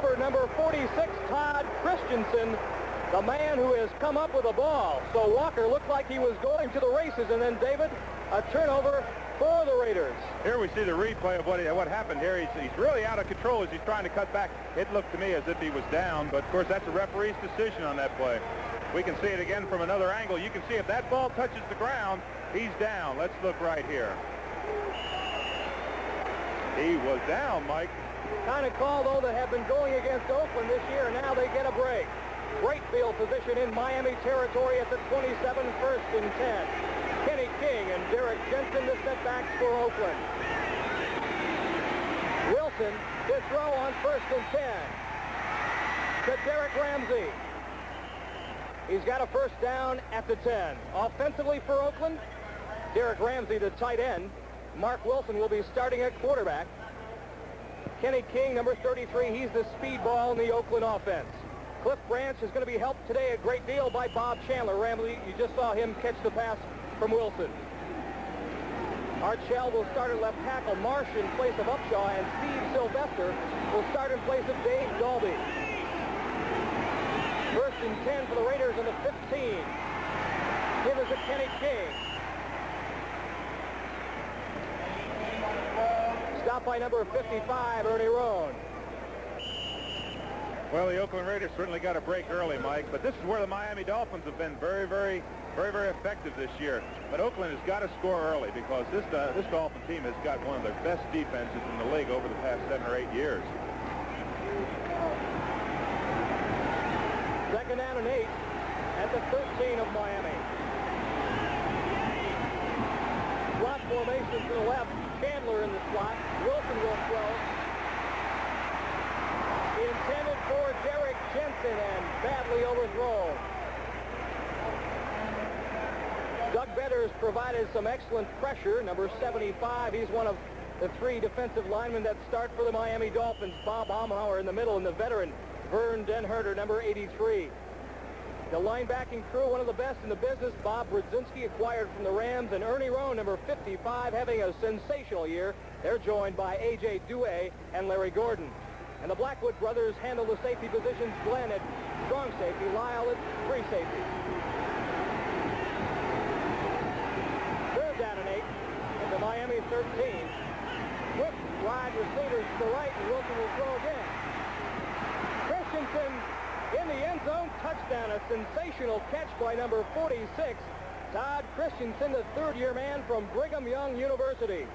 cover, number 46, Todd Christensen, the man who has come up with a ball. So Walker looked like he was going to the races, and then David, a turnover for the Raiders. Here we see the replay of what happened here. He's really out of control as he's trying to cut back. It looked to me as if he was down, but of course that's a referee's decision on that play. We can see it again from another angle. You can see if that ball touches the ground, he's down. Let's look right here. He was down, Mike. Kind of call, though, that have been going against Oakland this year, and now they get a break. Great field position in Miami territory at the 27, first and 10. Kenny King and Derek Jensen, the setbacks for Oakland. Wilson to throw on first and 10 to Derek Ramsey. He's got a first down at the 10. Offensively for Oakland, Derek Ramsey, the tight end. Mark Wilson will be starting at quarterback. Kenny King, number 33, he's the speedball in the Oakland offense. Cliff Branch is going to be helped today a great deal by Bob Chandler. Ramsey, you just saw him catch the pass from Wilson. Art Shell will start at left tackle. Marsh in place of Upshaw, and Steve Sylvester will start in place of Dave Dalby. First and 10 for the Raiders on the 15. Give us a Kenny King. Stop by number 55, Ernie Roan. Well, the Oakland Raiders certainly got a break early, Mike, but this is where the Miami Dolphins have been very effective this year. But Oakland has got to score early because this Dolphin team has got one of their best defenses in the league over the past 7 or 8 years. Second down and 8 at the 13 of Miami. Slot formation to the left. Chandler in the slot. Wilson will throw. Intended for Derek Jensen and badly overthrown. Doug Betters provided some excellent pressure. Number 75, he's one of the 3 defensive linemen that start for the Miami Dolphins. Bob Baumhauer in the middle, and the veteran Vern Denherter, number 83. The linebacking crew, one of the best in the business. Bob Brzezinski, acquired from the Rams, and Ernie Roan, number 55, having a sensational year. They're joined by A.J. Douay and Larry Gordon. And the Blackwood brothers handle the safety positions. Glenn at strong safety, Lyle at free safety. Third down and 8 at the Miami 13. Quick wide receivers to the right, and Wilson will throw again. Christensen in the end zone, touchdown, a sensational catch by number 46, Todd Christensen, the third-year man from Brigham Young University.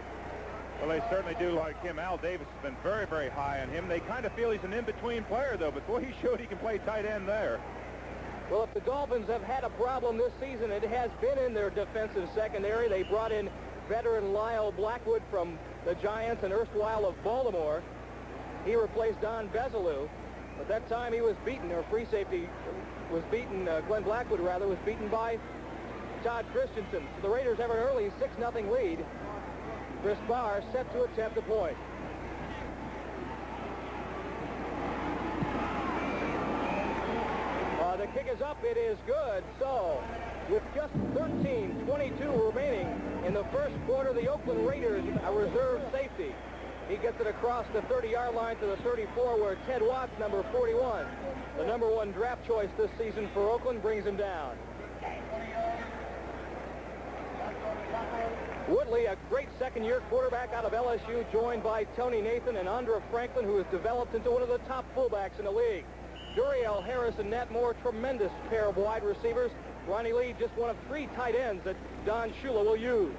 Well, they certainly do like him. Al Davis has been very high on him. They kind of feel he's an in-between player, though, but boy, he showed he can play tight end there. Well, if the Dolphins have had a problem this season, it has been in their defensive secondary. They brought in veteran Lyle Blackwood from the Giants and erstwhile of Baltimore. He replaced Don Bezalou. But that time he was beaten, or free safety was beaten, Glenn Blackwood rather, was beaten by Todd Christensen. So the Raiders have an early 6-0 lead. Chris Barr set to attempt a point. The kick is up, it is good. So with just 13:22 remaining in the first quarter, the Oakland Raiders, a reserve safety. He gets it across the 30-yard line to the 34, where Ted Watts, number 41, the number 1 draft choice this season for Oakland, brings him down. Woodley, a great second-year quarterback out of LSU, joined by Tony Nathan and Andra Franklin, who has developed into one of the top fullbacks in the league. Duriel Harris and Nat Moore, tremendous pair of wide receivers. Ronnie Lee, just one of 3 tight ends that Don Shula will use.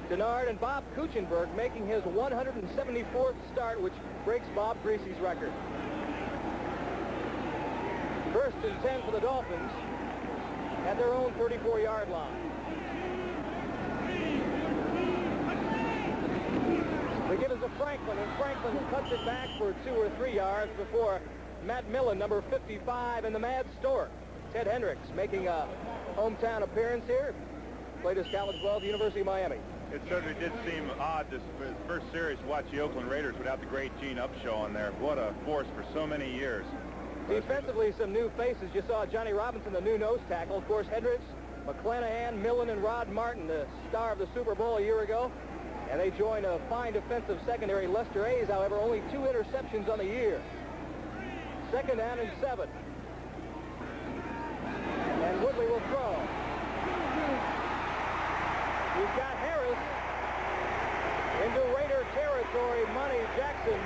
Denard and Bob Kuchenberg making his 174th start, which breaks Bob Greasy's record. First and 10 for the Dolphins at their own 34-yard line. They give it to Franklin, and Franklin cuts it back for 2 or 3 yards before Matt Millen, number 55, and the Mad Stork. Ted Hendricks making a hometown appearance here. Played his college ball at the University of Miami. It certainly did seem odd this first series to watch the Oakland Raiders without the great Gene Upshaw on there. What a force for so many years. Defensively, some new faces. You saw Johnny Robinson, the new nose tackle. Of course, Hendricks, McClanahan, Millen, and Rod Martin, the star of the Super Bowl a year ago. And they join a fine defensive secondary. Lester Hayes, however, only 2 interceptions on the year. Second down and 7. And Woodley will throw. He's got Harris into Raider territory. Monty Jackson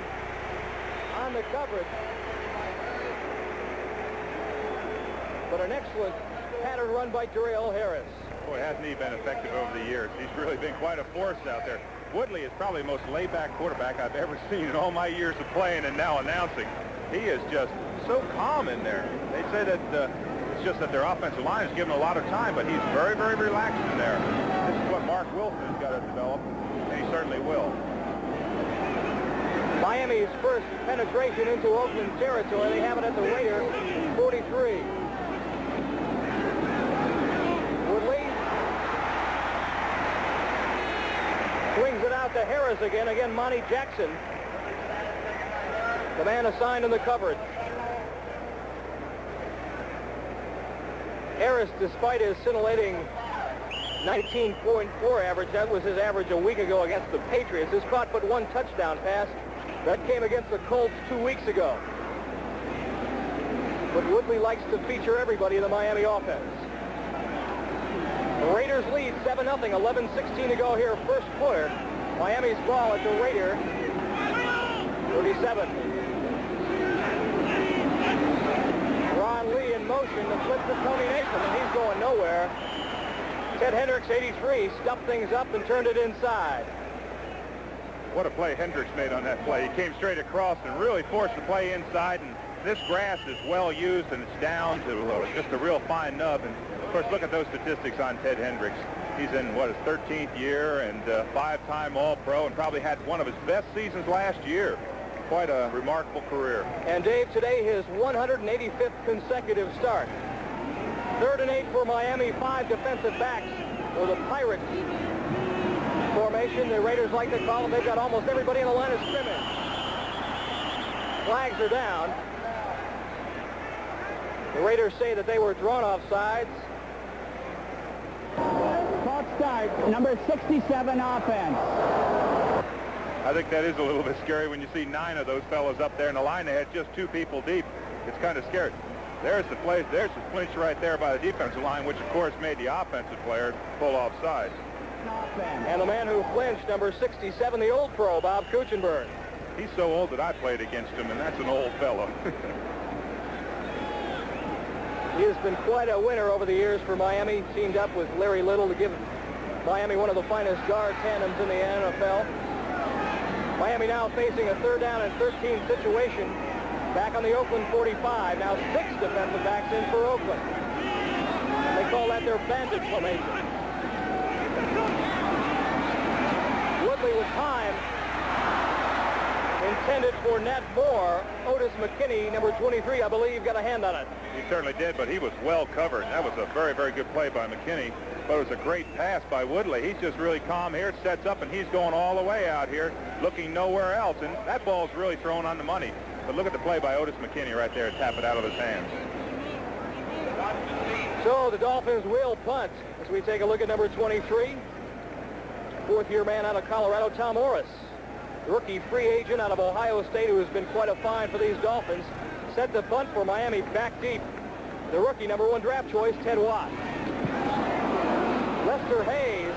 on the coverage. But an excellent pattern run by Darrell Harris. Boy, hasn't he been effective over the years. He's really been quite a force out there. Woodley is probably the most laid-back quarterback I've ever seen in all my years of playing and now announcing. He is just so calm in there. They say that it's just that their offensive line is given a lot of time, but he's very, very relaxed in there. This is what Mark Wilson has got to develop, and he certainly will. Miami's first penetration into Oakland territory. They have it at the Raider 43. Woodley swings it out to Harris again. Again, Monty Jackson, the man assigned in the coverage. Harris, despite his scintillating 19.4 average, that was his average a week ago against the Patriots, has caught but one touchdown pass. That came against the Colts 2 weeks ago. But Woodley likes to feature everybody in the Miami offense. The Raiders lead 7-0, 11:16 to go here, first quarter. Miami's ball at the Raider 37. Ron Lee in motion to flip to Tony Nathan, and he's going nowhere. Ted Hendricks, 83, stuffed things up and turned it inside. What a play Hendricks made on that play. He came straight across and really forced the play inside, and this grass is well used, and it's down to just a real fine nub. And of course, look at those statistics on Ted Hendricks. He's in, what, his 13th year and 5-time All-Pro, and probably had one of his best seasons last year. Quite a remarkable career. And Dave, today his 185th consecutive start. 3rd and 8 for Miami, 5 defensive backs for the Pirates formation. The Raiders like to call them. They've got almost everybody in the line of scrimmage. Flags are down. The Raiders say that they were drawn off sides. Clock start, number 67 offense. I think that is a little bit scary when you see 9 of those fellows up there in the line. They had just 2 people deep. It's kind of scary. There's the play. There's the flinch right there by the defensive line, which of course made the offensive player pull off sides. And the man who flinched, number 67, the old pro, Bob Kuchenberg. He's so old that I played against him, and that's an old fellow. He has been quite a winner over the years for Miami. Teamed up with Larry Little to give Miami one of the finest guard tandems in the NFL. Miami now facing a 3rd down and 13 situation. Back on the Oakland 45. Now 6 defensive backs in for Oakland. They call that their bandit formation. Woodley with time. Intended for Ned Moore. Otis McKinney, number 23, I believe, got a hand on it. He certainly did, but he was well covered. That was a very, very good play by McKinney. But it was a great pass by Woodley. He's just really calm here, sets up, and he's going all the way out here, looking nowhere else. And that ball's really thrown on the money. But look at the play by Otis McKinney right there, tap it out of his hands. So the Dolphins will punt as we take a look at number 23. 4th-year man out of Colorado, Tom Morris. Rookie free agent out of Ohio State who has been quite a find for these Dolphins. Set the punt for Miami back deep. The rookie number 1 draft choice, Ted Watt. Lester Hayes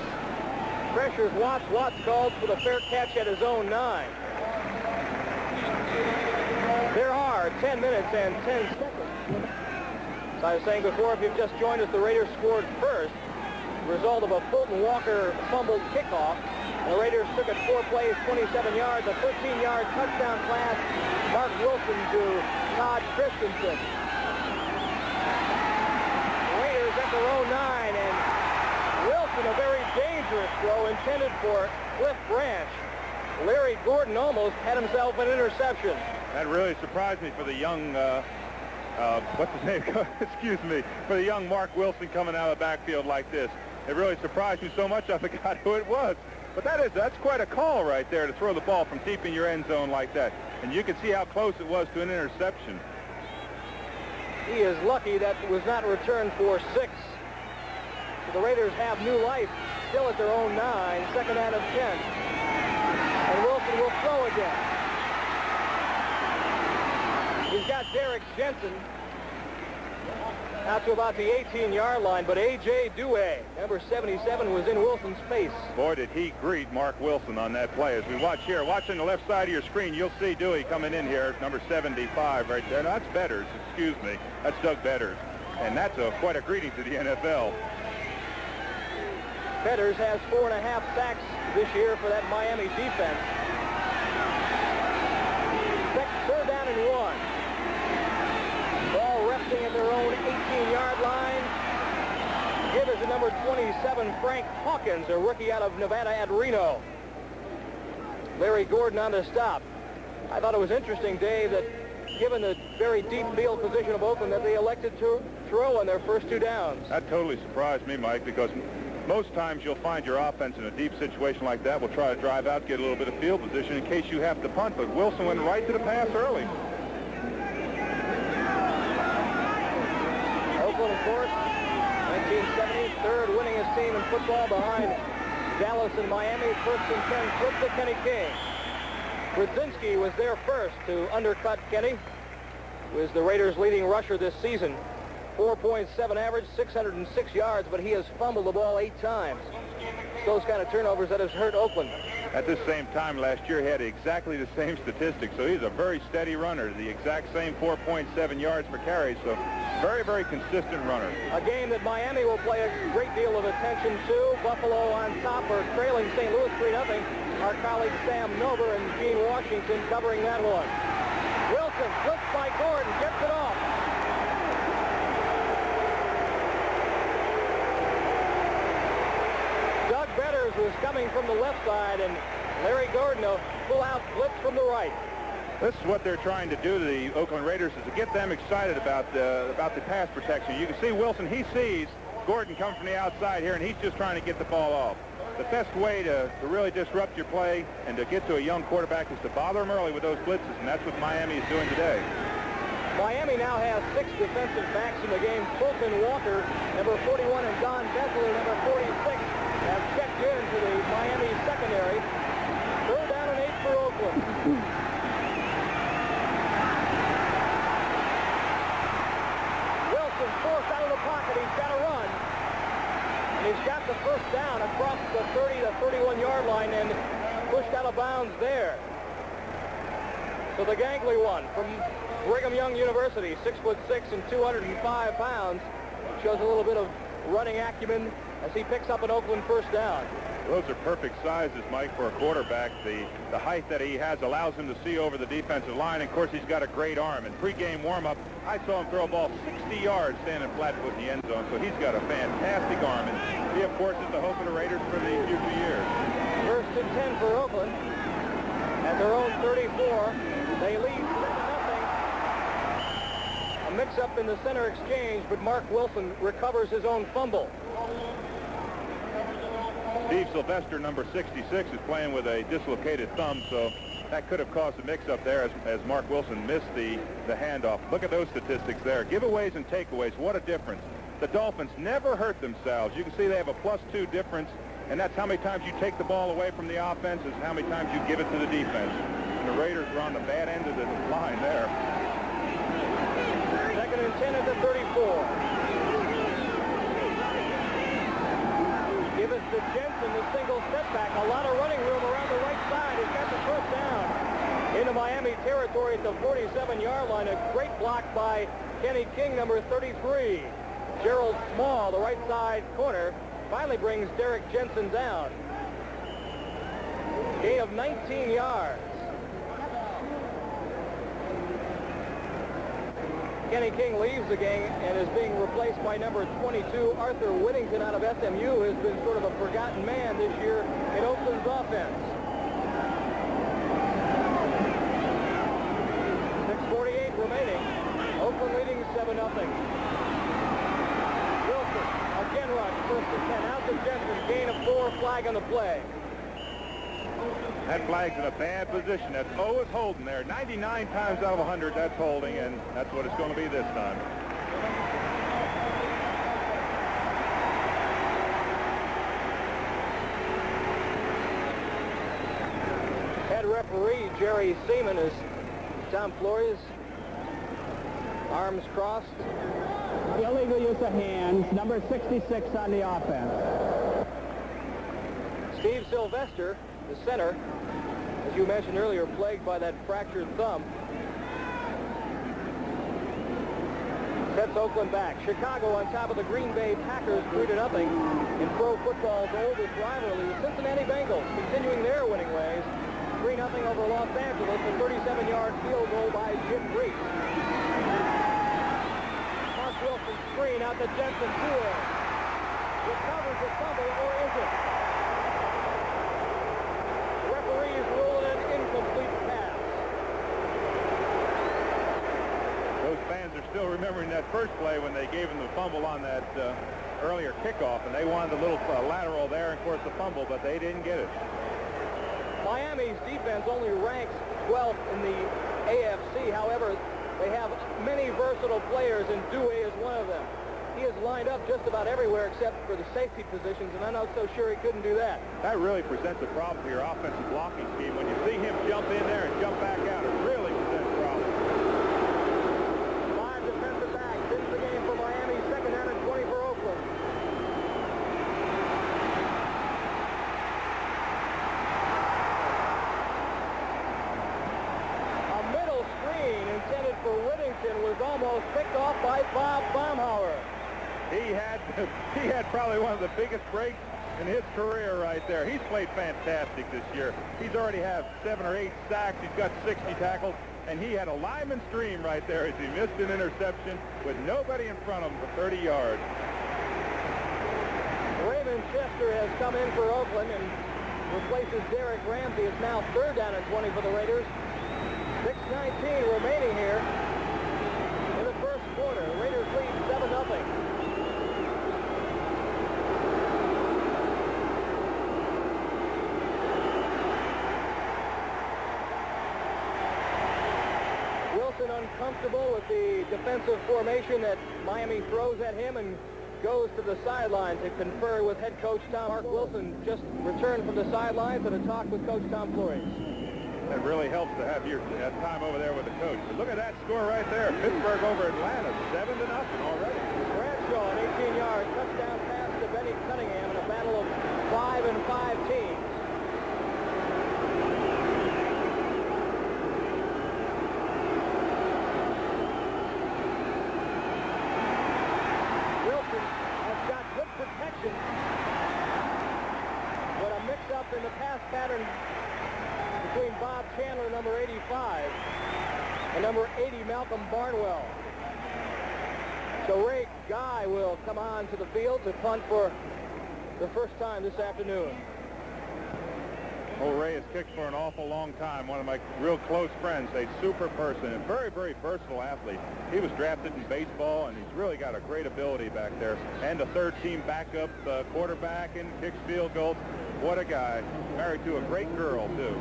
pressures Watts. Watts calls for the fair catch at his own 9. There are 10 minutes and 10 seconds. As I was saying before, if you've just joined us, the Raiders scored first. Result of a Fulton Walker fumbled kickoff. The Raiders took it 4 plays, 27 yards, a 13-yard touchdown pass. Mark Wilson to Todd Christensen. The Raiders at their own 9, and Wilson, a very dangerous throw intended for Cliff Branch. Larry Gordon almost had himself an interception. That really surprised me for the young, what's his name? Excuse me, for the young Mark Wilson coming out of the backfield like this. It really surprised me so much I forgot who it was. But that's quite a call right there to throw the ball from deep in your end zone like that. And you can see how close it was to an interception. He is lucky that was not returned for 6. So the Raiders have new life still at their own 9, 2nd out of 10. And Wilson will throw again. He's got Derek Jensen out to about the 18-yard line, but A.J. Dewey, number 77, was in Wilson's face. Boy, did he greet Mark Wilson on that play. As we watch here, watching the left side of your screen, you'll see Dewey coming in here, number 75 right there. No, that's Betters, excuse me. That's Doug Betters. And that's quite a greeting to the NFL. Betters has 4.5 sacks this year for that Miami defense. Third down and 1. Ball resting at their own 18-yard line. Give us the number 27, Frank Hawkins, a rookie out of Nevada at Reno. Larry Gordon on the stop. I thought it was interesting, Dave, that given the very deep field position of Oakland, that they elected to throw on their first 2 downs. That totally surprised me, Mike, because most times you'll find your offense in a deep situation like that will try to drive out, get a little bit of field position in case you have to punt, but Wilson went right to the pass early. Oakland, of course, 1970, third winningest team in football behind Dallas and Miami. First and 10, flip to Kenny King. Brzezinski was there first to undercut Kenny, who is the Raiders' leading rusher this season. 4.7 average, 606 yards, but he has fumbled the ball 8 times. It's those kind of turnovers that has hurt Oakland. At the same time last year, he had exactly the same statistics, so he's a very steady runner, the exact same 4.7 yards per carry, so very, very consistent runner. A game that Miami will play a great deal of attention to. Buffalo on top or trailing St. Louis 3-0. Our colleague Sam Nober and Gene Washington covering that one. Wilson flips by Gordon, gets it off. Doug Betters was coming from the left side, and Larry Gordon a full-out blitz from the right. This is what they're trying to do to the Oakland Raiders, is to get them excited about the pass protection. You can see Wilson, he sees Gordon come from the outside here, and he's just trying to get the ball off. The best way to really disrupt your play and to get to a young quarterback is to bother him early with those blitzes, and that's what Miami is doing today. Miami now has 6 defensive backs in the game. Fulton Walker, number 41, and Don Bessler, number 46, have checked into the Miami secondary. Third down and 8 for Oakland. Wilson forced out of the pocket. He's got to run. And he's got the first down across the 30 to 31-yard line and pushed out of bounds there. So the gangly one from Brigham Young University, 6'6" and 205 pounds, shows a little bit of running acumen as he picks up an Oakland first down. Those are perfect sizes, Mike, for a quarterback. The height that he has allows him to see over the defensive line. And of course, he's got a great arm. In pregame warm-up, I saw him throw a ball 60 yards standing flat-foot in the end zone. So he's got a fantastic arm. And he, of course, is the hope of the Raiders for the future years. First and 10 for Oakland. At their own 34, they lead 7-0. A mix-up in the center exchange, but Mark Wilson recovers his own fumble. Steve Sylvester, number 66, is playing with a dislocated thumb, so that could have caused a mix-up there as Mark Wilson missed the handoff. Look at those statistics there. Giveaways and takeaways, what a difference. The Dolphins never hurt themselves. You can see they have a +2 difference, and that's how many times you take the ball away from the offense is how many times you give it to the defense. And the Raiders are on the bad end of the line there. Second and 10 at the 34. Give us to Jensen, the single setback. A lot of running room around the right side. He's got the first down into Miami territory at the 47-yard line. A great block by Kenny King, number 33. Gerald Small, the right side corner, finally brings Derek Jensen down. Gain of 19 yards. Kenny King leaves the game and is being replaced by number 22, Arthur Whittington out of SMU, who has been sort of a forgotten man this year in Oakland's offense. 6:48 remaining. Oakland leading 7-0. Wilson again runs first and 10. Out to Jensen. Gain of 4, flag on the play. That flag's in a bad position. That's is holding there. 99 times out of 100, that's holding, and that's what it's going to be this time. Head referee Jerry Seaman is Tom Flores Arms crossed. Illegal use of hands. Number 66 on the offense. Steve Sylvester, the center, as you mentioned earlier, plagued by that fractured thumb. Sets Oakland back. Chicago on top of the Green Bay Packers 3-0 in pro football's oldest rivalry. The Cincinnati Bengals continuing their winning ways. 3-0 over Los Angeles. A 37-yard field goal by Jim Reese. Mark Wilson screen out to Jensen Tour. Recovers the fumble, or is it? The referees ruled an incomplete pass. Those fans are still remembering that first play when they gave him the fumble on that earlier kickoff, and they wanted a little lateral there, and of course the fumble, but they didn't get it. Miami's defense only ranks 12th in the AFC. However, they have many versatile players, and Dewey is one of them. He is lined up just about everywhere except for the safety positions, and I'm not so sure he couldn't do that. That really presents a problem for your offensive blocking scheme. When you see him jump in there and jump back out, it really presents a problem. 5 defensive backs into the game for Miami. 2nd down and 20 for Oakland. A middle screen intended for Whittington was almost picked off by Bob Baumhauer. He had probably one of the biggest breaks in his career right there. He's played fantastic this year. He's already had 7 or 8 sacks. He's got 60 tackles, and he had a lineman stream right there as he missed an interception with nobody in front of him for 30 yards. Raymond Chester has come in for Oakland and replaces Derek Ramsey. It's now 3rd down and 20 for the Raiders. 6:19 remaining here in the first quarter. The Raiders lead 7-0. Uncomfortable with the defensive formation that Miami throws at him, and goes to the sideline to confer with head coach Tom. Mark Wilson just returned from the sidelines and a talk with Coach Tom Flores. That really helps to have your time over there with the coach. But look at that score right there. Pittsburgh over Atlanta, 7-0 already. Bradshaw, an 18-yard touchdown pass to Benny Cunningham in a battle of 5-5 teams. But a mix-up in the pass pattern between Bob Chandler, number 85, and number 80, Malcolm Barnwell. So Ray Guy will come on to the field to punt for the first time this afternoon. Old Ray has kicked for an awful long time. One of my real close friends, a super person, and very, very versatile athlete. He was drafted in baseball, and he's really got a great ability back there. And a third-team backup quarterback and kicks field goals. What a guy. Married to a great girl, too.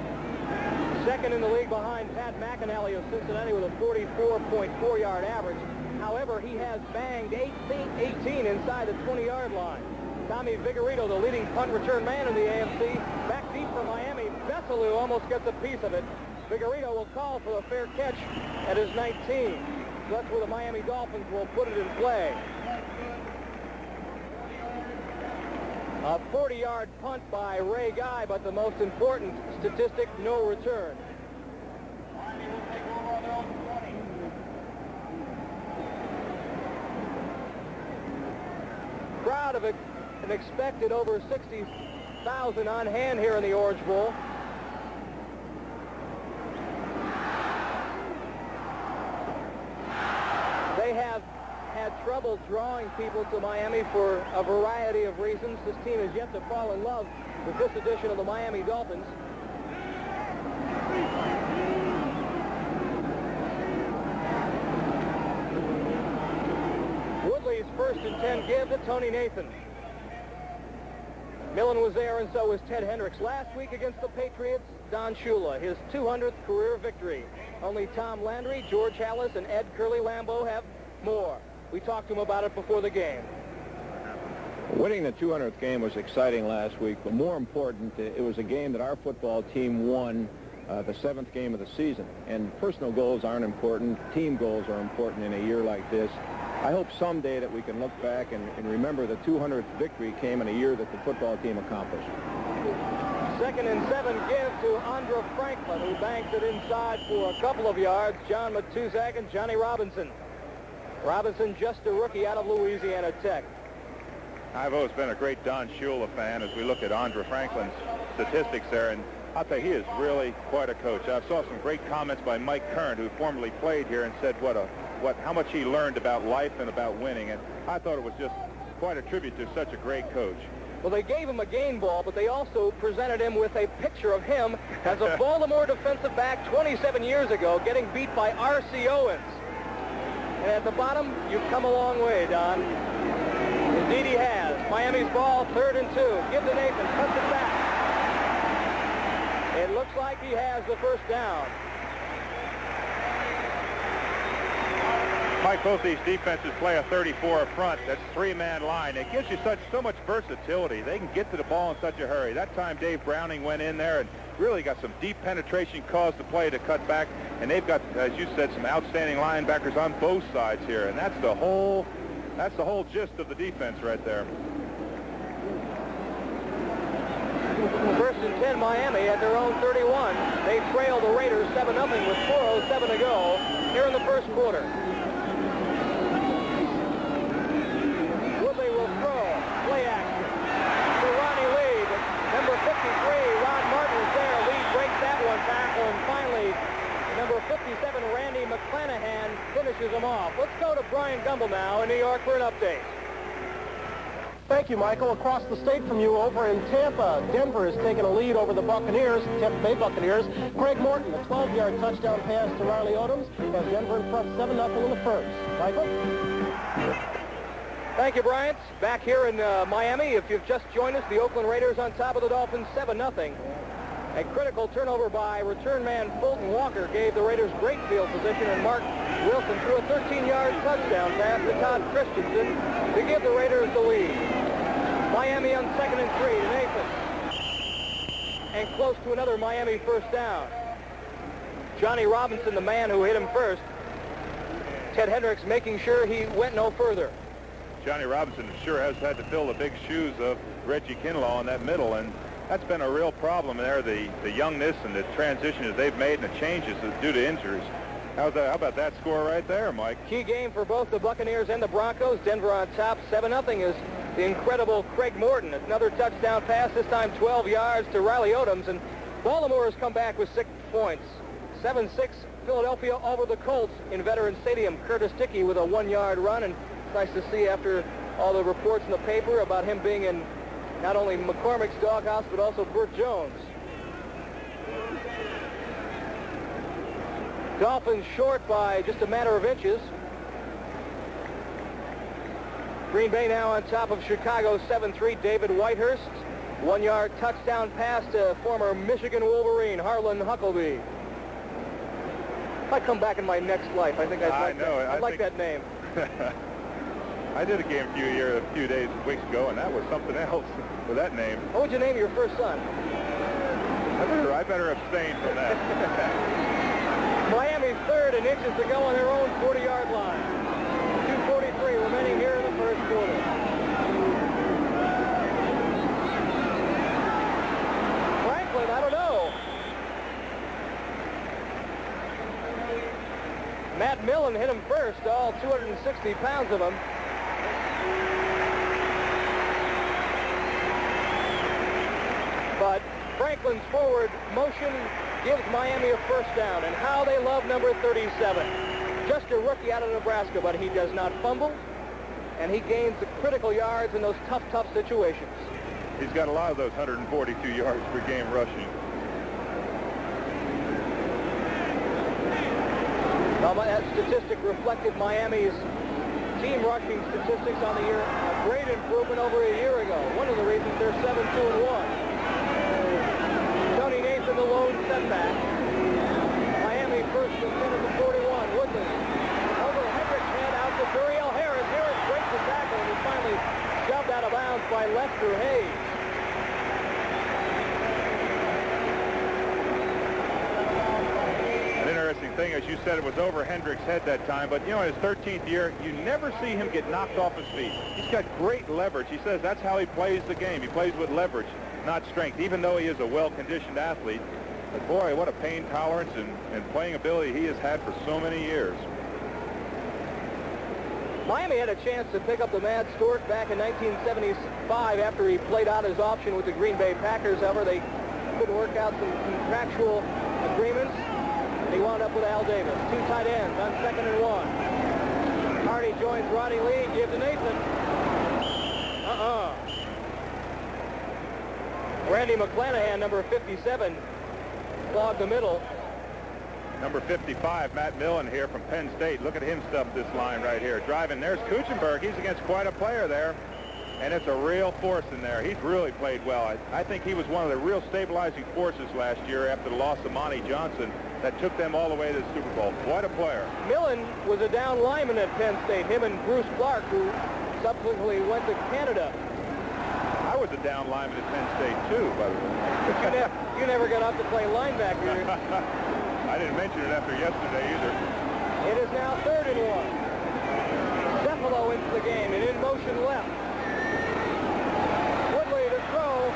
2nd in the league behind Pat McAnally of Cincinnati with a 44.4-yard average. However, he has banged 18 inside the 20-yard line. Tommy Vigorito, the leading punt return man in the AFC, back deep for Miami. Veselu almost gets a piece of it. Vigorito will call for a fair catch at his 19. So that's where the Miami Dolphins will put it in play. A 40-yard punt by Ray Guy, but the most important statistic, no return. Crowd of an expected over 60,000 on hand here in the Orange Bowl. They have had trouble drawing people to Miami for a variety of reasons. This team has yet to fall in love with this edition of the Miami Dolphins. Woodley's 1st and 10 give to Tony Nathan. Millen was there, and so was Ted Hendricks. Last week against the Patriots, Don Shula, his 200th career victory. Only Tom Landry, George Hallis, and Ed Curly Lambeau have more. We talked to him about it before the game. Winning the 200th game was exciting last week, but more important, it was a game that our football team won the 7th game of the season. And personal goals aren't important. Team goals are important in a year like this. I hope someday that we can look back and remember the 200th victory came in a year that the football team accomplished. 2nd and 7 give to Andra Franklin, who banks it inside for a couple of yards. John Matuzak and Johnny Robinson. Robinson, just a rookie out of Louisiana Tech. I've always been a great Don Shula fan as we look at Andra Franklin's statistics there, and I'll tell you, he is really quite a coach. I saw some great comments by Mike Curran, who formerly played here, and said how much he learned about life and about winning, and I thought it was just quite a tribute to such a great coach. Well, they gave him a game ball, but they also presented him with a picture of him as a Baltimore defensive back 27 years ago, getting beat by R.C. Owens. And at the bottom, you've come a long way, Don. Indeed he has. Miami's ball, 3rd and 2. Give to Nathan, cuts it back. It looks like he has the first down. Mike, both these defenses play a 34 up front. That's 3-man line. It gives you so much versatility. They can get to the ball in such a hurry. That time Dave Browning went in there and really got some deep penetration, caused the play to cut back. And they've got, as you said, some outstanding linebackers on both sides here. And that's the whole gist of the defense right there. 1st and 10, Miami at their own 31. They trail the Raiders 7-0 with 4:07 to go here in the first quarter. Woodley will throw. Play action to Ronnie Lee. Number 53, Ron Martin is there. Lee breaks that one tackle, and finally, number 57, Randy McClanahan, finishes him off. Let's go to Brian Gumbel now in New York for an update. Thank you, Michael. Across the state from you over in Tampa, Denver has taken a lead over the Buccaneers, Tampa Bay Buccaneers. Craig Morton, a 12-yard touchdown pass to Riley Odoms, has Denver in front 7-0 in the first. Michael? Thank you, Bryant. Back here in Miami, if you've just joined us, the Oakland Raiders on top of the Dolphins 7-0. A critical turnover by return man Fulton Walker gave the Raiders great field position, and Mark Wilson threw a 13-yard touchdown pass to Todd Christensen to give the Raiders the lead. Miami on 2nd and 3 to Nathan. And close to another Miami first down. Johnny Robinson, the man who hit him first. Ted Hendricks making sure he went no further. Johnny Robinson sure has had to fill the big shoes of Reggie Kinlaw in that middle, and that's been a real problem there, the youngness and the transitions they've made and the changes due to injuries. How about that score right there, Mike? Key game for both the Buccaneers and the Broncos. Denver on top, 7-0 is the incredible Craig Morton. Another touchdown pass, this time 12 yards to Riley Odoms, and Baltimore has come back with 6 points. 7-6 Philadelphia over the Colts in Veterans Stadium. Curtis Dickey with a 1-yard run, and it's nice to see after all the reports in the paper about him being in not only McCormick's doghouse, but also Burt Jones. Dolphins short by just a matter of inches. Green Bay now on top of Chicago 7-3. David Whitehurst. 1-yard touchdown pass to former Michigan Wolverine Harlan Huckabee. If I come back in my next life, I think I'd like that name. I did a game a few weeks ago, and that was something else with that name. What would you name your first son? I better abstain from that. Miami's 3rd and inches to go on their own 40-yard line. 2:43 remaining here in the first quarter. Franklin, I don't know. Matt Millen hit him first, all 260 pounds of him. But Franklin's forward motion gives Miami a first down, and how they love number 37. Just a rookie out of Nebraska, but he does not fumble, and he gains the critical yards in those tough situations. He's got a lot of those 142 yards per game rushing. Well, that statistic reflected Miami's team rushing statistics on the year. A great improvement over a year ago. One of the reasons they're 7-2-1. Tony Nathan, the lone setback. Miami first and 10 at the 41. Woodley over Hendrick's head out to Duriel Harris. Harris breaks the tackle and is finally shoved out of bounds by Lester Hayes. thing, as you said, it was over Hendrick's head that time. But, you know, in his 13th year, you never see him get knocked off his feet. He's got great leverage. He says that's how he plays the game. He plays with leverage, not strength, even though he is a well-conditioned athlete. But, boy, what a pain tolerance and playing ability he has had for so many years. Miami had a chance to pick up the Mad Stork back in 1975 after he played out his option with the Green Bay Packers. However, they couldn't work out some contractual agreements, and he wound up with Al Davis. 2 tight ends on 2nd and 1. Hardy joins Roddy Lee, gives to Nathan. Randy McClanahan, number 57, clogged the middle. Number 55, Matt Millen here from Penn State. Look at him stuff this line right here. Driving. There's Kuchenberg. He's against quite a player there. And it's a real force in there. He's really played well. I think he was one of the real stabilizing forces last year after the loss of Monty Johnson that took them all the way to the Super Bowl. Quite a player. Millen was a down lineman at Penn State. Him and Bruce Clark, who subsequently went to Canada. I was a down lineman at Penn State, too, by the way. You never got up to play linebacker. I didn't mention it after yesterday either. It is now 3rd and 1. Cephalo into the game and in motion left. Woodley to throw.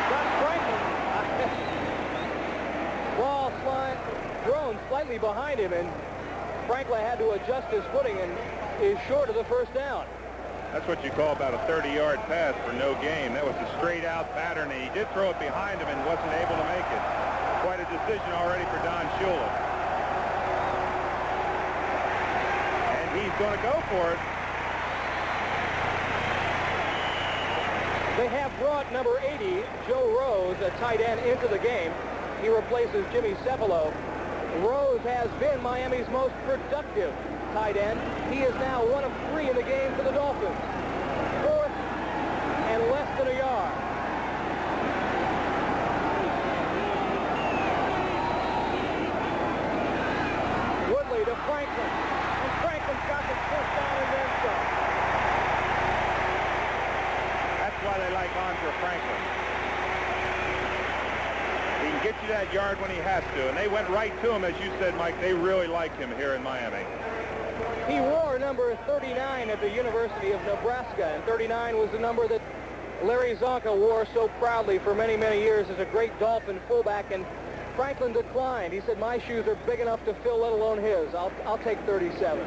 Got Franklin. Ball thrown slightly behind him, and Franklin had to adjust his footing and is short of the first down. That's what you call about a 30-yard pass for no gain. That was a straight-out pattern, and he did throw it behind him and wasn't able to make it. Quite a decision already for Don Shula. And he's going to go for it. They have brought number 80, Joe Rose, a tight end, into the game. He replaces Jimmy Cephalo. Rose has been Miami's most productive tight end. He is now 1 of 3 in the game for the Dolphins. 4th and less than a yard. Woodley to Franklin, and Franklin's got the first down and then some. That's why they like Andre Franklin. He can get you that yard when he has to, and they went right to him, as you said, Mike. They really like him here in Miami. He wore number 39 at the University of Nebraska, and 39 was the number that Larry Zonka wore so proudly for many, many years as a great Dolphin fullback, and Franklin declined. He said, my shoes are big enough to fill, let alone his. I'll take 37.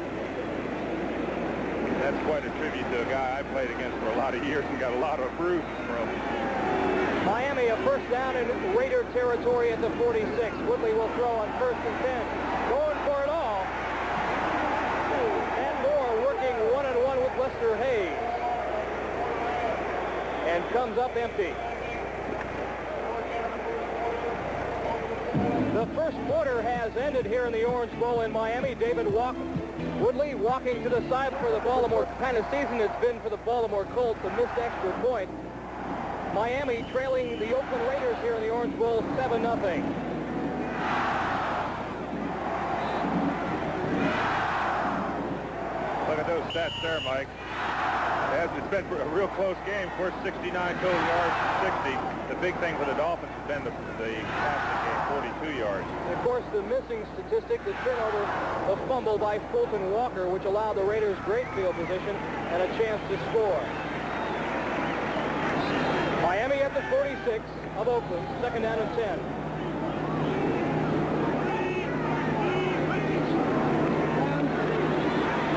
That's quite a tribute to a guy I played against for a lot of years and got a lot of bruises from. Miami, a first down in Raider territory at the 46. Woodley will throw on 1st and 10. Going for it all. And Moore working one-on-one with Lester Hayes. And comes up empty. The first quarter has ended here in the Orange Bowl in Miami. Woodley walking to the side for the Baltimore. Kind of season it's been for the Baltimore Colts, a missed extra point. Miami trailing the Oakland Raiders here in the Orange Bowl 7-0. Look at those stats there, Mike. It's been a real close game. Of course, 69 total yards to 60. The big thing for the Dolphins has been the passing game, 42 yards. And of course, the missing statistic, the turnover, the fumble by Fulton Walker, which allowed the Raiders great field position and a chance to score. Miami at the 46 of Oakland, 2nd down and 10.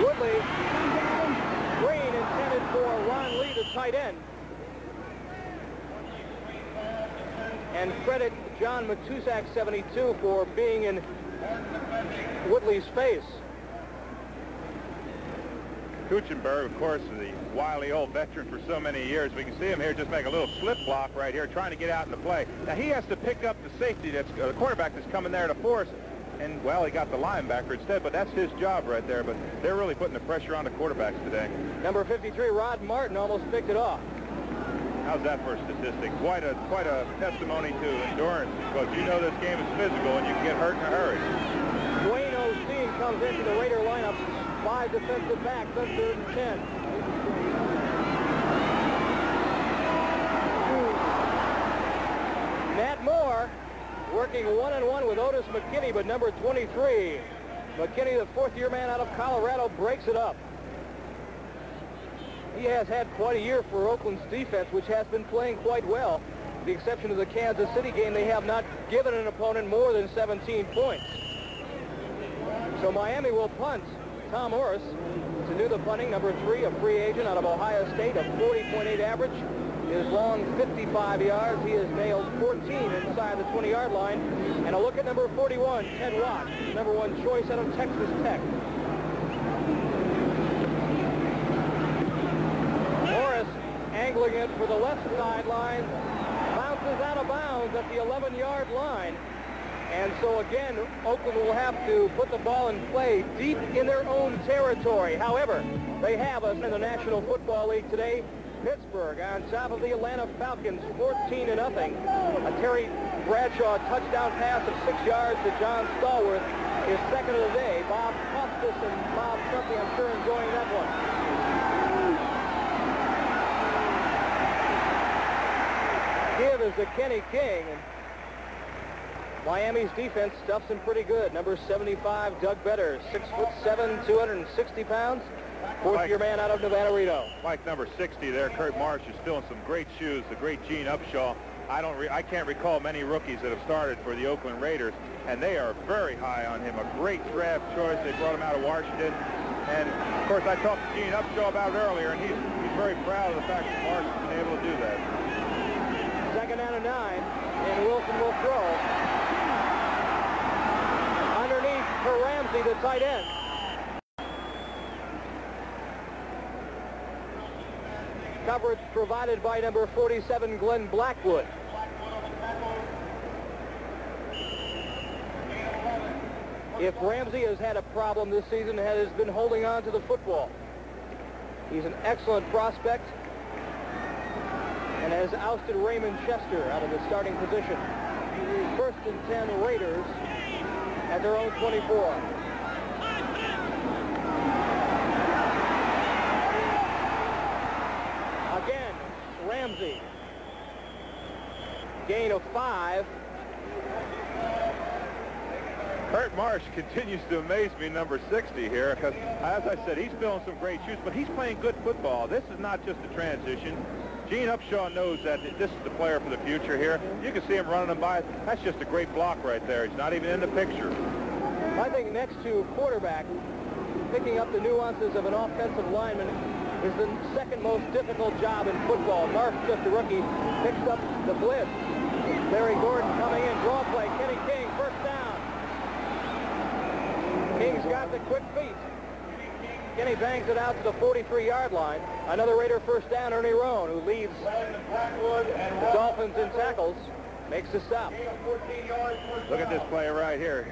Woodley, screen intended for Ron Lee, the tight end. And credit John Matusak, 72, for being in Woodley's face. Kuchenberg, of course, the wily old veteran for so many years. We can see him here just make a little slip block right here, trying to get out in the play. Now, he has to pick up the safety, the quarterback that's coming there to force. And, well, he got the linebacker instead, but that's his job right there. But they're really putting the pressure on the quarterbacks today. Number 53, Rod Martin, almost picked it off. How's that for a statistic? Quite a testimony to endurance, because you know this game is physical and you can get hurt in a hurry. Dwayne Osteen comes into the Raider lineup. 5 defensive backs, 3rd and 10. Matt Moore working one-on-one with Otis McKinney, but number 23, McKinney, the fourth-year man out of Colorado, breaks it up. He has had quite a year for Oakland's defense, which has been playing quite well. With the exception of the Kansas City game, they have not given an opponent more than 17 points. So Miami will punt. Tom Orris to do the punting, number 3, a free agent out of Ohio State, a 40.8 average. Is long 55 yards. He has nailed 14 inside the 20-yard line. And a look at number 41, Ted Watt, number 1 choice out of Texas Tech. Morris angling it for the left sideline, bounces out of bounds at the 11-yard line. And so again, Oakland will have to put the ball in play deep in their own territory. However, they have us in the National Football League today. Pittsburgh on top of the Atlanta Falcons, 14-0. A Terry Bradshaw touchdown pass of 6 yards to John Stallworth, his second of the day. Bob Costas and Bob Trumpy, I'm sure, enjoying that one. Give is to Kenny King. And Miami's defense stuffs him pretty good. Number 75, Doug Better, 6'7", 260 pounds. Fourth-year man out of Nevada Reno. Like number 60 there, Kurt Marsh is still in some great shoes. The great Gene Upshaw. I can't recall many rookies that have started for the Oakland Raiders, and they are very high on him. A great draft choice. They brought him out of Washington. And, of course, I talked to Gene Upshaw about it earlier, and he's very proud of the fact that Marsh has been able to do that. Second down and 9, and Wilson will throw. Underneath for Ramsey, the tight end. Coverage provided by number 47, Glenn Blackwood. If Ramsey has had a problem this season, it has been holding on to the football. He's an excellent prospect and has ousted Raymond Chester out of the starting position. First and 10 Raiders at their own 24. Again, Ramsey. Gain of 5. Kurt Marsh continues to amaze me, number 60 here, because, as I said, he's filling some great shoes, but he's playing good football. This is not just a transition. Gene Upshaw knows that this is the player for the future here. You can see him running him by. That's just a great block right there. He's not even in the picture. I think next to quarterback, picking up the nuances of an offensive lineman is the second most difficult job in football. Marsh, just a rookie, picks up the blitz. Larry Gordon coming in, draw play. Kenny King, first down. King's got the quick feet. Kenny bangs it out to the 43-yard line. Another Raider first down, Ernie Roan, who leads the Dolphins in tackles, makes the stop. Look at this play right here.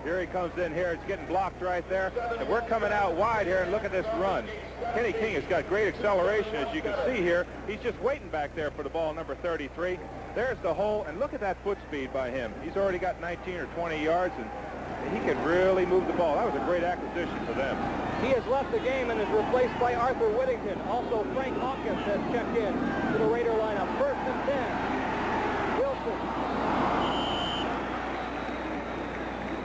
Here he comes in here. It's getting blocked right there. And we're coming out wide here, and look at this run. Kenny King has got great acceleration, as you can see here. He's just waiting back there for the ball, number 33. There's the hole, and look at that foot speed by him. He's already got 19 or 20 yards, and he can really move the ball. That was a great acquisition for them. He has left the game and is replaced by Arthur Whittington. Also, Frank Hawkins has checked in to the Raider lineup. First and 10. Wilson.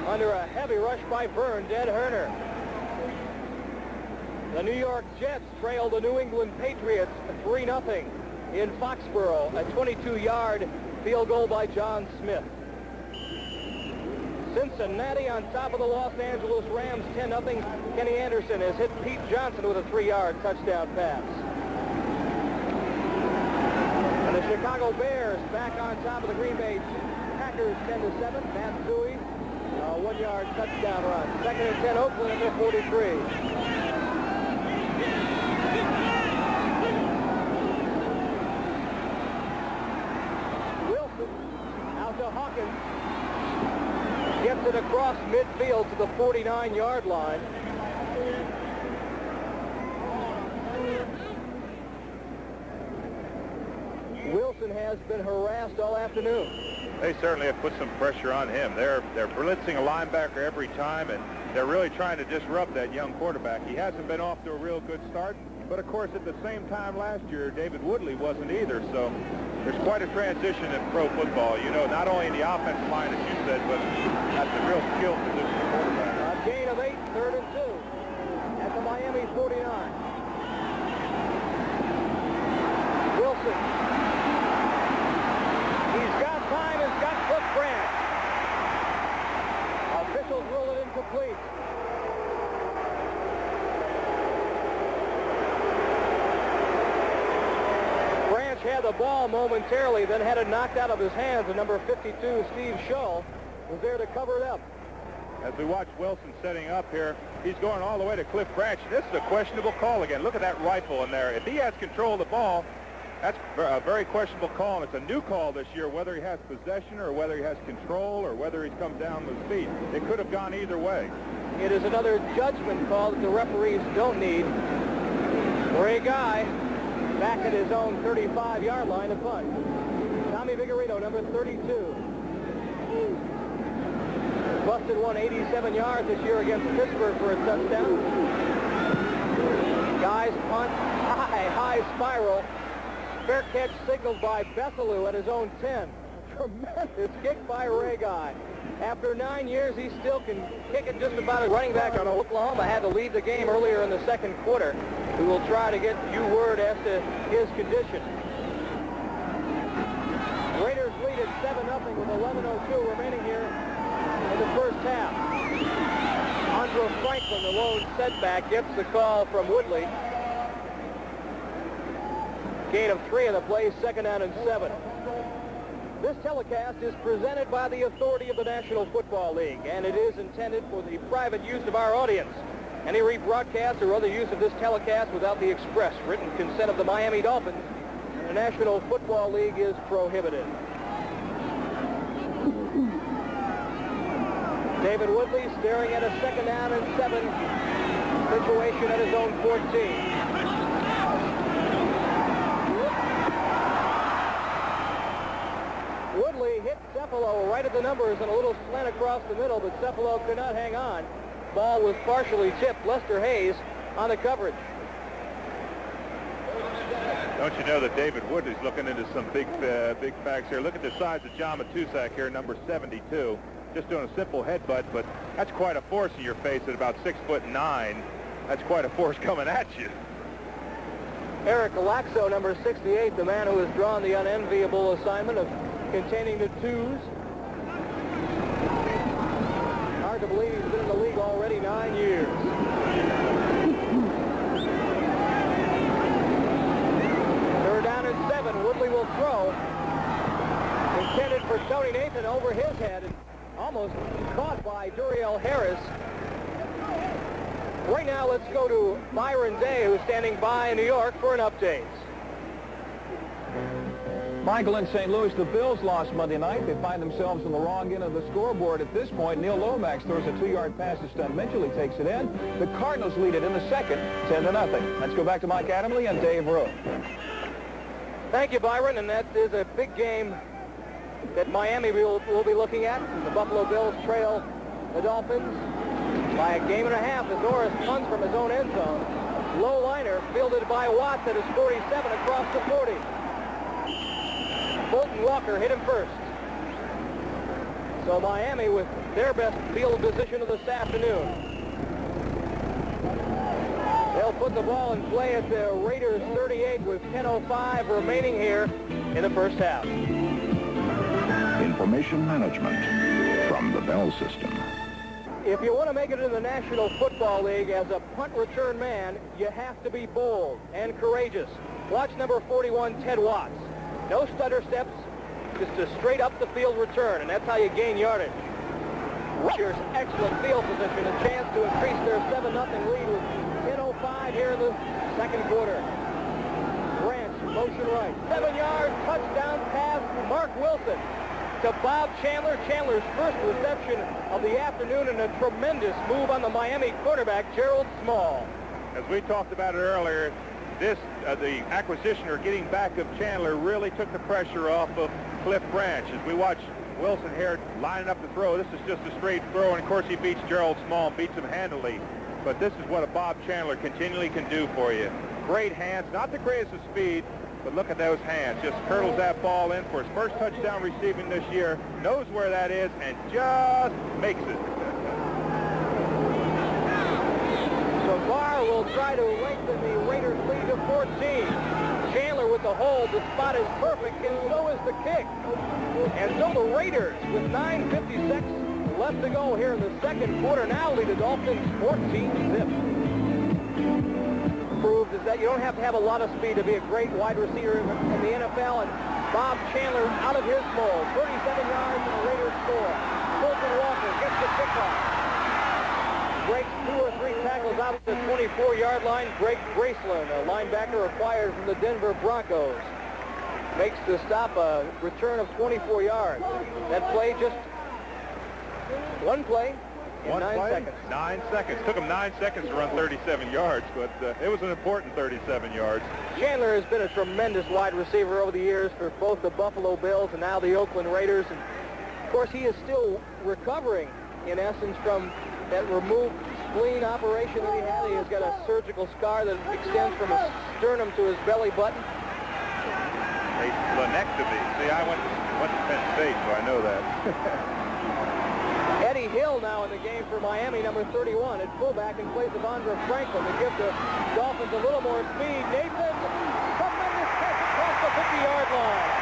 Under a heavy rush by Vern, Ed Herner. The New York Jets trail the New England Patriots 3-0 in Foxborough. A 22-yard field goal by John Smith. Cincinnati on top of the Los Angeles Rams, 10-0. Kenny Anderson has hit Pete Johnson with a 3-yard touchdown pass. And the Chicago Bears back on top of the Green Bay Packers, 10-7. Matt Zooey, a 1-yard touchdown run. Second and 10, Oakland at their 43. Wilson out to Hawkins. Gets it across midfield to the 49-yard line. Wilson has been harassed all afternoon. They certainly have put some pressure on him. They're blitzing a linebacker every time, and they're really trying to disrupt that young quarterback. He hasn't been off to a real good start. But, of course, at the same time last year, David Woodley wasn't either. So there's quite a transition in pro football. You know, not only in the offensive line, as you said, but that's a real skill position of quarterback. A gain of 8, 3rd and 2 at the Miami 49. Wilson. He's got time. He's got Cliff Branch. Officials rule it incomplete. Branch had the ball momentarily, then had it knocked out of his hands, and number 52, Steve Shull, was there to cover it up. As we watch Wilson setting up here, he's going all the way to Cliff Branch. This is a questionable call again. Look at that rifle in there. If he has control of the ball, that's a very questionable call, and it's a new call this year, whether he has possession or whether he has control or whether he's come down with speed. It could have gone either way. It is another judgment call that the referees don't need. Ray Guy back at his own 35-yard line to punt. Tommy Vigorino, number 32. Busted 187 yards this year against Pittsburgh for a touchdown. Guys punt, high spiral. Fair catch signaled by Bethelu at his own 10. Tremendous kick by Ray Guy. After 9 years, he still can kick it just about as running back on Oklahoma. Had to leave the game earlier in the second quarter. We will try to get you word as to his condition. Raiders lead at 7-0 with 11:02 remaining here in the first half. Andrew Franklin, the lone setback, gets the call from Woodley. Gain of 3 on the play, 2nd down and 7. This telecast is presented by the authority of the National Football League, and it is intended for the private use of our audience. Any rebroadcast or other use of this telecast without the express written consent of the Miami Dolphins and the National Football League is prohibited. David Woodley staring at a 2nd down and 7 situation at his own 14. Woodley hit Cephalo right at the numbers and a little slant across the middle, but Cephalo could not hang on. Ball was partially tipped. Lester Hayes on the coverage. Don't you know that David Woodley's looking into some big facts here? Look at the size of John Matusak here, number 72. Just doing a simple headbutt, but that's quite a force in your face at about 6'9". That's quite a force coming at you. Eric Alaxo, number 68, the man who has drawn the unenviable assignment of containing the twos. Hard to believe he's been in the league already 9 years. Third down and 7. Woodley will throw. Intended for Tony Nathan over his head and almost caught by Duriel Harris. Right now, let's go to Byron Day, who's standing by in New York for an update. Michael, in St. Louis, the Bills lost Monday night. They find themselves on the wrong end of the scoreboard at this point. Neil Lomax throws a 2-yard pass to Stan Mitchell. He takes it in. The Cardinals lead it in the second, 10-0. Let's go back to Mike Adamle and Dave Rowe. Thank you, Byron, and that is a big game that Miami will be looking at. The Buffalo Bills trail the Dolphins by a game and a half as Norris punts from his own end zone. Low liner fielded by Watts at his 47 across the 40. Bolton Walker hit him first. So Miami with their best field position of this afternoon. They'll put the ball in play at the Raiders 38 with 10:05 remaining here in the first half. Information management from the Bell System. If you want to make it in the National Football League as a punt return man, you have to be bold and courageous. Watch number 41, Ted Watts. No stutter steps, just a straight up the field return, and that's how you gain yardage. Raiders excellent field position, a chance to increase their 7-0 lead with 10:05 here in the second quarter. Branch, motion right. 7 yards, touchdown pass, Mark Wilson to Bob Chandler. Chandler's first reception of the afternoon and a tremendous move on the Miami quarterback, Gerald Small. As we talked about it earlier, the acquisition or getting back of Chandler really took the pressure off of Cliff Branch. As we watch Wilson here lining up the throw, this is just a straight throw, and of course he beats Gerald Small and beats him handily. But this is what a Bob Chandler continually can do for you. Great hands, not the greatest of speed, but look at those hands. Just curdles that ball in for his first touchdown receiving this year. Knows where that is and just makes it. So Barr will try to lengthen the Raiders' lead to 14. Chandler with the hold. The spot is perfect, and so is the kick. And so the Raiders, with 9:56 left to go here in the second quarter, now lead the Dolphins 14-zip. Proves is that you don't have to have a lot of speed to be a great wide receiver in the NFL. And Bob Chandler out of his mold, 37 yards and the Raiders score. Colton Walker gets the kickoff. Breaks 2 or 3 tackles out at the 24-yard line. Greg Graceland, a linebacker acquired from the Denver Broncos, makes the stop, a return of 24 yards. That play, just one play in 9 seconds. 9 seconds. Took him 9 seconds to run 37 yards, but it was an important 37 yards. Chandler has been a tremendous wide receiver over the years for both the Buffalo Bills and now the Oakland Raiders. And of course, he is still recovering, in essence, from that removed spleen operation that he had. He has got a surgical scar that extends from his sternum to his belly button. A splenectomy. See, I went to Penn State, so I know that. Eddie Hill now in the game for Miami, number 31, at fullback in place of Andre Franklin to give the Dolphins a little more speed. Nathan, tremendous catch across the 50-yard line.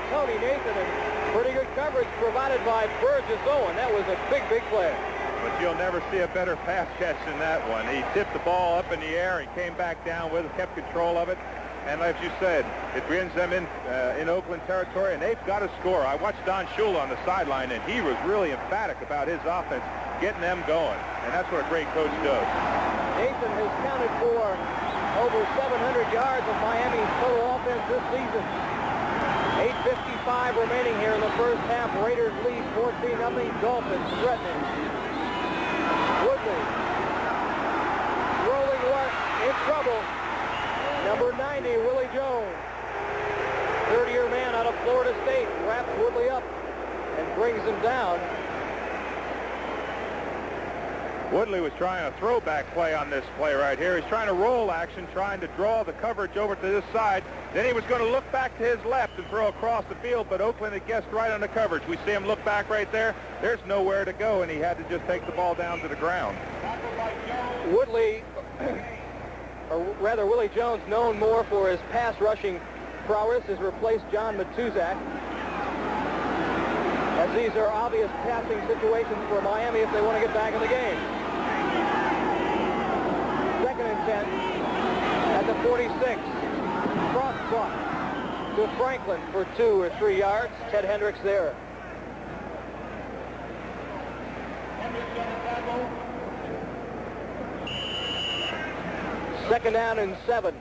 Tony Nathan, and pretty good coverage provided by Burgess Owen. That was a big, big play. But you'll never see a better pass catch than that one. He tipped the ball up in the air and came back down with it, kept control of it. And as you said, it brings them in Oakland territory, and they've got to score. I watched Don Shula on the sideline, and he was really emphatic about his offense, getting them going. And that's what a great coach does. Nathan has counted for over 700 yards of Miami's total offense this season. 8:55 remaining here in the first half. Raiders lead 14-0. Dolphins threatening. Woodley. Rolling work in trouble. Number 90, Willie Jones. Third-year man out of Florida State. Wraps Woodley up and brings him down. Woodley was trying a throwback play on this play right here. He's trying to roll action, trying to draw the coverage over to this side. Then he was going to look back to his left and throw across the field, but Oakland had guessed right on the coverage. We see him look back right there. There's nowhere to go, and he had to just take the ball down to the ground. Woodley, or rather Willie Jones, known more for his pass rushing prowess, has replaced John Matuzak, as these are obvious passing situations for Miami if they want to get back in the game. 2nd and 10 at the 46. Cross clock to Franklin for 2 or 3 yards. Ted Hendricks there. Second down and 7.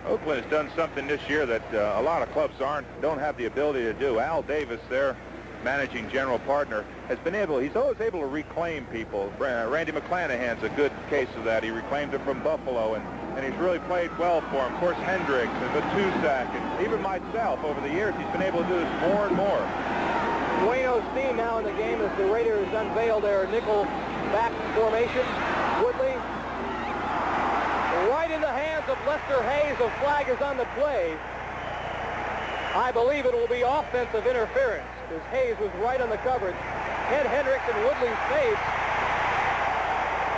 Oakland has done something this year that a lot of clubs don't have the ability to do. Al Davis, their managing general partner, he's always able to reclaim people. Randy McClanahan's a good case of that. He reclaimed him from Buffalo, and he's really played well for him. Of course, Hendricks and Matuzak, and even myself over the years, he's been able to do this more and more. Wayne Osteen now in the game as the Raiders unveil their nickel back formation. Woodley right in the hands of Lester Hayes. A flag is on the play. I believe it will be offensive interference, because Hayes was right on the coverage. Ted Hendricks in Woodley's face.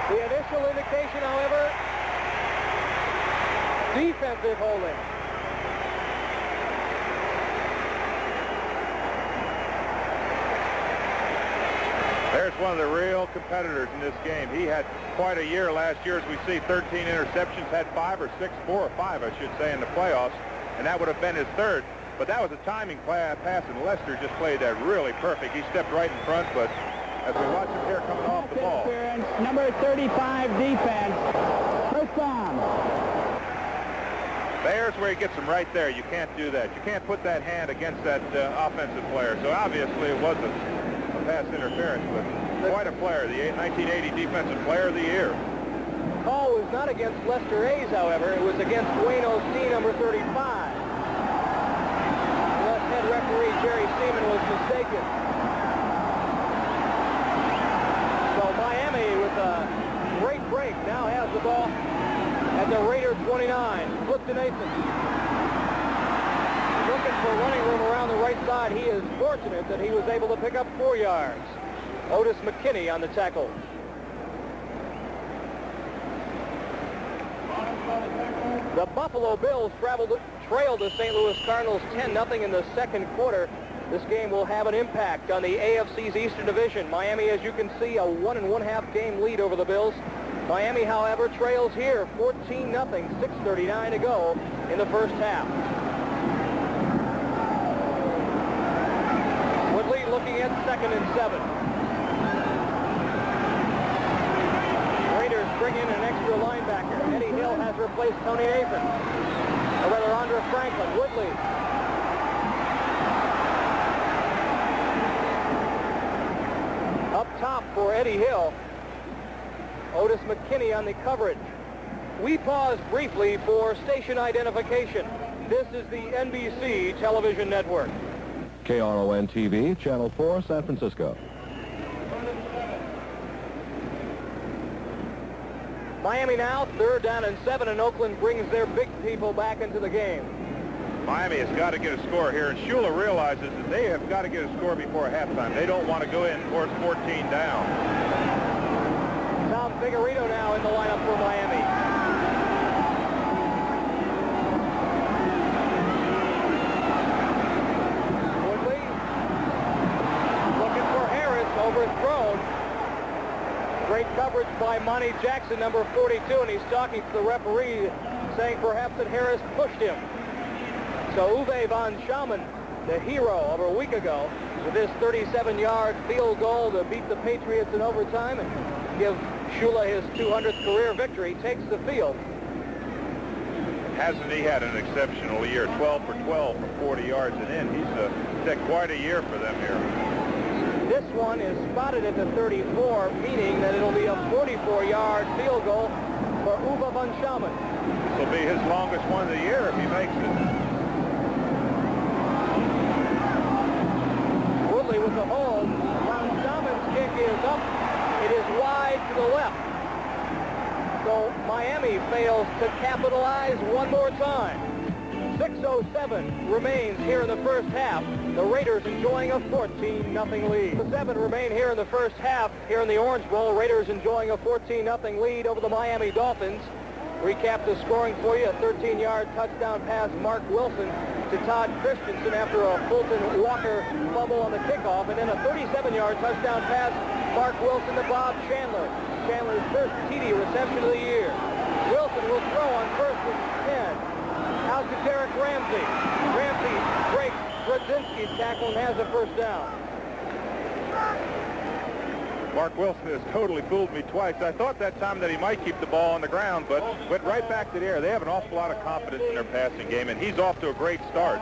The initial indication, however, defensive holding. There's one of the real competitors in this game. He had quite a year last year, as we see, 13 interceptions, had 4 or 5, I should say, in the playoffs, and that would have been his 3rd. But that was a timing pass, and Lester just played that really perfect. He stepped right in front, but as we watch him here coming off the ball. Number 35 defense. First down. There's where he gets him right there. You can't do that. You can't put that hand against that offensive player. So obviously it was a pass interference, but quite a player, the 1980 Defensive Player of the Year. call was not against Lester Hayes, however. It was against Wayne O'Steen, number 35. Unless head referee Jerry Seaman was mistaken. So Miami, with a great break, now has the ball at the Raider 29. Flip to Nathan. Looking for running room around the right side. He is fortunate that he was able to pick up 4 yards. Otis McKinney on the tackle. The Buffalo Bills trailed the St. Louis Cardinals 10-0 in the second quarter. This game will have an impact on the AFC's Eastern Division. Miami, as you can see, a 1 1/2 game lead over the Bills. Miami, however, trails here 14-0, 6:39 to go in the first half. Woodley looking at 2nd and 7. Raiders bring in an extra linebacker. Eddie Hill has replaced Tony Nathan. Or rather, Andre Franklin. Woodley. Up top for Eddie Hill. Otis McKinney on the coverage. We pause briefly for station identification. This is the NBC television network. KRON-TV, Channel 4, San Francisco. Miami now, 3rd down and 7, and Oakland brings their big people back into the game. Miami has got to get a score here, and Shula realizes that they have got to get a score before halftime. They don't want to go in towards 14 down. Tom Figueredo now in the lineup for Miami. Woodley looking for Harris, overthrown. Great coverage by Monty Jackson, number 42, and he's talking to the referee, saying perhaps that Harris pushed him. So Uwe von Schamann, the hero of a week ago, with his 37-yard field goal to beat the Patriots in overtime and give Shula his 200th career victory, takes the field. Hasn't he had an exceptional year? 12 for 12 for 40 yards and in. He's had quite a year for them here. This one is spotted at the 34, meaning that it'll be a 44-yard field goal for Uwe von Schamann. This will be his longest one of the year if he makes it. Woodley with the hold. Von Schamann's kick is up. It is wide to the left. So Miami fails to capitalize one more time. 6:07 remains here in the first half. The Raiders enjoying a 14-0 lead. 7 remain here in the first half. Here in the Orange Bowl, Raiders enjoying a 14-0 lead over the Miami Dolphins. Recap the scoring for you. A 13-yard touchdown pass, Mark Wilson to Todd Christensen after a Fulton Walker fumble on the kickoff. And then a 37-yard touchdown pass, Mark Wilson to Bob Chandler. Chandler's first TD reception of the year. Wilson will throw on 1st and 10. Out to Derek Ramsey. Ramsey breaks Brodzinski's tackle and has a first down. Mark Wilson has totally fooled me twice. I thought that time that he might keep the ball on the ground, but went right back to the air. They have an awful lot of confidence in their passing game, and he's off to a great start.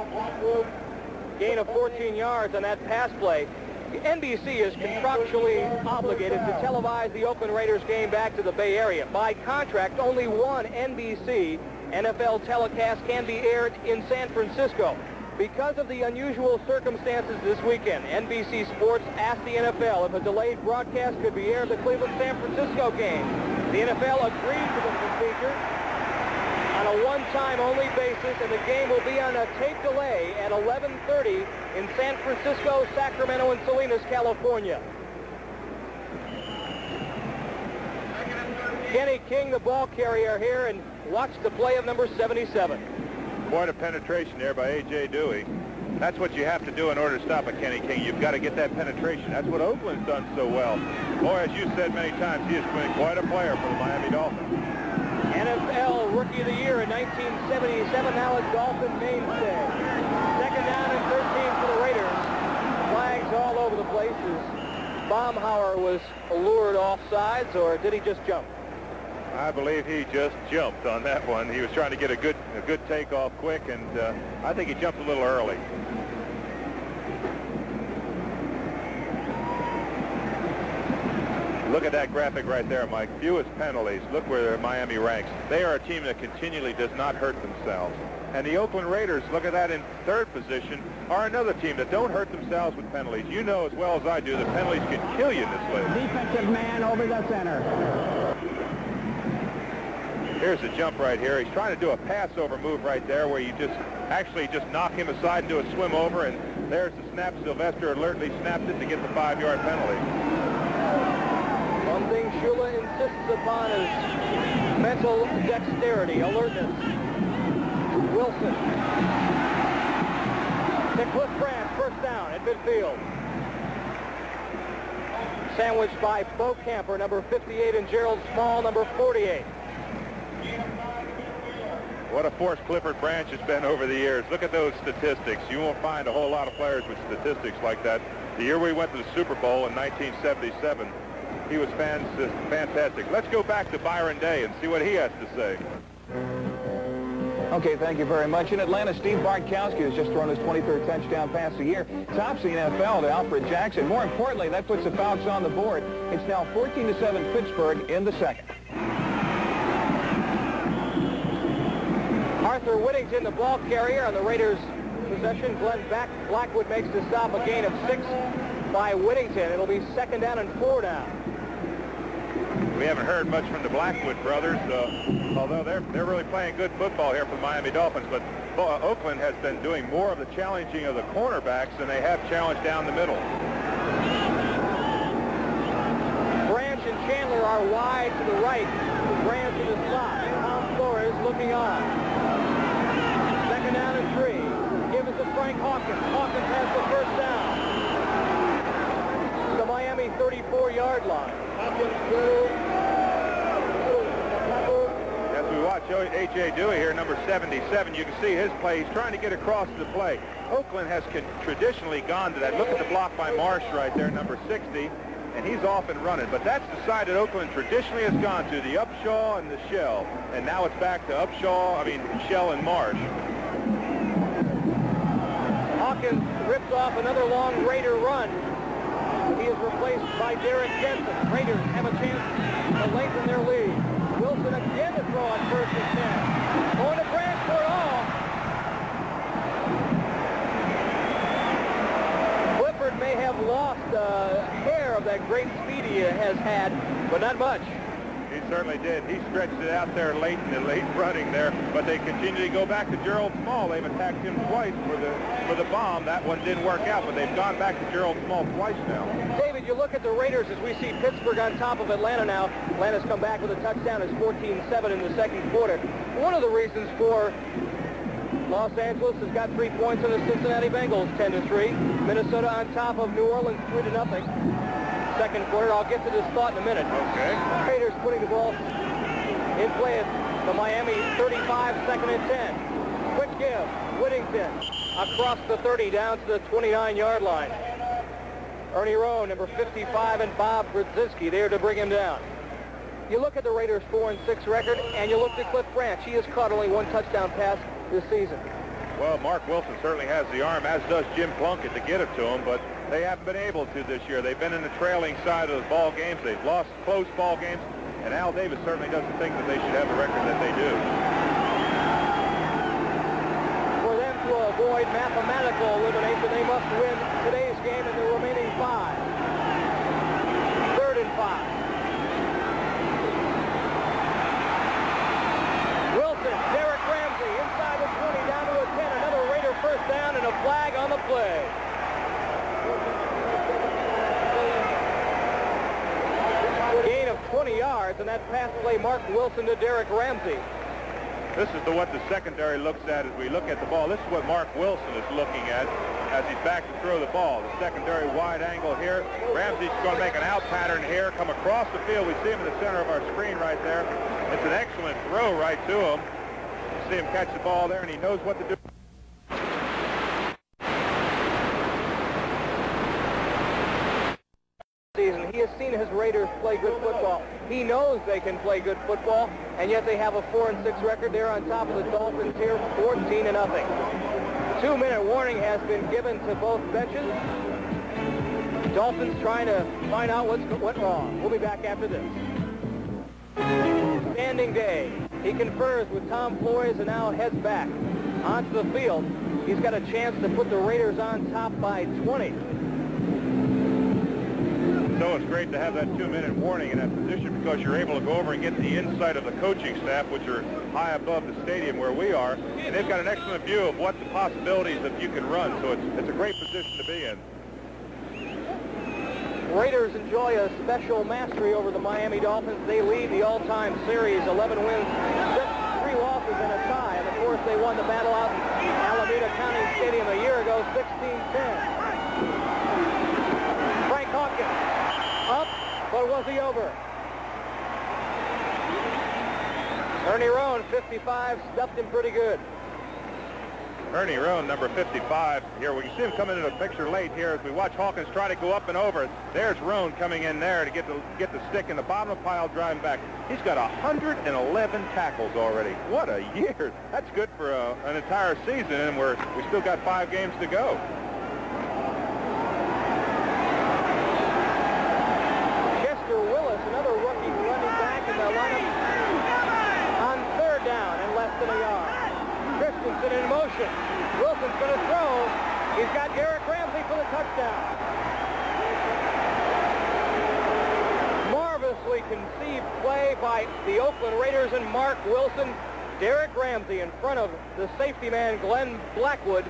Gain of 14 yards on that pass play. NBC is contractually obligated to televise the Oakland Raiders game back to the Bay Area. By contract, only one NBC NFL telecast can be aired in San Francisco. Because of the unusual circumstances this weekend, NBC Sports asked the NFL if a delayed broadcast could be aired of the Cleveland-San Francisco game. The NFL agreed to the procedure on a one-time only basis, and the game will be on a tape delay at 11:30 in San Francisco, Sacramento, and Salinas, California. Kenny King, the ball carrier here, and watch the play of number 77. Quite a penetration there by A.J. Dewey. That's what you have to do in order to stop a Kenny King. You've got to get that penetration. That's what Oakland's done so well. Boy, as you said many times, he has been quite a player for the Miami Dolphins. NFL Rookie of the Year in 1977, now a Dolphin mainstay. 2nd down and 13 for the Raiders. Flags all over the place. As Baumhauer was lured off sides, or did he just jump? I believe he just jumped on that one. He was trying to get a good takeoff quick, and I think he jumped a little early. Look at that graphic right there, Mike. Fewest penalties. Look where Miami ranks. They are a team that continually does not hurt themselves. And the Oakland Raiders, look at that in third position, are another team that don't hurt themselves with penalties. You know as well as I do that penalties can kill you in this league. Defensive man over the center. Here's a jump right here. He's trying to do a pass-over move right there where you just actually just knock him aside and do a swim over, and there's the snap. Sylvester alertly snapped it to get the 5-yard penalty. One thing Shula insists upon is mental dexterity, alertness. Wilson to Cliff Branch, first down at midfield. Sandwiched by Bo Camper, number 58, and Gerald Small, number 48. What a force Clifford Branch has been over the years. Look at those statistics. You won't find a whole lot of players with statistics like that. The year we went to the Super Bowl in 1977, he was fantastic. Let's go back to Byron Day and see what he has to say. Okay, thank you very much. In Atlanta, Steve Bartkowski has just thrown his 23rd touchdown pass of the year. Tops the NFL to Alfred Jackson. More importantly, that puts the Falcons on the board. It's now 14-7 Pittsburgh in the second. Arthur Whittington, the ball carrier on the Raiders' possession. Glenn Blackwood makes the stop, a gain of 6 by Whittington. It'll be 2nd down and 4 now. We haven't heard much from the Blackwood brothers, although they're really playing good football here for the Miami Dolphins. But Oakland has been doing more of the challenging of the cornerbacks than they have challenged down the middle. Branch and Chandler are wide to the right. Branch in the slot. Tom Flores looking on. 2nd down and 3. Give it to Frank Hawkins. Hawkins has the first down. The Miami 34-yard line. As we watch A.J. Dewey here, number 77, you can see his play. He's trying to get across the play. Oakland has traditionally gone to that. Look at the block by Marsh right there, number 60, and he's off and running. But that's the side that Oakland traditionally has gone to, the Upshaw and the Shell. And now it's back to Shell and Marsh. Hawkins rips off another long Raider run. He is replaced by Derek Jensen. Raiders have a chance to lengthen their lead. Wilson again to throw on 1st and 10. Going to Branch for it all. Clifford may have lost a hair of that great speed he has had, but not much. He certainly did. He stretched it out there late in the late running there, but they continue to go back to Gerald Small. They've attacked him twice for the bomb. That one didn't work out, but they've gone back to Gerald Small twice now. David, you look at the Raiders as we see Pittsburgh on top of Atlanta now. Atlanta's come back with a touchdown. It's 14-7 in the second quarter. One of the reasons for Los Angeles has got 3 points on the Cincinnati Bengals, 10-3. Minnesota on top of New Orleans, 3-0. Second quarter. I'll get to this thought in a minute. Okay. Raiders putting the ball in play at the Miami 35, 2nd and 10. Quick give. Whittington across the 30 down to the 29-yard line. Ernie Rowe, number 55, and Bob Brzezinski there to bring him down. You look at the Raiders' 4-6 record, and you look at Cliff Branch. He has caught only 1 touchdown pass this season. Well, Mark Wilson certainly has the arm, as does Jim Plunkett, to get it to him, but they haven't been able to this year. They've been in the trailing side of the ball games. They've lost close ball games, and Al Davis certainly doesn't think that they should have the record that they do. For them to avoid mathematical elimination, they must win today's game in the remaining 5. 3rd and 5. Wilson, Derek Ramsey inside the 20, down to a 10. Another Raider first down and a flag on the play. Gain of 20 yards, and that pass play Mark Wilson to Derek Ramsey. This is what the secondary looks at as we look at the ball. This is what Mark Wilson is looking at as he's back to throw the ball. The secondary wide angle here. Ramsey's going to make an out pattern here, come across the field. We see him in the center of our screen right there. It's an excellent throw right to him. You see him catch the ball there, and he knows what to do. Season. He has seen his Raiders play good football. He knows they can play good football, and yet they have a 4-6 record. They're on top of the Dolphins here, 14-0. 2-minute warning has been given to both benches. Dolphins trying to find out what went wrong. We'll be back after this. Standing day. He confers with Tom Floyd and now heads back onto the field. He's got a chance to put the Raiders on top by 20. So it's great to have that 2-minute warning in that position because you're able to go over and get the insight of the coaching staff, which are high above the stadium where we are, and they've got an excellent view of what the possibilities that you can run. So it's a great position to be in. Raiders enjoy a special mastery over the Miami Dolphins. They lead the all-time series, 11 wins, 3 losses, and a tie. And of course, they won the battle out in Alameda County Stadium a year ago, 16-10. Frank Hawkins up, but was he over? Ernie Roan, 55, stuffed him pretty good. Ernie Roan, number 55. Here, we can see him coming into the picture late here as we watch Hawkins try to go up and over. There's Roan coming in there to get the stick in the bottom of the pile, driving back. He's got 111 tackles already. What a year. That's good for an entire season, and we still got 5 games to go. Chester Willis, another rookie running back in the lineup on 3rd down and less than a yard. Christensen in motion. Wilson's going to throw. He's got Derek Ramsey for the touchdown. Marvelously conceived play by the Oakland Raiders and Mark Wilson. Derek Ramsey in front of the safety man Glenn Blackwood.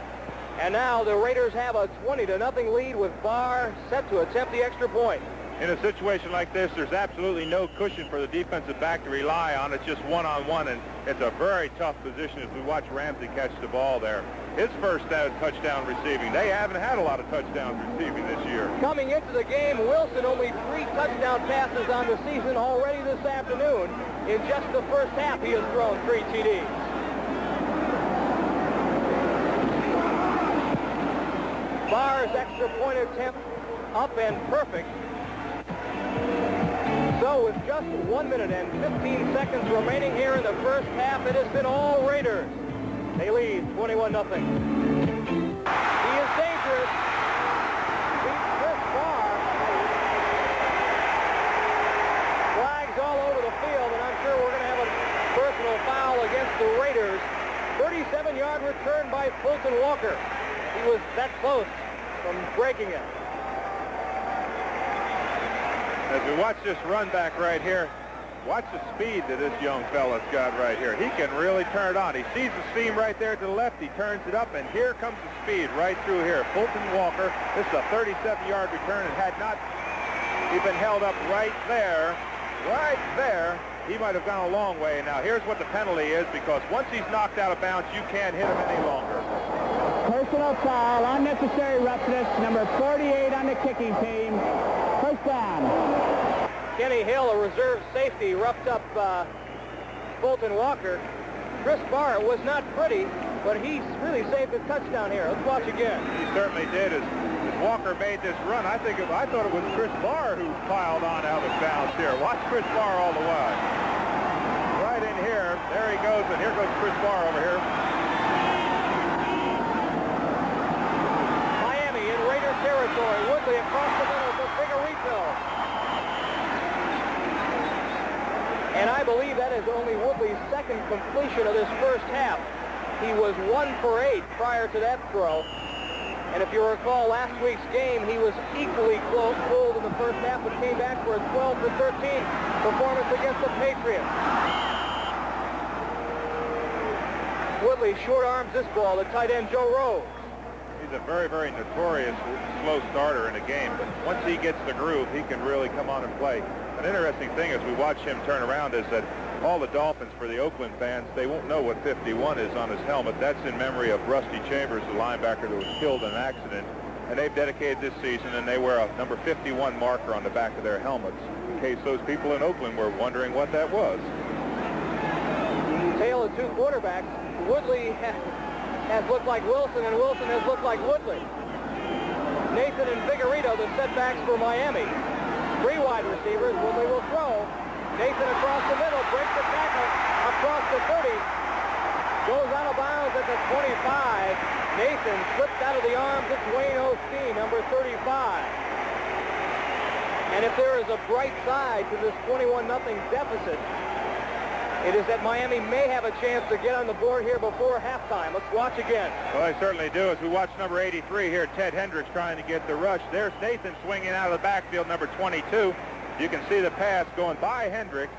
And now the Raiders have a 20-0 lead with Barr set to attempt the extra point. In a situation like this, there's absolutely no cushion for the defensive back to rely on. It's just one-on-one, and it's a very tough position as we watch Ramsey catch the ball there. His first touchdown receiving. They haven't had a lot of touchdowns receiving this year. Coming into the game, Wilson only 3 touchdown passes on the season already this afternoon. In just the first half, he has thrown 3 TDs. Barr's extra point attempt up and perfect. So with just 1 minute and 15 seconds remaining here in the first half, it has been all Raiders. They lead 21-0. He is dangerous. Beats Chris Barr. Flags all over the field, and I'm sure we're going to have a personal foul against the Raiders. 37-yard return by Fulton Walker. He was that close from breaking it. As we watch this run back right here, watch the speed that this young fella's got right here. He can really turn it on. He sees the seam right there to the left. He turns it up, and here comes the speed right through here. Fulton Walker, this is a 37-yard return, and had not he been held up right there, he might have gone a long way. Now, here's what the penalty is, because once he's knocked out of bounds, you can't hit him any longer. Personal foul, unnecessary roughness, number 48 on the kicking team. First down. Kenny Hill, a reserve safety, roughed up Fulton Walker. Chris Barr was not pretty, but he really saved his touchdown here. Let's watch again. He certainly did. As Walker made this run, I thought it was Chris Barr who piled on out of bounds here. Watch Chris Barr all the way. Right in here. There he goes, and here goes Chris Barr over here. Miami in Raider territory. Woodley across the middle for Figueredo. And I believe that is only Woodley's second completion of this first half. He was 1 for 8 prior to that throw. And if you recall last week's game, he was equally cold in the first half, but came back for a 12 for 13 performance against the Patriots. Woodley short arms this ball to tight end Joe Rose. He's a very, very notorious slow starter in a game, but once he gets the groove, he can really come on and play. An interesting thing as we watch him turn around is that all the Dolphins, for the Oakland fans, they won't know what 51 is on his helmet. That's in memory of Rusty Chambers, the linebacker that was killed in an accident. And they've dedicated this season, and they wear a number 51 marker on the back of their helmets, in case those people in Oakland were wondering what that was. Tale of 2 quarterbacks. Woodley has looked like Wilson, and Wilson has looked like Woodley. Nathan and Figueredo, the setbacks for Miami. 3 wide receivers. Woodley will throw. Nathan across the middle, breaks the tackle, across the 30, goes out of bounds at the 25. Nathan slipped out of the arms of Wayne Osteen, number 35. And if there is a bright side to this 21-0 deficit, it is that Miami may have a chance to get on the board here before halftime. Let's watch again. Well, they certainly do. As we watch number 83 here, Ted Hendricks trying to get the rush. There's Nathan swinging out of the backfield, number 22. You can see the pass going by Hendricks.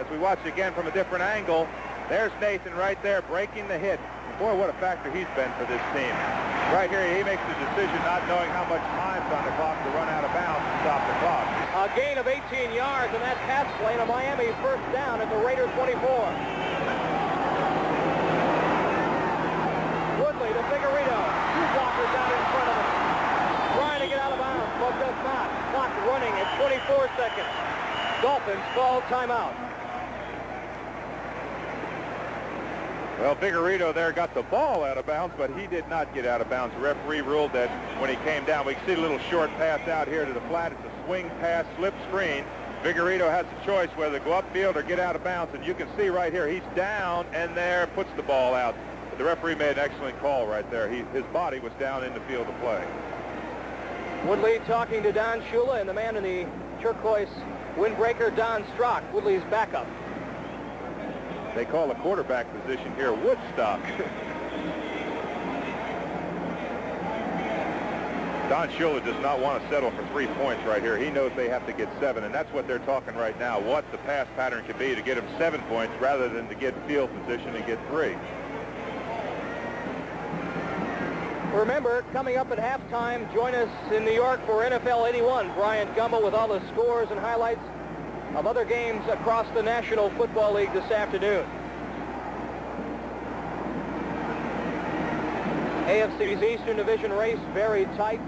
As we watch again from a different angle, there's Nathan right there breaking the hit. Boy, what a factor he's been for this team. Right here, he makes the decision not knowing how much time's on the clock to run out of bounds and stop the clock. A gain of 18 yards, and that pass play to Miami first down at the Raider 24. Woodley to Figueredo. Two blockers down in front of him. Trying to get out of bounds, but does not. Clock running at 24 seconds. Dolphins call timeout. Well, Figueredo there got the ball out of bounds, but he did not get out of bounds. The referee ruled that when he came down. We can see a little short pass out here to the flat. It's a swing pass, slip screen. Figueredo has a choice whether to go upfield or get out of bounds, and you can see right here he's down and there puts the ball out. But the referee made an excellent call right there. His body was down in the field of play. Woodley talking to Don Shula and the man in the turquoise windbreaker, Don Strock, Woodley's backup. They call the quarterback position here Woodstock. Don Shula does not want to settle for 3 points right here. He knows they have to get 7, and that's what they're talking right now, what the pass pattern could be to get him 7 points rather than to get field position and get 3. Remember, coming up at halftime, join us in New York for NFL 81. Brian Gumbel with all the scores and highlights of other games across the National Football League this afternoon. AFC's Eastern Division race very tight.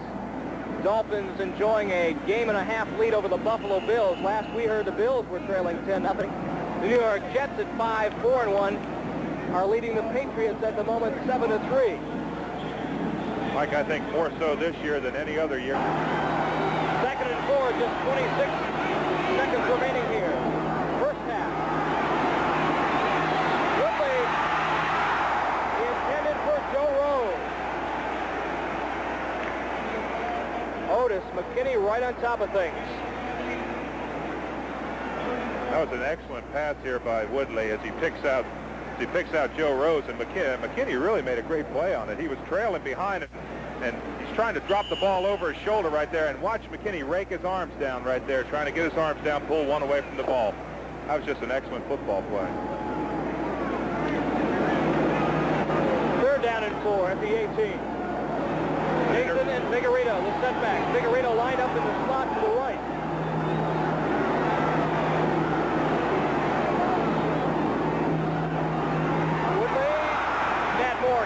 Dolphins enjoying a game-and-a-half lead over the Buffalo Bills. Last we heard, the Bills were trailing 10-0. The New York Jets at 5-4-1 are leading the Patriots at the moment 7-3. Mike, I think more so this year than any other year. 2nd and 4, just 26 seconds remaining here. First half. Woodley intended for Joe Rose. Otis McKinney right on top of things. That was an excellent pass here by Woodley as he picks out Joe Rose, and McKinney really made a great play on it. He was trailing behind him, and he's trying to drop the ball over his shoulder right there, and watch McKinney rake his arms down right there, trying to get his arms down, pull one away from the ball. That was just an excellent football play. 3rd down and 4 at the 18. Nathan and Figueredo, the setback. Figueredo lined up in the slot to the right.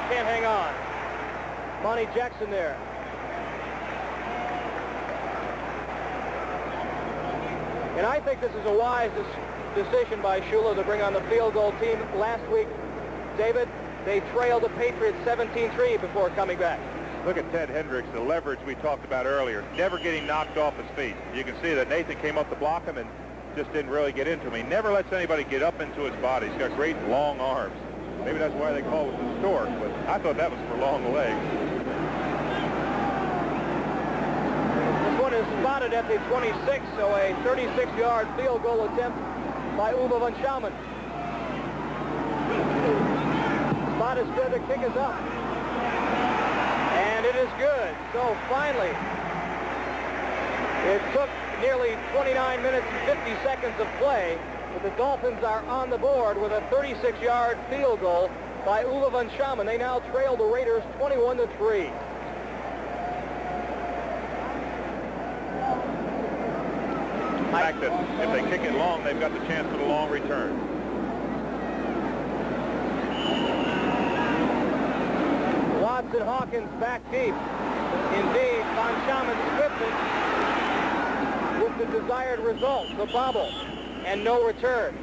Can't hang on. Monty Jackson there. And I think this is a wise decision by Shula to bring on the field goal team. Last week, David, they trailed the Patriots 17-3 before coming back. Look at Ted Hendricks, the leverage we talked about earlier, never getting knocked off his feet. You can see that Nathan came up to block him and just didn't really get into him. He never lets anybody get up into his body. He's got great long arms. Maybe that's why they call it the stork, but I thought that was for long legs. This one is spotted at the 26, so a 36-yard field goal attempt by Uwe van Schaumann. Spot is good, the kick is up. And it is good. So finally, it took nearly 29 minutes and 50 seconds of play, but the Dolphins are on the board with a 36-yard field goal by Uwe van Schaumann. They now trail the Raiders 21-3. The fact that if they kick it long, they've got the chance for the long return. Watson Hawkins back deep. Indeed, van Schaumann slipped it with the desired result, the bobble, and no return.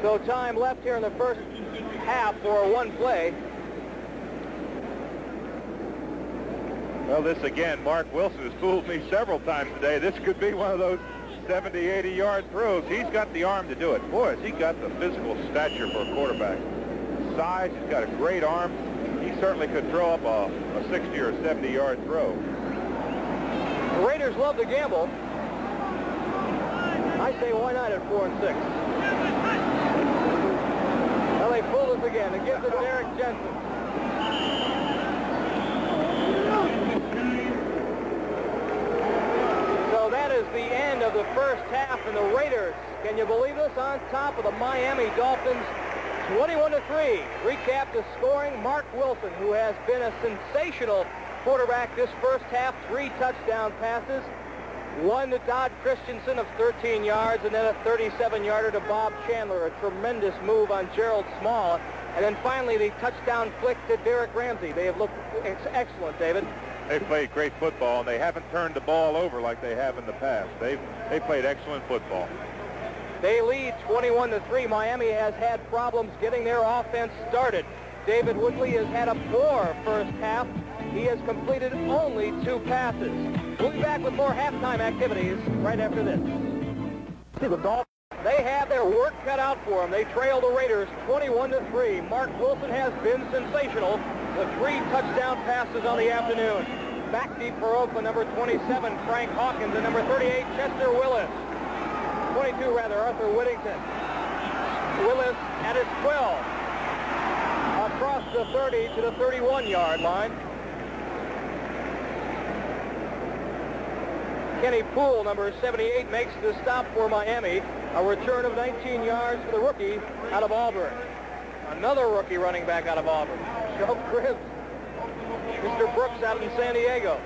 So time left here in the first half for one play. Well, this again, Mark Wilson has fooled me several times today. This could be one of those 70, 80-yard throws. He's got the arm to do it. Boy, has he got the physical stature for a quarterback. Size, he's got a great arm. he certainly could throw up a 60 or 70-yard throw. The Raiders love to gamble. I say why not at 4-6? Well, they fooled us again. It gives it to Derek Jensen. So that is the end of the first half, and the Raiders, can you believe this, on top of the Miami Dolphins, 21-3. Recap the scoring. Mark Wilson, who has been a sensational quarterback this first half, 3 touchdown passes. One to Todd Christensen of 13 yards, and then a 37-yarder to Bob Chandler. A tremendous move on Gerald Small. And then finally the touchdown flick to Derek Ramsey. They have looked excellent, David. They played great football, and they haven't turned the ball over like they have in the past. They played excellent football. They lead 21-3. Miami has had problems getting their offense started. David Woodley has had a poor first half. He has completed only 2 passes. We'll be back with more halftime activities right after this. See the Dolphins. They have their work cut out for them. They trail the Raiders 21-3. Mark Wilson has been sensational with 3 touchdown passes on the afternoon. Back deep for Oakland, number 27, Frank Hawkins, and number 38, Chester Willis. 22, Arthur Whittington. Willis at his 12. Across the 30 to the 31-yard line. Kenny Poole, number 78, makes the stop for Miami. A return of 19 yards for the rookie out of Auburn. Another rookie running back out of Auburn, Joe Cribbs. Mr. Brooks out in San Diego.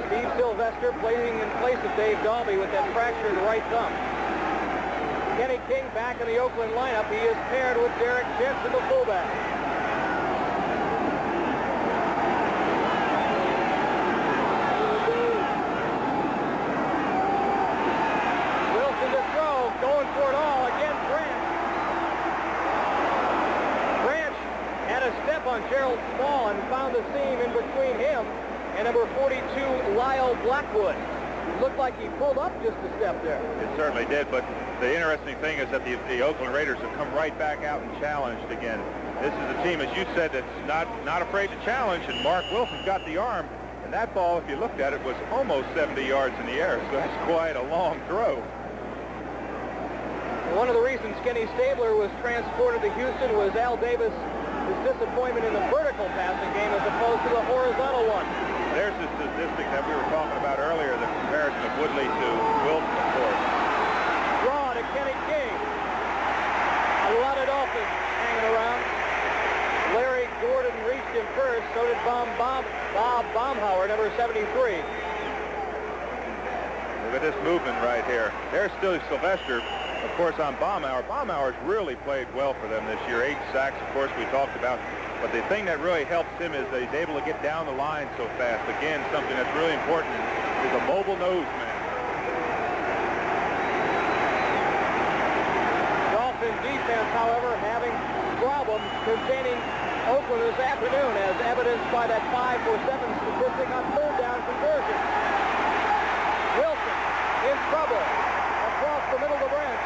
Steve Sylvester playing in place of Dave Dalby with that fracture in the right thumb. Kenny King back in the Oakland lineup. He is paired with Derek Jensen, the fullback. Wilson to throw, going for it all. Again, Branch. Branch had a step on Gerald Small and found a seam in between him and number 42, Lyle Blackwood. It looked like he pulled up just a step there. It certainly did, but the interesting thing is that the Oakland Raiders have come right back out and challenged again. This is a team, as you said, that's not afraid to challenge, and Mark Wilson's got the arm. And that ball, if you looked at it, was almost 70 yards in the air, so that's quite a long throw. One of the reasons Kenny Stabler was transported to Houston was Al Davis' disappointment in the vertical passing game as opposed to the horizontal one. There's the statistic that we were talking about earlier, the comparison of Woodley to Wilson, of course. Draw to Kenny King. A lot of Dolphins hanging around. Larry Gordon reached him first. So did Bob Baumhauer, number 73. Look at this movement right here. There's still Sylvester, of course, on Baumhauer. Baumhauer's really played well for them this year. 8 sacks, of course, we talked about. But the thing that really helps him is that he's able to get down the line so fast. Again, something that's really important is a mobile nose man. Dolphin defense, however, having problems containing Oakland this afternoon, as evidenced by that 5-for-7 statistic on third down conversion. Wilson in trouble across the middle of the branch.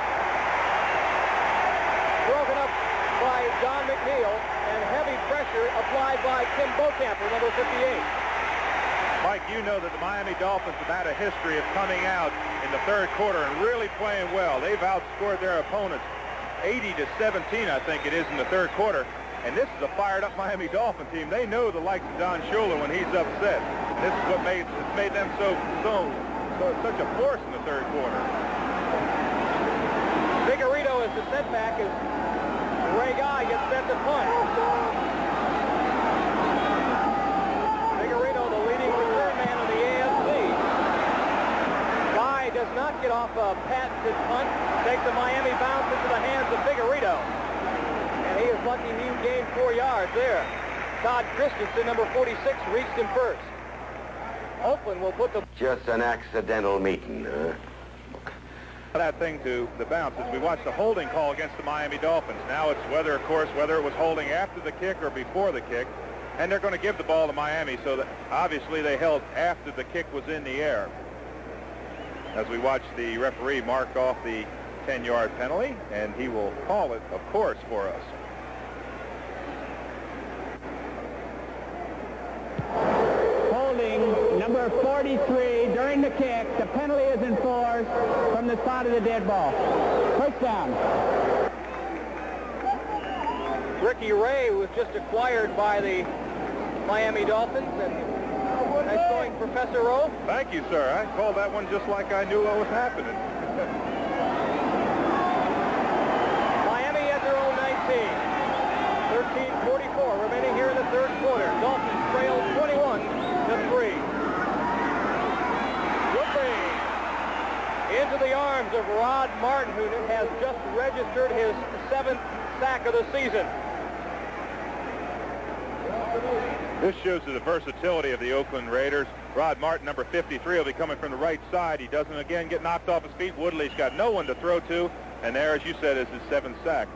Broken up by John McNeil, and heavy pressure applied by Tim Bocamper, number 58. Mike, you know that the Miami Dolphins have had a history of coming out in the third quarter and really playing well. They've outscored their opponents 80-17, I think it is, in the third quarter. And this is a fired-up Miami Dolphin team. They know the likes of Don Shula when he's upset. This is what made them such a force in the third quarter. Figueredo is the setback as Ray Guy gets set to punt. Figueredo, the leading return man in the AFC. Guy does not get off a patented punt. Takes a Miami bounce into the hands of Figueredo. And he is lucky he gained 4 yards there. Todd Christensen, number 46, reached him first. Oakland will put the... Just an accidental meeting, huh? That thing to the bounce as we watch the holding call against the Miami Dolphins. Now it's whether it was holding after the kick or before the kick. And they're going to give the ball to Miami, so that obviously they held after the kick was in the air. As we watch the referee mark off the 10-yard penalty, and he will call it, of course, for us. 43 during the kick. The penalty is enforced from the spot of the dead ball. First down. Ricky Ray was just acquired by the Miami Dolphins. And nice going, Professor Rowe. Thank you, sir. I called that one just like I knew what was happening. Miami at their own 19. 13:44 remaining here in the third quarter. Dolphins trail 21-3. Woodley into the arms of Rod Martin, who has just registered his 7th sack of the season. This shows the versatility of the Oakland Raiders. Rod Martin, number 53, will be coming from the right side. He doesn't again get knocked off his feet. Woodley's got no one to throw to, and there, as you said, is his 7th sack.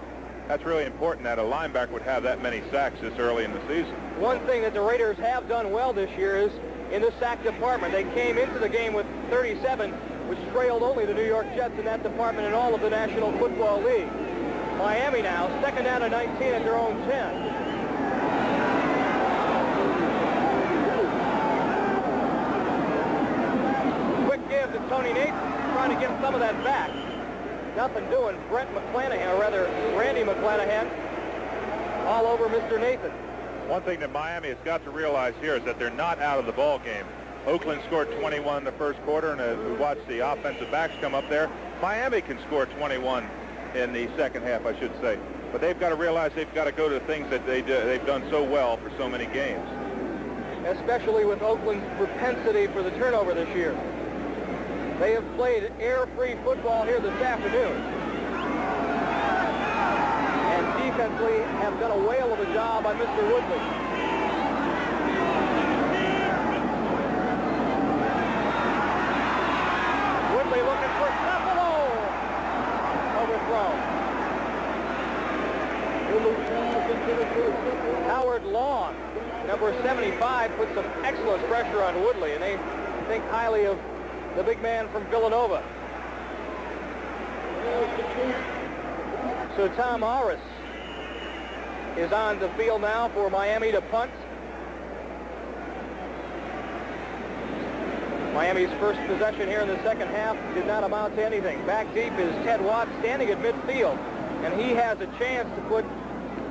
That's really important that a linebacker would have that many sacks this early in the season. One thing that the Raiders have done well this year is in the sack department. They came into the game with 37, which trailed only the New York Jets in that department in all of the National Football League. Miami now, second down and 19 at their own 10. Quick give to Tony Nathan, trying to get some of that back. Nothing doing. Brent McClanahan, or rather Randy McClanahan, all over Mr. Nathan. One thing that Miami has got to realize here is that they're not out of the ball game. Oakland scored 21 in the first quarter, and as we watch the offensive backs come up there, Miami can score 21 in the second half, I should say. But they've got to realize they've got to go to the things that they've done so well for so many games. Especially with Oakland's propensity for the turnover this year. They have played air-free football here this afternoon. And defensively have done a whale of a job by Mr. Woodley. Woodley looking for Buffalo. Overthrown. Howard Long, number 75, puts some excellent pressure on Woodley, and they think highly of the big man from Villanova. So Tom Harris is on the field now for Miami to punt. Miami's first possession here in the second half did not amount to anything. Back deep is Ted Watt standing at midfield, and he has a chance to put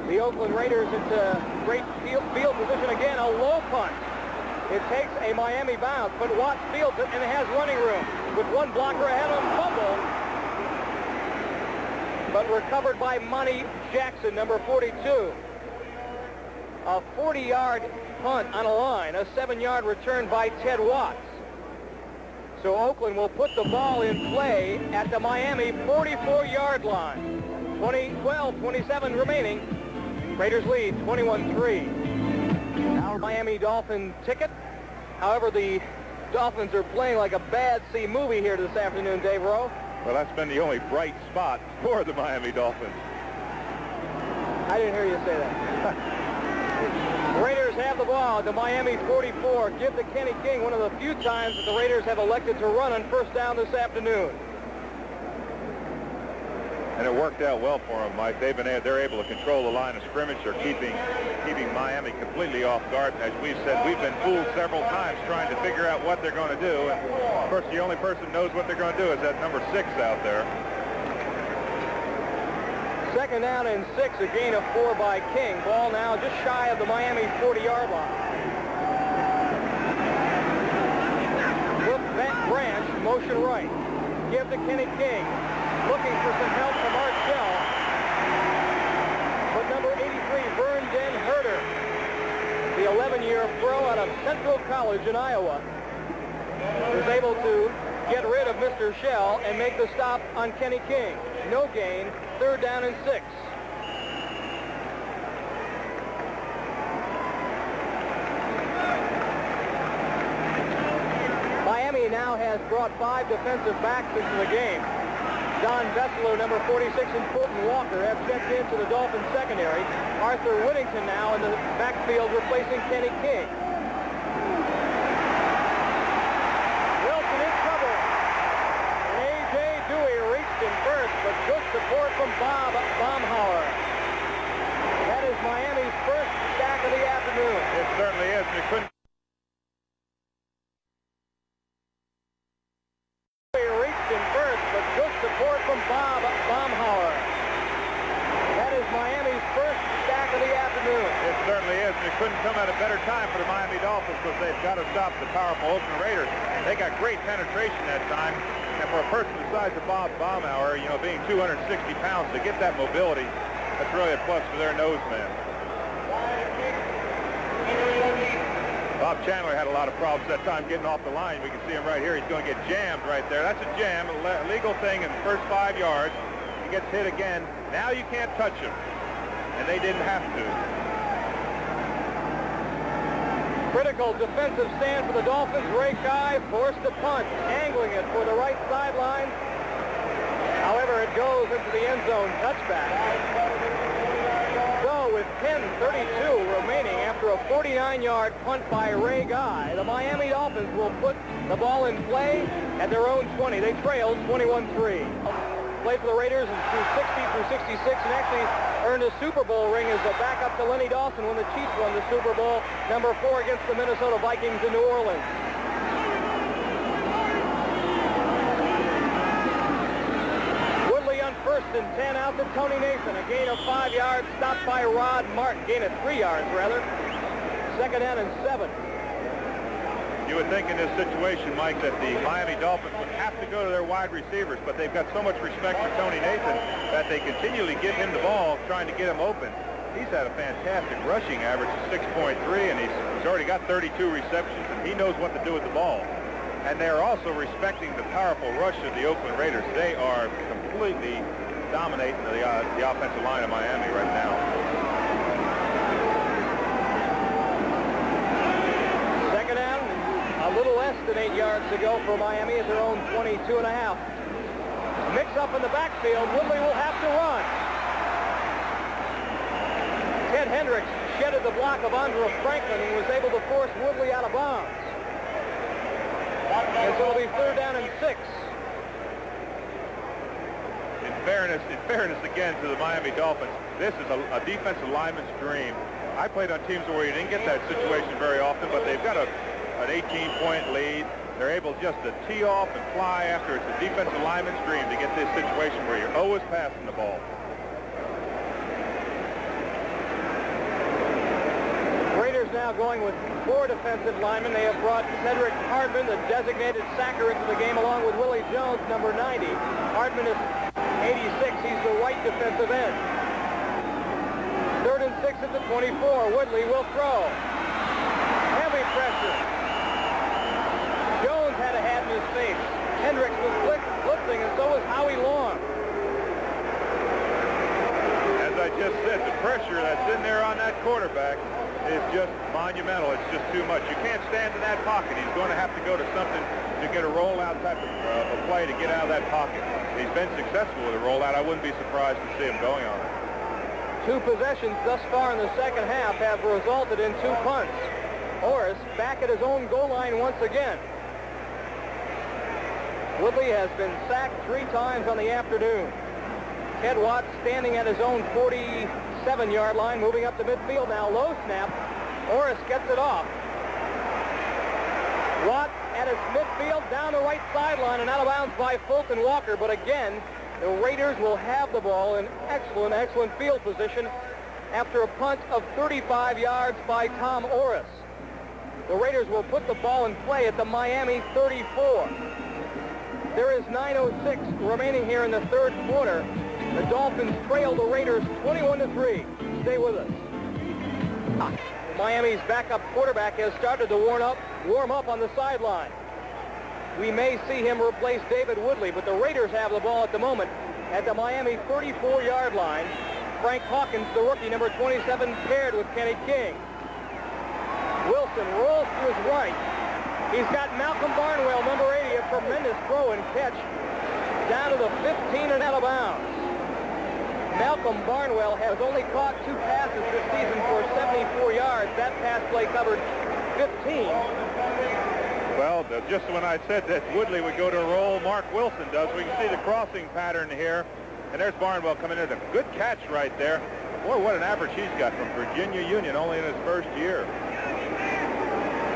the Oakland Raiders into great field position again. A low punt. It takes a Miami bounce, but Watts fields it, and it has running room with one blocker ahead of him. Fumble, but recovered by Monty Jackson, number 42. A 40-yard punt on a line, a 7-yard return by Ted Watts. So Oakland will put the ball in play at the Miami 44-yard line. 27 remaining. Raiders lead 21-3. Our Miami Dolphin ticket. However, the Dolphins are playing like a bad C movie here this afternoon, Dave Rowe. Well, that's been the only bright spot for the Miami Dolphins. I didn't hear you say that. The Raiders have the ball at the Miami 44. Give to Kenny King, one of the few times that the Raiders have elected to run on first down this afternoon. And it worked out well for them, Mike. They're able to control the line of scrimmage. They're keeping Miami completely off guard. As we've said, we've been fooled several times trying to figure out what they're going to do. And of course, the only person who knows what they're going to do is that number 6 out there. Second down and 6, a gain of 4 by King. Ball now just shy of the Miami 40-yard line. With that branch, motion right. Give to Kenny King. Looking for some help from Art Shell. But number 83, Vern Den Herder, the 11-year pro out of Central College in Iowa, was able to get rid of Mr. Shell and make the stop on Kenny King. No gain, third down and 6. Miami now has brought 5 defensive backs into the game. Don Veselo, number 46, and Fulton Walker have checked into the Dolphins secondary. Arthur Whittington now in the backfield replacing Kenny King. Wilson in trouble. And A.J. Dewey reached him first, but good support from Bob Baumhauer. That is Miami's first sack of the afternoon. It certainly is. We couldn't come at a better time for the Miami Dolphins because they've got to stop the powerful Oakland Raiders. They got great penetration that time, and for a person the size of Bob Baumauer, you know, being 260 pounds, to get that mobility, that's really a plus for their nose man. Bob Chandler had a lot of problems that time getting off the line. We can see him right here. He's going to get jammed right there. That's a jam, a legal thing in the first 5 yards. He gets hit again. Now you can't touch him, and they didn't have to. Critical defensive stand for the Dolphins. Ray Guy forced to punt, angling it for the right sideline. However, it goes into the end zone, touchback. So with 10:32 remaining after a 49-yard punt by Ray Guy, the Miami Dolphins will put the ball in play at their own 20. They trailed 21-3. Played for the Raiders through 60 through 66 and actually earned a Super Bowl ring as a backup to Lenny Dawson when the Chiefs won the Super Bowl number 4 against the Minnesota Vikings in New Orleans. Woodley on 1st and 10 out to Tony Nathan. A gain of 5 yards, stopped by Rod Martin. Gain of 3 yards, rather. 2nd down and 7. You would think in this situation, Mike, that the Miami Dolphins would have to go to their wide receivers, but they've got so much respect for Tony Nathan that they continually give him the ball, trying to get him open. He's had a fantastic rushing average of 6.3, and he's already got 32 receptions, and he knows what to do with the ball. And they're also respecting the powerful rush of the Oakland Raiders. They are completely dominating the offensive line of Miami right now. A little less than 8 yards to go for Miami at their own 22.5. Mix up in the backfield. Woodley will have to run. Ted Hendricks shedded the block of Andrew Franklin and was able to force Woodley out of bounds. And so it'll be 3rd down and 6. In fairness again to the Miami Dolphins, this is a defensive lineman's dream. I played on teams where you didn't get that situation very often, but they've got an 18-point lead. They're able just to tee off and fly after. It's a defensive lineman's dream to get this situation where you're always passing the ball. Raiders now going with 4 defensive linemen. They have brought Cedric Hardman, the designated sacker, into the game along with Willie Jones, number 90. Hardman is 86. He's the right defensive end. 3rd and 6 at the 24. Woodley will throw. Heavy pressure. Jones had a hat in his face. Hendricks was blitzing, and so was Howie Long. As I just said, the pressure that's in there on that quarterback is just monumental. It's just too much. You can't stand in that pocket. He's going to have to go to something to get a rollout type of a play to get out of that pocket. He's been successful with a rollout. I wouldn't be surprised to see him going on it. 2 possessions thus far in the second half have resulted in 2 punts. Orris back at his own goal line once again. Woodley has been sacked 3 times on the afternoon. Ted Watts standing at his own 47-yard line, moving up to midfield now. Low snap. Orris gets it off. Watts at his midfield, down the right sideline, and out of bounds by Fulton Walker. But again, the Raiders will have the ball in excellent field position after a punt of 35 yards by Tom Orris. The Raiders will put the ball in play at the Miami 34. There is 9:06 remaining here in the 3rd quarter. The Dolphins trail the Raiders 21-3. Stay with us. Miami's backup quarterback has started to warm up on the sideline. We may see him replace David Woodley, but the Raiders have the ball at the moment at the Miami 34-yard line. Frank Hawkins, the rookie, number 27, paired with Kenny King. Wilson rolls to his right. He's got Malcolm Barnwell, number 80, a tremendous throw and catch down to the 15 and out of bounds. Malcolm Barnwell has only caught 2 passes this season for 74 yards. That pass play covered 15. Well, just when I said that Woodley would go to a roll, Mark Wilson does. We can see the crossing pattern here. And there's Barnwell coming in. A good catch right there. Boy, what an average he's got from Virginia Union only in his first year.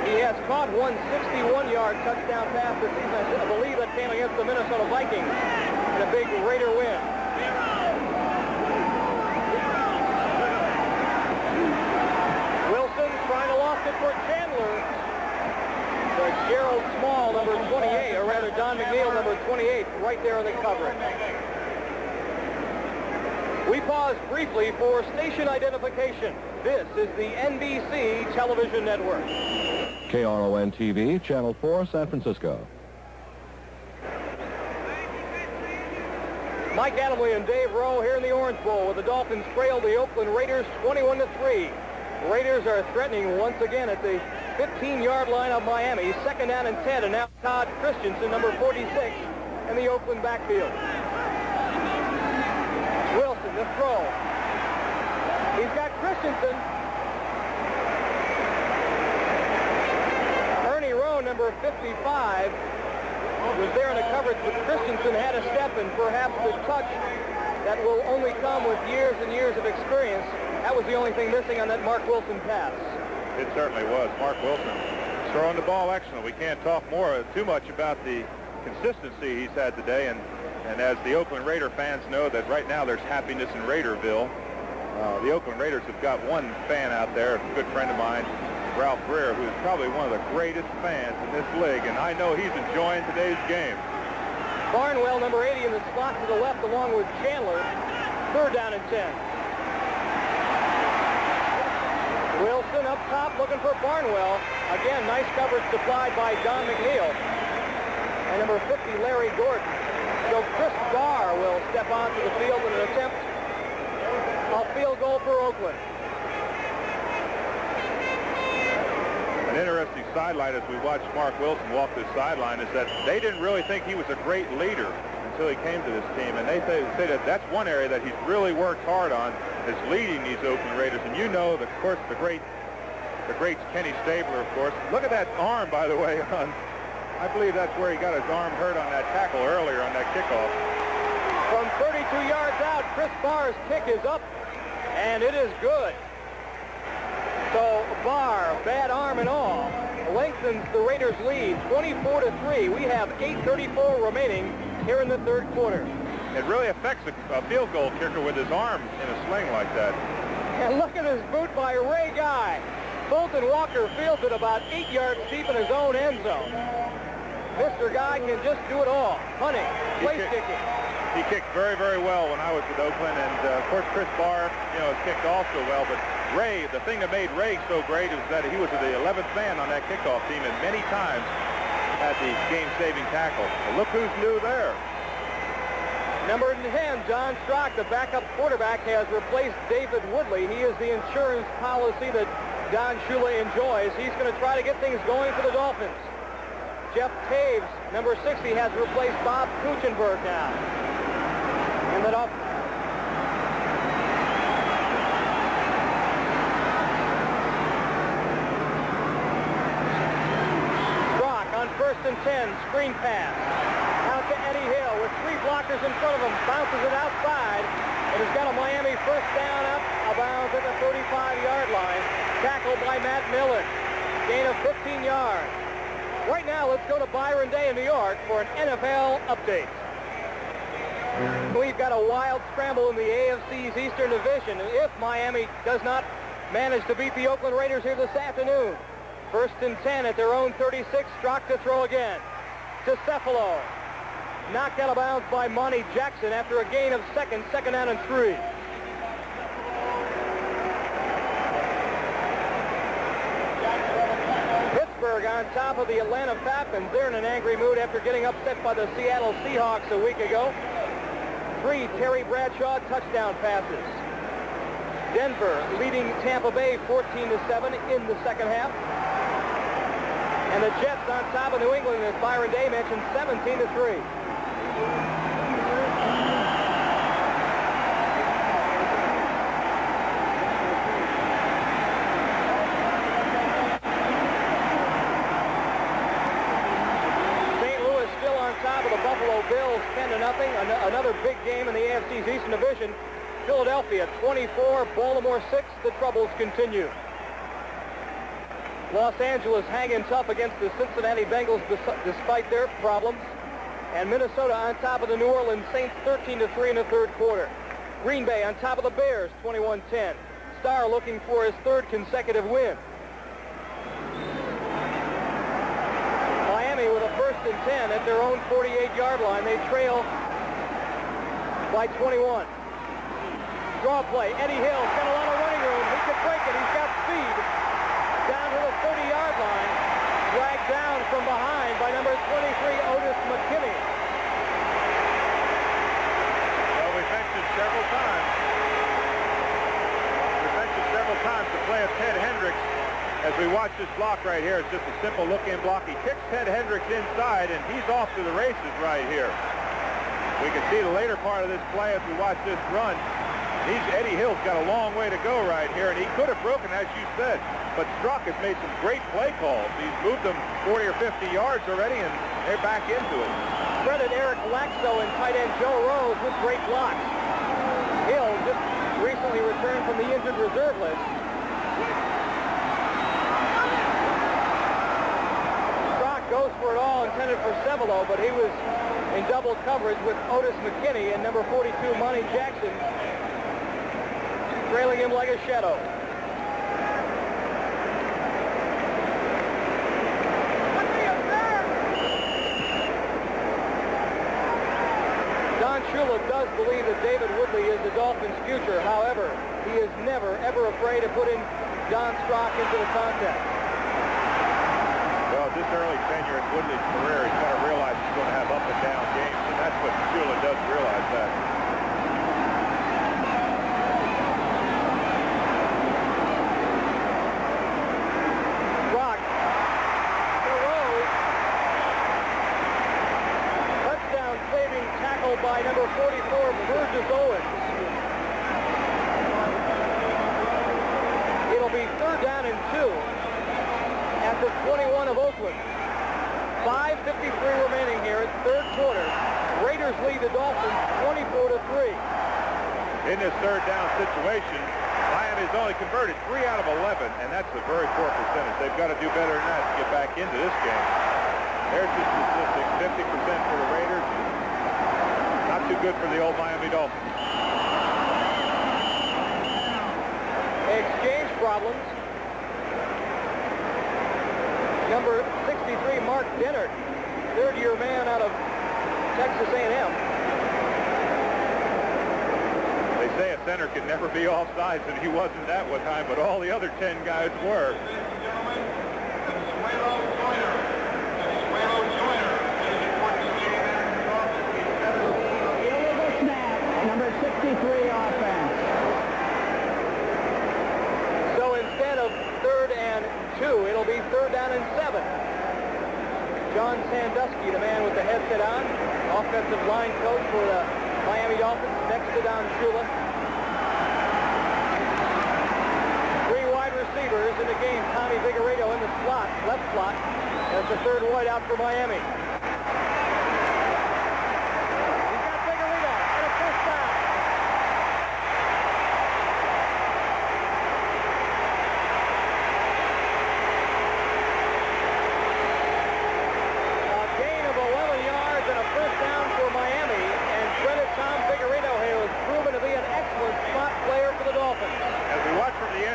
He has caught one 61-yard touchdown pass this season. I believe that came against the Minnesota Vikings in a big Raider win. Wilson trying 28, or rather Don McNeil, number 28, right there in the coverage. We pause briefly for station identification. This is the NBC television network. KRON-TV, Channel 4, San Francisco. Mike Adamle and Dave Rowe here in the Orange Bowl with the Dolphins trail the Oakland Raiders 21-3. Raiders are threatening once again at the 15-yard line of Miami. Second down and 10, and now Todd Christensen, number 46, in the Oakland backfield. Wilson, the throw. He's got Christensen. Ernie Rowe, number 55, was there in the coverage, but Christensen had a step and perhaps the touch that will only come with years and years of experience. That was the only thing missing on that Mark Wilson pass. It certainly was. Mark Wilson throwing the ball excellent. We can't talk too much about the consistency he's had today, and as the Oakland Raider fans know, that right now there's happiness in Raiderville. The Oakland Raiders have got one fan out there, a good friend of mine, Ralph Greer, who is probably one of the greatest fans in this league, and I know he's enjoying today's game. Barnwell, number 80, in the slot to the left along with Chandler. Third down and 10. Wilson up top looking for Barnwell. Again, nice coverage supplied by Don McNeil. And number 50, Larry Gordon. So Chris Barr will step onto the field in an attempt a field goal for Oakland. An interesting sideline as we watched Mark Wilson walk this sideline is that they didn't really think he was a great leader until he came to this team, and they say that that's one area that he's really worked hard on, is leading these Oakland Raiders. And you know, of course, the great Kenny Stabler, of course. Look at that arm, by the way. I believe that's where he got his arm hurt on that tackle earlier on that kickoff. From 32 yards out, Chris Barr's kick is up, and it is good. So Barr, bad arm and all, lengthens the Raiders' lead, 24-3. We have 8:34 remaining here in the third quarter. It really affects a field goal kicker with his arm in a sling like that. And look at his boot by Ray Guy. Fulton Walker fields it about 8 yards deep in his own end zone. Mr. Guy can just do it all. Hunting, place kicking. He kicked very, very well when I was with Oakland, and of course Chris Barr, has kicked also well. But Ray, the thing that made Ray so great is that he was the 11th man on that kickoff team, and many times had the game-saving tackle. Well, look who's new there. Number 10, John Strock, the backup quarterback, has replaced David Woodley. He is the insurance policy that Don Shula enjoys. He's going to try to get things going for the Dolphins. Jeff Taves, number 60, has replaced Bob Kuchenberg now. And the Dolphins. Strock on 1st and 10, screen pass. Out to Eddie Hill with 3 blockers in front of him, bounces it outside, and has got a Miami first down up about at the 35-yard line. Tackled by Matt Miller. Gain of 15 yards. Right now, let's go to Byron Day in New York for an NFL update. We've got a wild scramble in the AFC's Eastern Division if Miami does not manage to beat the Oakland Raiders here this afternoon. 1st and 10 at their own 36. Strock to throw again. To Cephalo. Knocked out of bounds by Monty Jackson after a gain of second down and 3. Pittsburgh on top of the Atlanta Falcons. They're in an angry mood after getting upset by the Seattle Seahawks a week ago. 3 Terry Bradshaw touchdown passes. Denver leading Tampa Bay 14-7 in the second half. And the Jets on top of New England, as Byron Day mentioned, 17-3. Top of the Buffalo Bills, 10-0. Another big game in the AFC's Eastern Division. Philadelphia 24, Baltimore 6. The troubles continue. Los Angeles hanging tough against the Cincinnati Bengals despite their problems. And Minnesota on top of the New Orleans Saints, 13-3 in the third quarter. Green Bay on top of the Bears, 21-10. Starr looking for his 3rd consecutive win. Miami with a 1st and at their own 48-yard line. They trail by 21. Draw play. Eddie Hill's got a lot of running room. He could break it. He's got speed. Down to the 30-yard line. Dragged down from behind by number 23, Otis McKinney. Well, we mentioned several times. The play of Ted Hendricks. As we watch this block right here, it's just a simple look-in block. He kicks Ted Hendricks inside, and he's off to the races right here. We can see the later part of this play as we watch this run. Eddie Hill's got a long way to go right here, and he could have broken, as you said. But Strzok has made some great play calls. He's moved them 40 or 50 yards already, and they're back into it. Credit Eric Laxo and tight end Joe Rose with great blocks. Hill just recently returned from the injured reserve list. Goes for it all, intended for Sevelo, but he was in double coverage with Otis McKinney and number 42, Monty Jackson, trailing him like a shadow. Don Shula does believe that David Woodley is the Dolphins' future. However, he is never, ever afraid of putting John Strzok into the contest. Well, this early tenure in Woodley's career, he's got to realize he's going to have up and down games, and that's what Shula does realize that. Rock. The Rose. Touchdown saving tackle by number 44, Burgess Owens. It'll be 3rd down and 2. At the 21 of Oakland. 5:53 remaining here at 3rd quarter. Raiders lead the Dolphins 24-3. In this 3rd down situation, Miami's only converted 3 out of 11, and that's a very poor percentage. They've got to do better than that to get back into this game. There's the statistic, 50% for the Raiders. Not too good for the old Miami Dolphins. Exchange problems. Number 63, Mark Dennert, 3rd-year man out of Texas A&M. They say a center can never be offsides, and he wasn't that one time, but all the other 10 guys were. Illegal snap, number 63 offense. So instead of 3rd and 2, it'll be 3rd down and 7. John Sandusky, the man with the headset on, offensive line coach for the Miami Dolphins, next to Don Shula. 3 wide receivers in the game. Tommy Vigorito in the slot, left slot. That's the 3rd wide out for Miami. He's got Vigorito and a 1st down.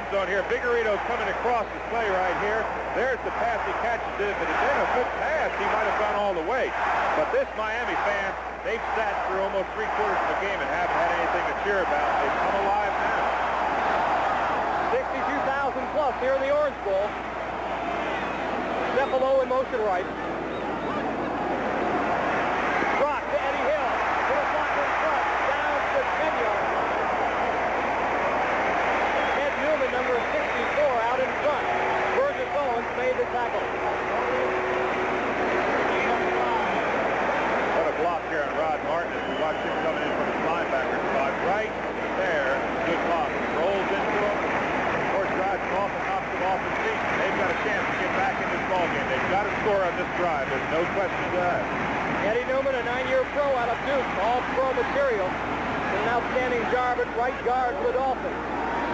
Zone here. Vigorito's coming across this play right here. There's the pass. He catches it. If it had been a good pass, he might have gone all the way. But this Miami fan, they've sat through almost 3/4 of the game and haven't had anything to cheer about. They've come alive now. 62,000 plus here in the Orange Bowl. Cephalo in motion right. Rock to Eddie Hill. To the block in front. Down to the 10-yard line. Number 64 out in front. Burgess Owens made the tackle. What a block here on Rod Martin as we watch him coming in from his linebacker spot. Right there. Good block. He rolls into him. Of course, drives him off and knocks him off his feet. They've got a chance to get back in this ballgame. They've got to score on this drive. There's no question to that. Eddie Newman, a 9-year pro out of Duke. All-pro material. An outstanding job at right guard for the Dolphins.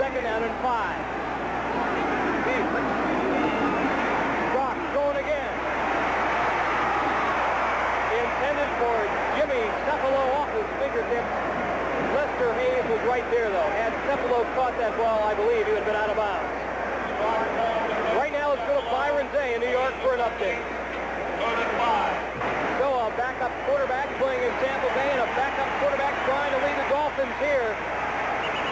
2nd down and 5. Rock going again. Intended for Jimmy Cephalo off his fingertips. Lester Hayes was right there, though. Had Cephalo caught that ball, I believe he would have been out of bounds. Right now, let's go to Byron Day in New York for an update. Go on.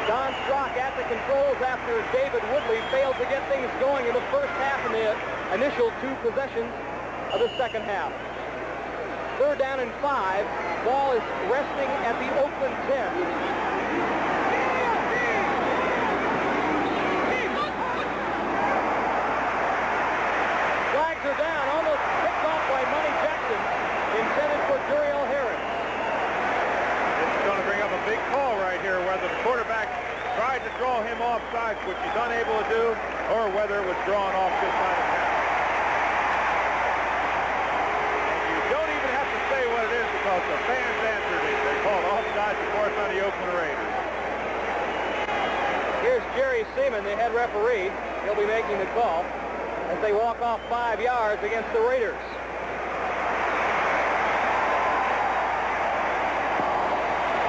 Don Strock at the controls after David Woodley failed to get things going in the first half in the initial 2 possessions of the second half. 3rd down and 5. Ball is resting at the Oakland 10. Flags are down, almost picked off by Money Jackson, intended for Duriel Harris. It's going to bring up a big call right here, whether the quarterback tried to draw him off sides, which he's unable to do, or whether it was drawn off this side of town. And you don't even have to say what it is because the fans answered it. They called offsides, of course, on the Oakland Raiders. Here's Jerry Seaman, the head referee. He'll be making the call as they walk off 5 yards against the Raiders.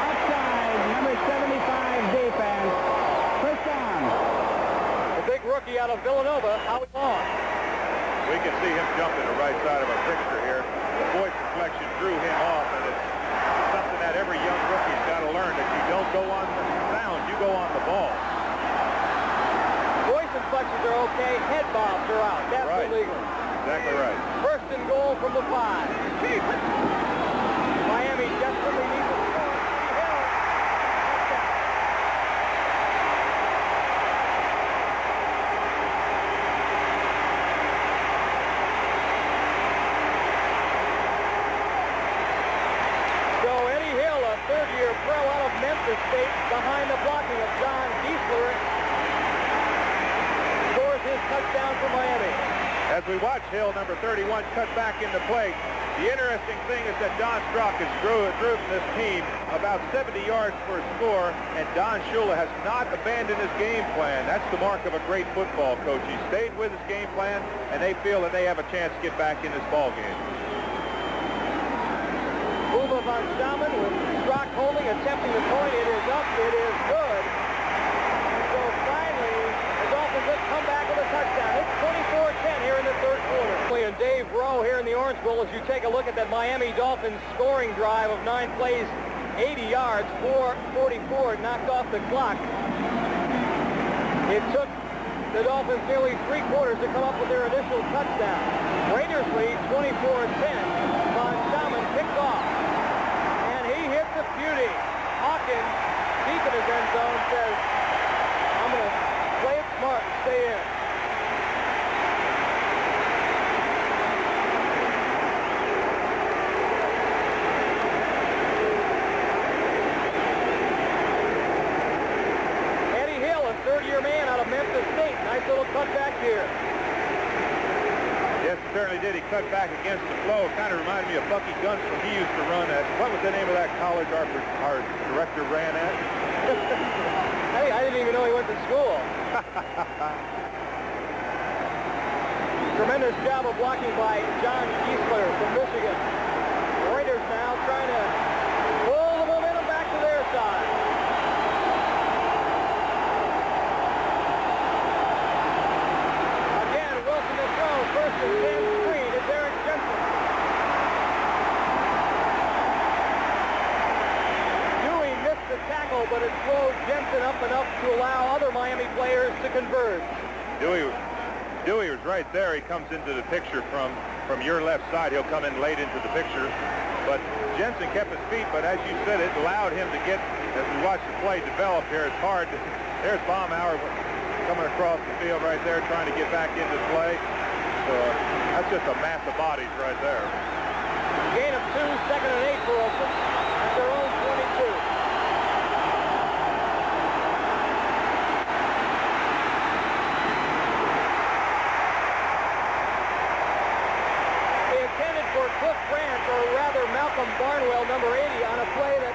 Offside, number 75 defense. First down. The big rookie out of Villanova, Howie Long. We can see him jump to the right side of our picture here. The voice inflection drew him off, and it's something that every young rookie's got to learn, that you don't go on the sound, you go on the ball. Voice inflections are okay. Head bobs are out. That's Right. illegal. Exactly right. 1st and goal from the 5. Miami desperately needs a score. Hill. Touchdown. So Eddie Hill, a 3rd-year pro out of Memphis State, behind the blocking of John Giesler, scores his touchdown for Miami. As we watch Hill, number 31, cut back into play, the interesting thing is that Don Strock has driven this team about 70 yards for a score, and Don Shula has not abandoned his game plan. That's the mark of a great football coach. He stayed with his game plan, and they feel that they have a chance to get back in this ball game. Uwe von Stammen with Strock holding, attempting the point. It is up. It is good. And so finally, the Dolphins have come back with a touchdown. It's 24-10 here in the 3rd quarter. And Dave Rowe here in the Orange Bowl, as you take a look at that Miami Dolphins scoring drive of 9 plays, 80 yards, 4:44, knocked off the clock. It took the Dolphins nearly 3 quarters to come up with their initial touchdown. Raiders lead 24-10. Von Stammen picked off. And he hits a beauty. Hawkins, deep in his end zone, says, I'm going to play it smart and stay in. Eddie Hill, a 3rd-year man out of Memphis State. Nice little cutback here. Yes, he certainly did. He cut back against the flow. Kind of reminded me of Bucky Gunston. He used to run at, what was the name of that college our director ran at? Hey, I didn't even know he went to school. Tremendous job of blocking by John Giesler from Michigan. The Raiders now trying to pull the momentum back to their side. Again, Wilson to throw. 1st and 10, screen to Derek Jensen. Dewey missed the tackle, but it slowed Jensen up enough to allow other Miami players to converge. Dewey was right there. He comes into the picture from your left side. He'll come in late into the picture. But Jensen kept his feet, but as you said, it allowed him to get, as we watch the play develop here, it's hard. There's Baumhauer coming across the field right there, trying to get back into play. So that's just a mass of bodies right there. Gain of 2, 2nd and 8 for Oakland at their own 22. They intended for Cliff Branch, or rather Malcolm Barnwell, number 80, on a play that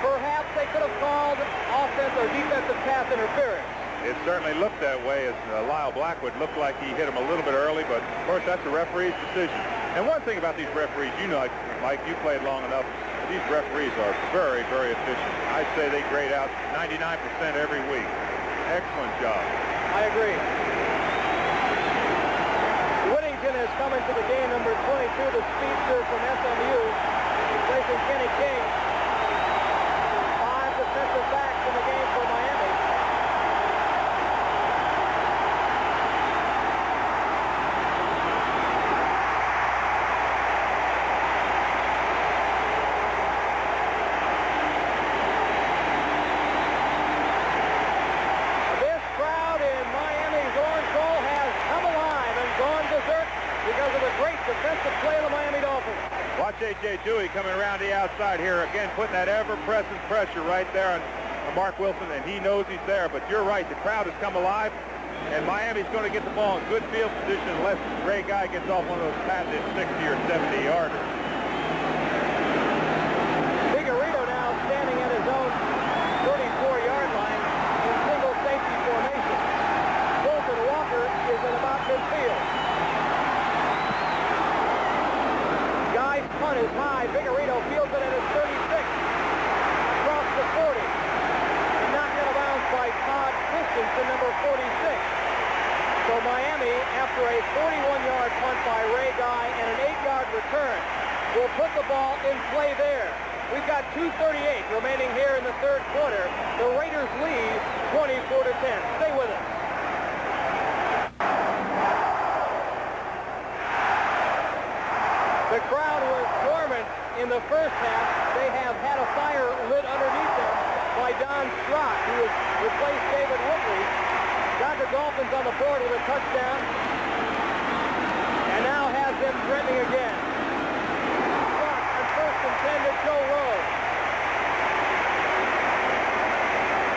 perhaps they could have called offense or defensive pass interference. It certainly looked that way, as Lyle Blackwood looked like he hit him a little bit early, but of course that's the referee's decision. And one thing about these referees, you know, Mike, you played long enough, these referees are very, very efficient. I'd say they grade out 99% every week. Excellent job. I agree. Whittington has come into the game, number 22, the speedster from SMU, replacing Kenny King. 5 defensive backs in the game for Miami. watch A.J. Dewey coming around the outside here. Again, putting that ever-present pressure right there on Mark Wilson, and he knows he's there. But you're right, the crowd has come alive, and Miami's going to get the ball in good field position unless Ray Guy gets off one of those patented 60 or 70-yarders. Figueredo now standing at his own 34-yard line in single safety formation. Bolton Walker is at about midfield. Guy's punt is high. Figueredo fields it at his 36. Across the 40. Knocked out of bounds by Todd Christensen, number 46. So Miami, after a 41-yard punt by Ray Guy and an 8-yard return, will put the ball in play there. We've got 2:38 remaining here in the third quarter. The Raiders lead 24-10. Stay with us. The crowd was dormant in the first half. They have had a fire lit underneath them by Don Strock, who has replaced David Whitley. Got the Dolphins on the board with a touchdown, and now has them threatening again. Strock on 1st and 10 to Joe Rowe.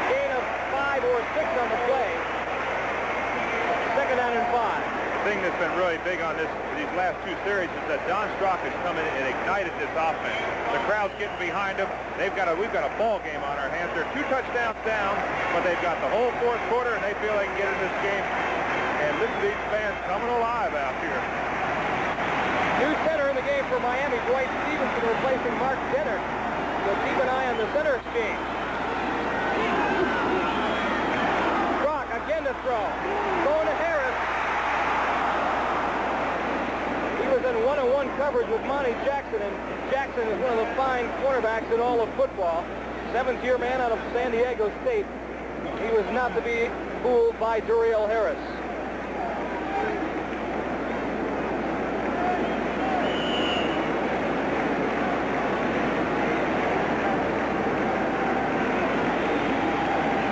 Gain of 5 or 6 on the play. 2nd down and 5. The thing that's been really big on these last two series is that Don Strock has come in and ignited this offense. The crowd's getting behind him. We've got a ball game on our hands. They're 2 touchdowns down, but they've got the whole fourth quarter, and they feel they can get in this game. And listen to these fans coming alive out here. New center in the game for Miami, Dwight Stevenson replacing Mark Jenner. So keep an eye on the center scheme. Strock again to throw. Going to Harris. Was in one-on-one coverage with Monty Jackson, and Jackson is one of the fine cornerbacks in all of football. 7th-year man out of San Diego State. He was not to be fooled by Duriel Harris.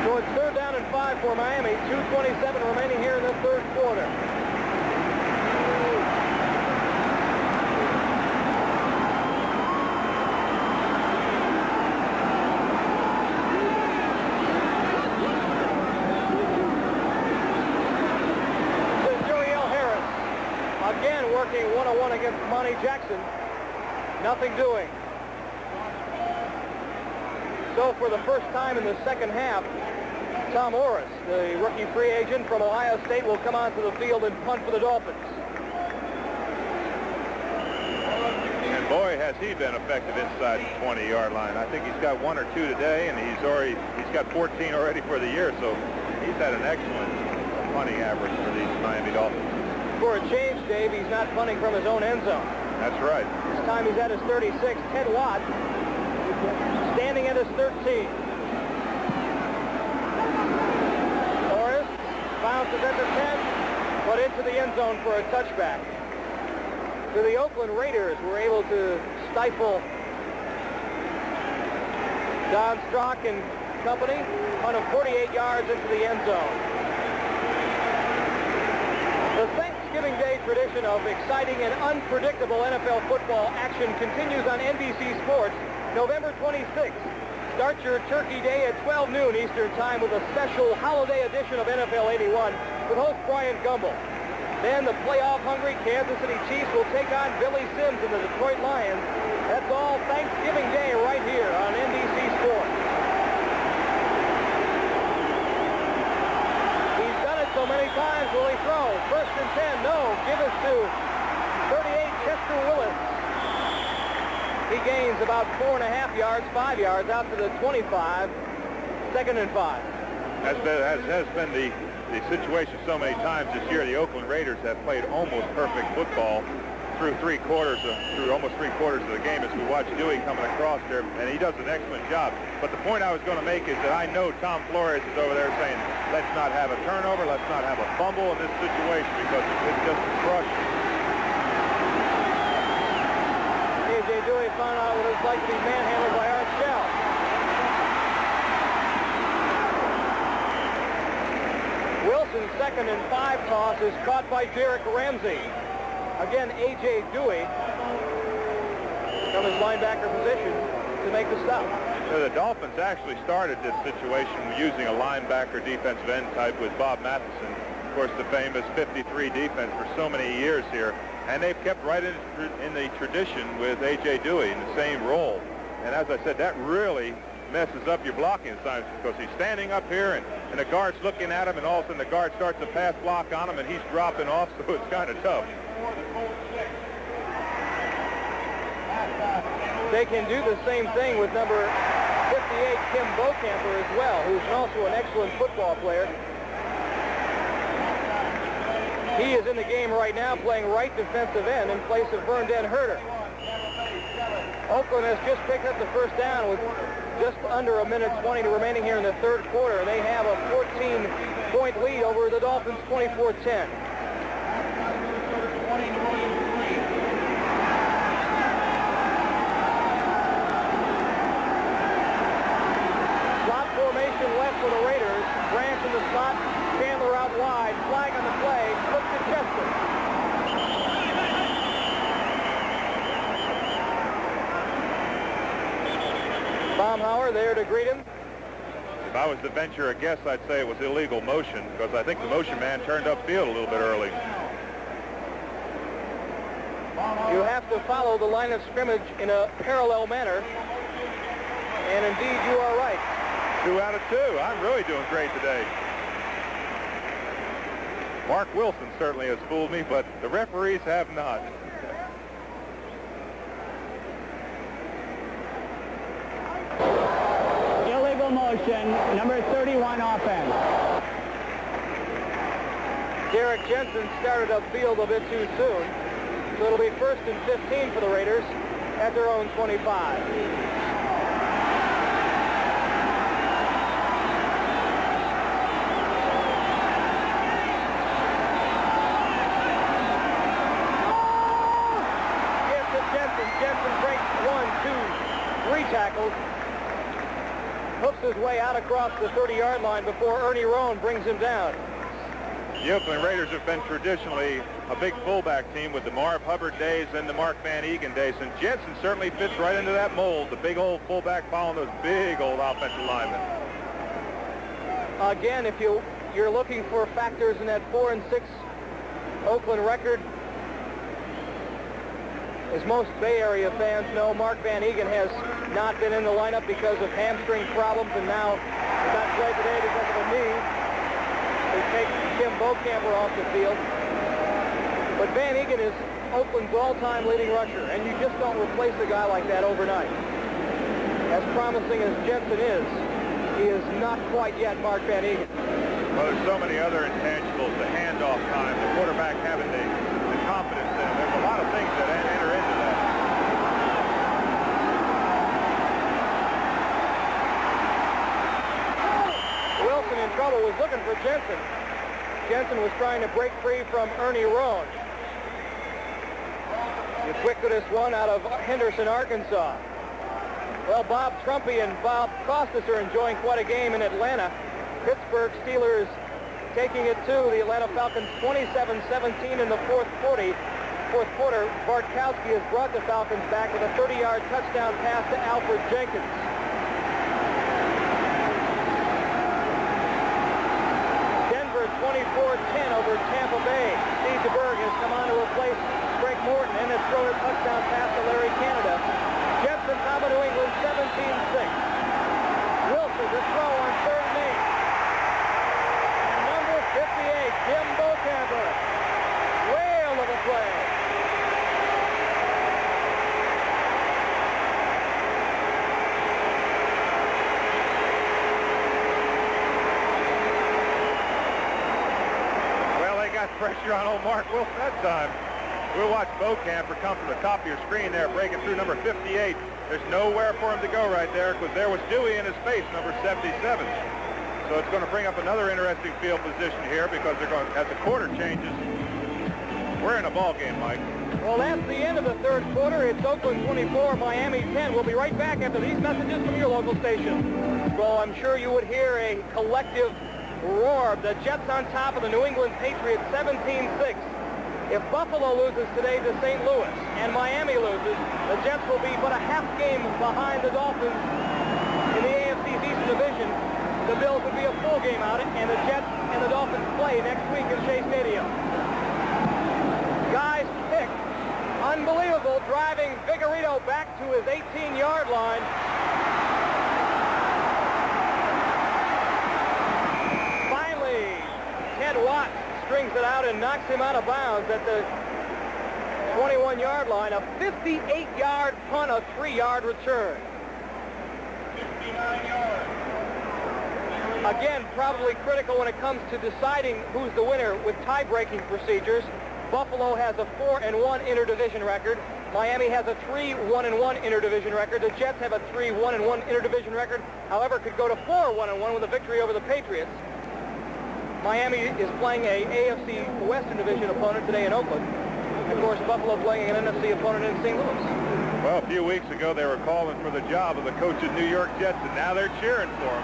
So it's 3rd down and 5 for Miami. 2:27 remaining here in the third quarter. Working one-on-one against Monty Jackson. Nothing doing. So for the first time in the second half, Tom Orris, the rookie free agent from Ohio State, will come onto the field and punt for the Dolphins. And boy, has he been effective inside the 20-yard line. I think he's got 1 or 2 today, and he's got 14 already for the year. So he's had an excellent punting average for these Miami Dolphins. For a change, Dave, he's not punting from his own end zone. That's right. This time he's at his 36. Ted Watt standing at his 13. Orris bounces at the 10, but into the end zone for a touchback. So the Oakland Raiders were able to stifle Don Strock and company on a 48 yards into the end zone. The Thanksgiving Day tradition of exciting and unpredictable NFL football action continues on NBC Sports November 26th. Start your Turkey Day at 12 noon Eastern Time with a special holiday edition of NFL 81 with host Brian Gumbel. Then the playoff-hungry Kansas City Chiefs will take on Billy Sims and the Detroit Lions. That's all Thanksgiving Day right here on NBC Sports. He's done it so many times. Will he throw? 1st and 10. No. Give us to 38, Chester Willis. He gains about 4.5 yards, 5 yards out to the 25. 2nd and 5. Has been the situation so many times this year. The Oakland Raiders have played almost perfect football through almost three quarters of the game as we watch Dewey coming across there, and he does an excellent job. But the point I was going to make is that I know Tom Flores is over there saying, let's not have a turnover, let's not have a fumble in this situation because it's just a crush. A.J. Dewey found out what it's like to be manhandled by Art Shell. Wilson's 2nd and 5 toss is caught by Derek Ramsey. Again, A.J. Dewey from his linebacker position to make the stop. So the Dolphins actually started this situation using a linebacker defensive end type with Bob Matheson. Of course, the famous 53 defense for so many years here. And they've kept right in the tradition with A.J. Dewey in the same role. And as I said, that really messes up your blocking assignments because he's standing up here and the guard's looking at him, and all of a sudden the guard starts a pass block on him and he's dropping off, so it's kind of tough. They can do the same thing with number 58, Kim Bocamper, as well, who's also an excellent football player. He is in the game right now playing right defensive end in place of Vernden Herter. Oakland has just picked up the first down with just under 1:20 remaining here in the third quarter. They have a 14-point lead over the Dolphins, 24-10. Slot formation left for the Raiders. Branch in the slot, Chandler out wide, flag on the play, look to Jensen. Baumhauer there to greet him. If I was to venture a guess, I'd say it was illegal motion because I think the motion man turned upfield a little bit early. You have to follow the line of scrimmage in a parallel manner, and indeed you are right. 2 out of 2. I'm really doing great today. Mark Wilson certainly has fooled me, but the referees have not. Illegal motion, number 31 offense. Derek Jensen started upfield a bit too soon, so it'll be 1st and 15 for the Raiders at their own 25. Jensen breaks 1, 2, 3 tackles, hooks his way out across the 30-yard line before Ernie Rohn brings him down. The Oakland Raiders have been traditionally a big fullback team with the Marv Hubbard days and the Mark Van Egan days, and Jensen certainly fits right into that mold, the big old fullback following those big old offensive linemen. Again, if you're looking for factors in that 4-6 Oakland record, as most Bay Area fans know, Mark Van Egan has not been in the lineup because of hamstring problems, and now did not play today because of a knee. They take Kim Bocamper off the field. But Van Egan is Oakland's all-time leading rusher, and you just don't replace a guy like that overnight. As promising as Jensen is, he is not quite yet Mark Van Egan. Well, there's so many other intangibles, the handoff time, the quarterback having the confidence in him. There's a lot of things that enter into that. Wilson in trouble, was looking for Jensen. Jensen was trying to break free from Ernie Rohn. The ubiquitous one out of Henderson, Arkansas. Well, Bob Trumpy and Bob Costas are enjoying quite a game in Atlanta. Pittsburgh Steelers taking it to the Atlanta Falcons 27-17 in the fourth quarter. Bartkowski has brought the Falcons back with a 30-yard touchdown pass to Alfred Jenkins. Denver 24-10 over Tampa Bay. Steve DeBerg has come on to replace Greg Morton and has thrown a touchdown pass to Larry Canada. Jensen, top of New England, 17-6. Wilson to throw on 3rd and 8. And number 58, Kim Bocamper. Whale of a play. Well, they got pressure on old Mark Wilson that time. We'll watch Bocamper come from the top of your screen there, breaking through number 58. There's nowhere for him to go right there because there was Dewey in his face, number 77. So it's going to bring up another interesting field position here because they're going, as the quarter changes, we're in a ball game, Mike. Well, that's the end of the third quarter. It's Oakland 24, Miami 10. We'll be right back after these messages from your local station. Well, I'm sure you would hear a collective roar. The Jets on top of the New England Patriots, 17-6. If Buffalo loses today to St. Louis and Miami loses, the Jets will be but a half game behind the Dolphins in the AFC's Eastern Division. The Bills would be a full game out, and the Jets and the Dolphins play next week in Shea Stadium. Guys pick. Unbelievable, driving Vigorito back to his 18-yard line. Finally, Ted Watts strings it out and knocks him out of bounds at the 21-yard line. A 58-yard punt, a 3-yard return. 59 yards. Again, probably critical when it comes to deciding who's the winner with tie-breaking procedures. Buffalo has a 4-1 interdivision record. Miami has a 3-1-1 interdivision record. The Jets have a 3-1-1 interdivision record. However, could go to 4-1-1 with a victory over the Patriots. Miami is playing a AFC Western Division opponent today in Oakland. Of course, Buffalo playing an NFC opponent in St. Louis. Well, a few weeks ago, they were calling for the job of the coach of New York Jets, and now they're cheering for him.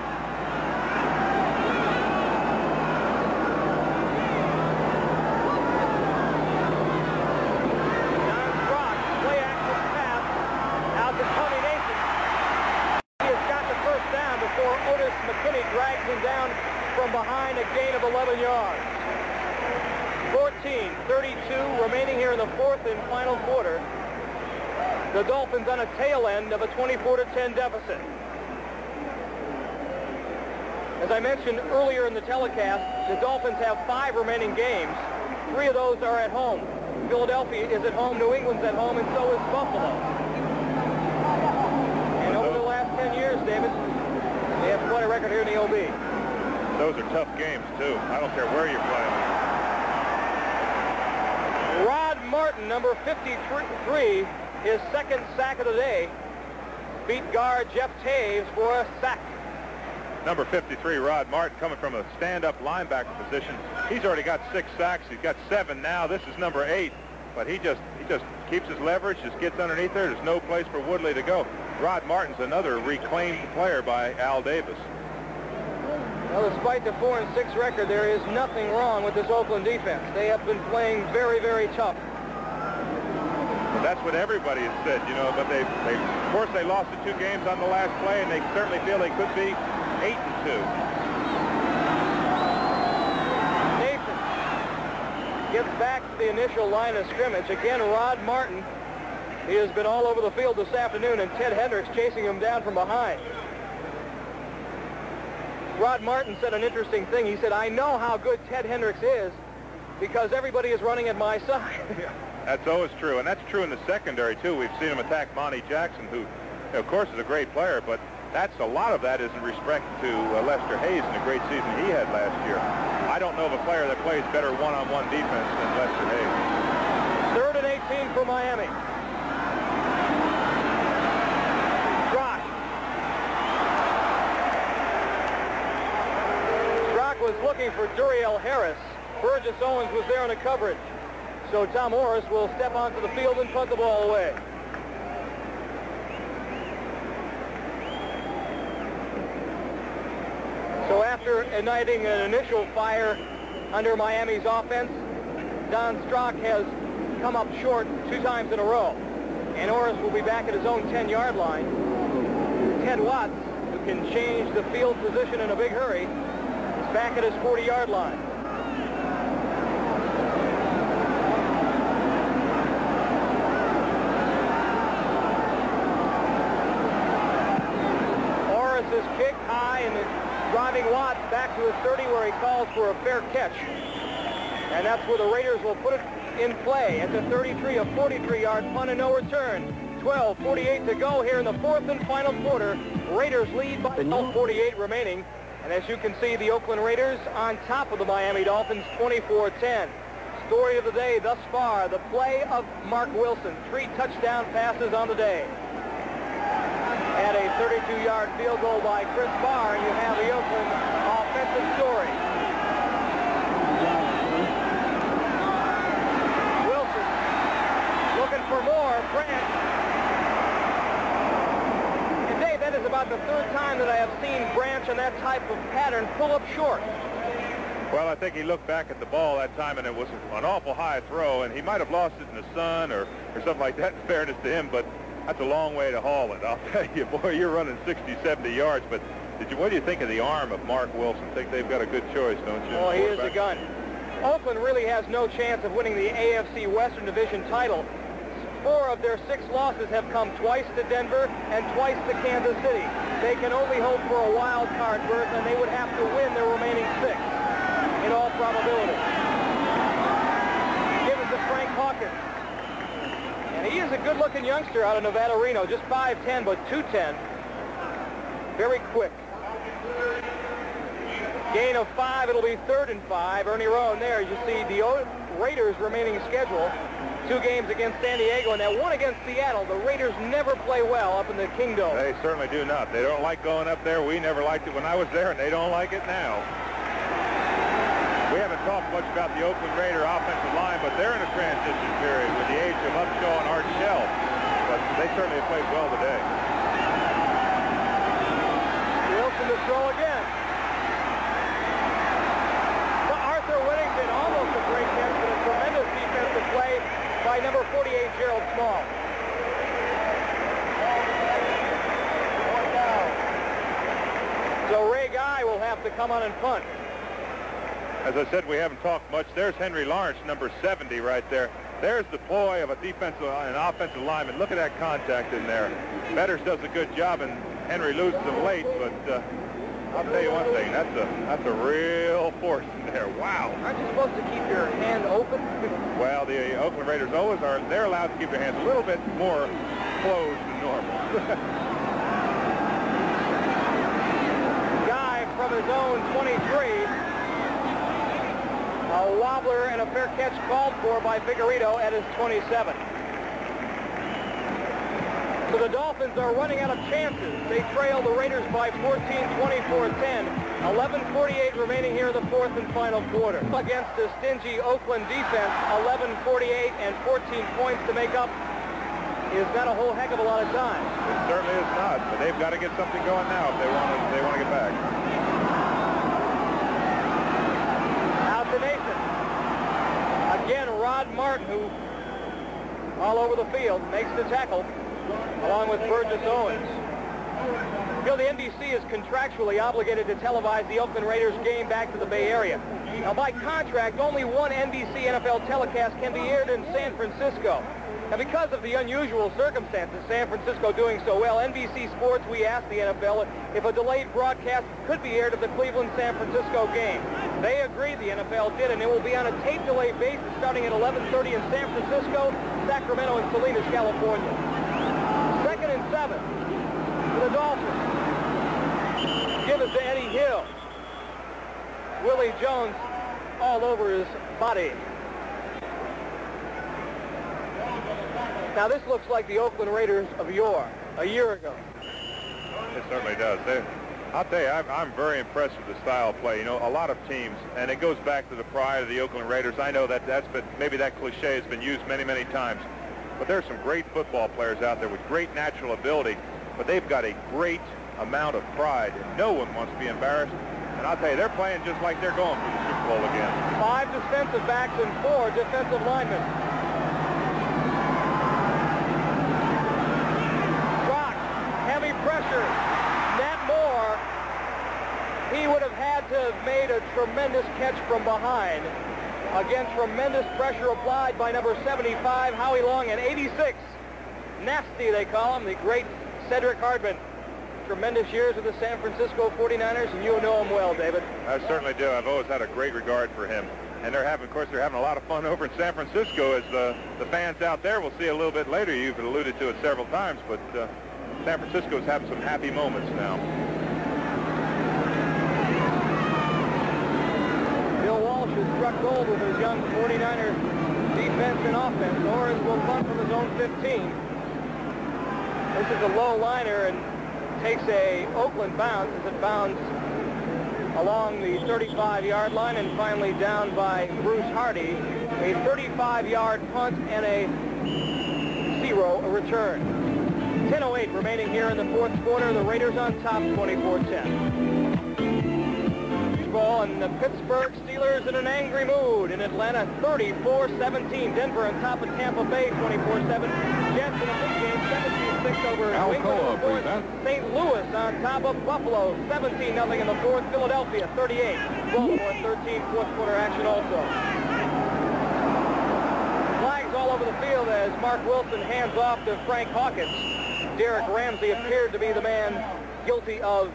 Drags him down from behind, a gain of 11 yards. 14:32 remaining here in the fourth and final quarter. The Dolphins on a tail end of a 24-10 deficit. As I mentioned earlier in the telecast, the Dolphins have 5 remaining games. 3 of those are at home. Philadelphia is at home, New England's at home, and so is Buffalo. And over the last 10 years, David, they have quite a record here in the OB. Those are tough games, too. I don't care where you're playing. Rod Martin, number 53, his second sack of the day, beat guard Jeff Taves for a sack. Number 53, Rod Martin, coming from a stand-up linebacker position. He's already got 6 sacks. He's got 7 now. This is number 8. But he just keeps his leverage, just gets underneath there. There's no place for Woodley to go. Rod Martin's another reclaimed player by Al Davis. Well, despite the 4-6 record, there is nothing wrong with this Oakland defense. They have been playing very, very tough. Well, that's what everybody has said, you know, but of course, they lost the 2 games on the last play, and they certainly feel they could be 8-2. Nathan gets back to the initial line of scrimmage. Again, Rod Martin. He has been all over the field this afternoon, and Ted Hendricks chasing him down from behind. Rod Martin said an interesting thing. He said, I know how good Ted Hendricks is because everybody is running at my side. Yeah, that's always true, and that's true in the secondary, too. We've seen him attack Monty Jackson, who, of course, is a great player, but a lot of that is in respect to Lester Hayes and the great season he had last year. I don't know of a player that plays better one-on-one defense than Lester Hayes. 3rd and 18 for Miami. Was looking for Duriel Harris. Burgess Owens was there in the coverage. So Tom Morris will step onto the field and punt the ball away. So after igniting an initial fire under Miami's offense, Don Strock has come up short 2 times in a row. And Orris will be back at his own 10-yard line. Ted Watts, who can change the field position in a big hurry, back at his 40-yard line. Orris is kicked high and is driving Watts back to his 30 where he calls for a fair catch. And that's where the Raiders will put it in play at the 33, a 43-yard punt and no return. 12:48 to go here in the 4th and final quarter. Raiders lead by 12:48 remaining. And as you can see, the Oakland Raiders on top of the Miami Dolphins, 24-10. Story of the day thus far, the play of Mark Wilson. 3 touchdown passes on the day. And a 32-yard field goal by Chris Barr, and you have the Oakland offensive story. Wilson looking for more. Branch. That is about the 3rd time that I have seen Branch in that type of pattern pull up short. Well, I think he looked back at the ball that time, and it was an awful high throw, and he might have lost it in the sun or something like that, in fairness to him, but that's a long way to haul it. I'll tell you, boy, you're running 60, 70 yards, but what do you think of the arm of Mark Wilson? Think they've got a good choice, don't you? Oh, he is a gun. Oakland really has no chance of winning the AFC Western Division title. 4 of their 6 losses have come twice to Denver and twice to Kansas City. They can only hope for a wild card berth, and they would have to win their remaining 6 in all probability. Give it to Frank Hawkins. And he is a good-looking youngster out of Nevada Reno, just 5'10", but 210. Very quick. Gain of 5, it'll be 3rd and 5. Ernie Rowan there. You see the Raiders' remaining schedule. 2 games against San Diego and that 1 against Seattle. The Raiders never play well up in the Kingdome. They certainly do not. They don't like going up there. We never liked it when I was there, and they don't like it now. We haven't talked much about the Oakland Raider offensive line, but they're in a transition period with the age of Upshaw and Art Shell. But they certainly have played well today. Wilson to throw again. To Arthur Whittington, almost a great catch, but a tremendous defensive play by number 48, Gerald Small. So Ray Guy will have to come on and punt. As I said, we haven't talked much. There's Henry Lawrence, number 70 right there. There's the ploy of a defensive and offensive lineman. Look at that contact in there. Betters does a good job, and Henry loses him late, but I'll tell you one thing. That's a real force in there. Wow. Aren't you supposed to keep your hand open? Well, the Oakland Raiders always are. They're allowed to keep their hands a little bit more closed than normal. Guy from his own 23. A wobbler and a fair catch called for by Figueredo at his 27. So the Dolphins are running out of chances. They trail the Raiders by 14, 24-10. 11:48 remaining here in the 4th and final quarter. Against the stingy Oakland defense, 11:48 and 14 points to make up is not a whole heck of a lot of time. It certainly is not, but they've got to get something going now if they want to get back. Out to Nathan. Again, Rod Martin, who all over the field, makes the tackle, along with Burgess Owens. You know, the NBC is contractually obligated to televise the Oakland Raiders game back to the Bay Area. Now, by contract, only one NBC NFL telecast can be aired in San Francisco. Now, because of the unusual circumstances, San Francisco doing so well, NBC Sports, we asked the NFL if a delayed broadcast could be aired of the Cleveland-San Francisco game. They agreed, the NFL did, and it will be on a tape delay basis starting at 11:30 in San Francisco, Sacramento, and Salinas, California. 2nd and 7 for the Dolphins. Give it to Eddie Hill. Willie Jones all over his body. Now this looks like the Oakland Raiders of yore, a year ago. It certainly does. I'll tell you, I'm very impressed with the style of play. You know, a lot of teams, and it goes back to the pride of the Oakland Raiders. I know that's been, maybe that cliche has been used many, many times. But there's some great football players out there with great natural ability, but they've got a great amount of pride, and no one wants to be embarrassed. And I'll tell you, they're playing just like they're going for the Super Bowl again. 5 defensive backs and 4 defensive linemen. Rock, heavy pressure. Nat Moore, he would have had to have made a tremendous catch from behind. Again, tremendous pressure applied by number 75, Howie Long, and 86. Nasty, they call him, the great Cedric Hardman. Tremendous years with the San Francisco 49ers, and you know him well, David. I certainly do. I've always had a great regard for him. And they're having a lot of fun over in San Francisco, as the fans out there, we'll see a little bit later. You've alluded to it several times, but San Francisco is having some happy moments now. Bill Walsh has struck gold with his young 49ers defense and offense. Owens will punt from his own 15. This is a low liner and takes a Oakland bounce as it bounds along the 35-yard line and finally down by Bruce Hardy. A 35-yard punt and a 0 return. 10:08 remaining here in the 4th quarter. The Raiders on top, 24-10. baseball, and the Pittsburgh Steelers in an angry mood. In Atlanta, 34-17. Denver on top of Tampa Bay, 24-7. Jets in a big game, 17-6 over New England in the fourth. St. Louis on top of Buffalo, 17-0 in the fourth. Philadelphia, 38. Baltimore, 13. Fourth quarter action also. Flags all over the field as Mark Wilson hands off to Frank Hawkins. Derek Ramsey appeared to be the man guilty of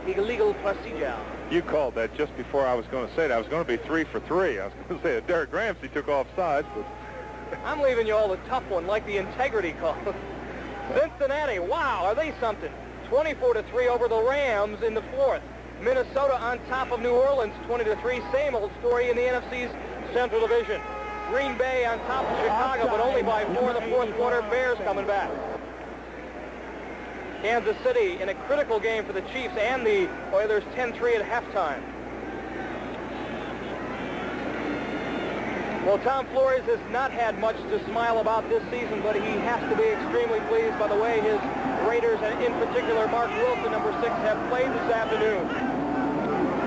illegal procedure. You called that just before I was going to say that. I was going to be 3 for 3. I was going to say that Derek Ramsey took offsides, but I'm leaving you all the tough one, like the integrity call. Cincinnati, wow, are they something? 24-3 over the Rams in the fourth. Minnesota on top of New Orleans, 20-3. Same old story in the NFC's Central Division. Green Bay on top of Chicago, but only by 4 in the fourth quarter. Bears coming back. Kansas City in a critical game for the Chiefs and the Oilers, 10-3 at halftime. Well, Tom Flores has not had much to smile about this season, but he has to be extremely pleased by the way his Raiders, and in particular Mark Wilson, number 6, have played this afternoon.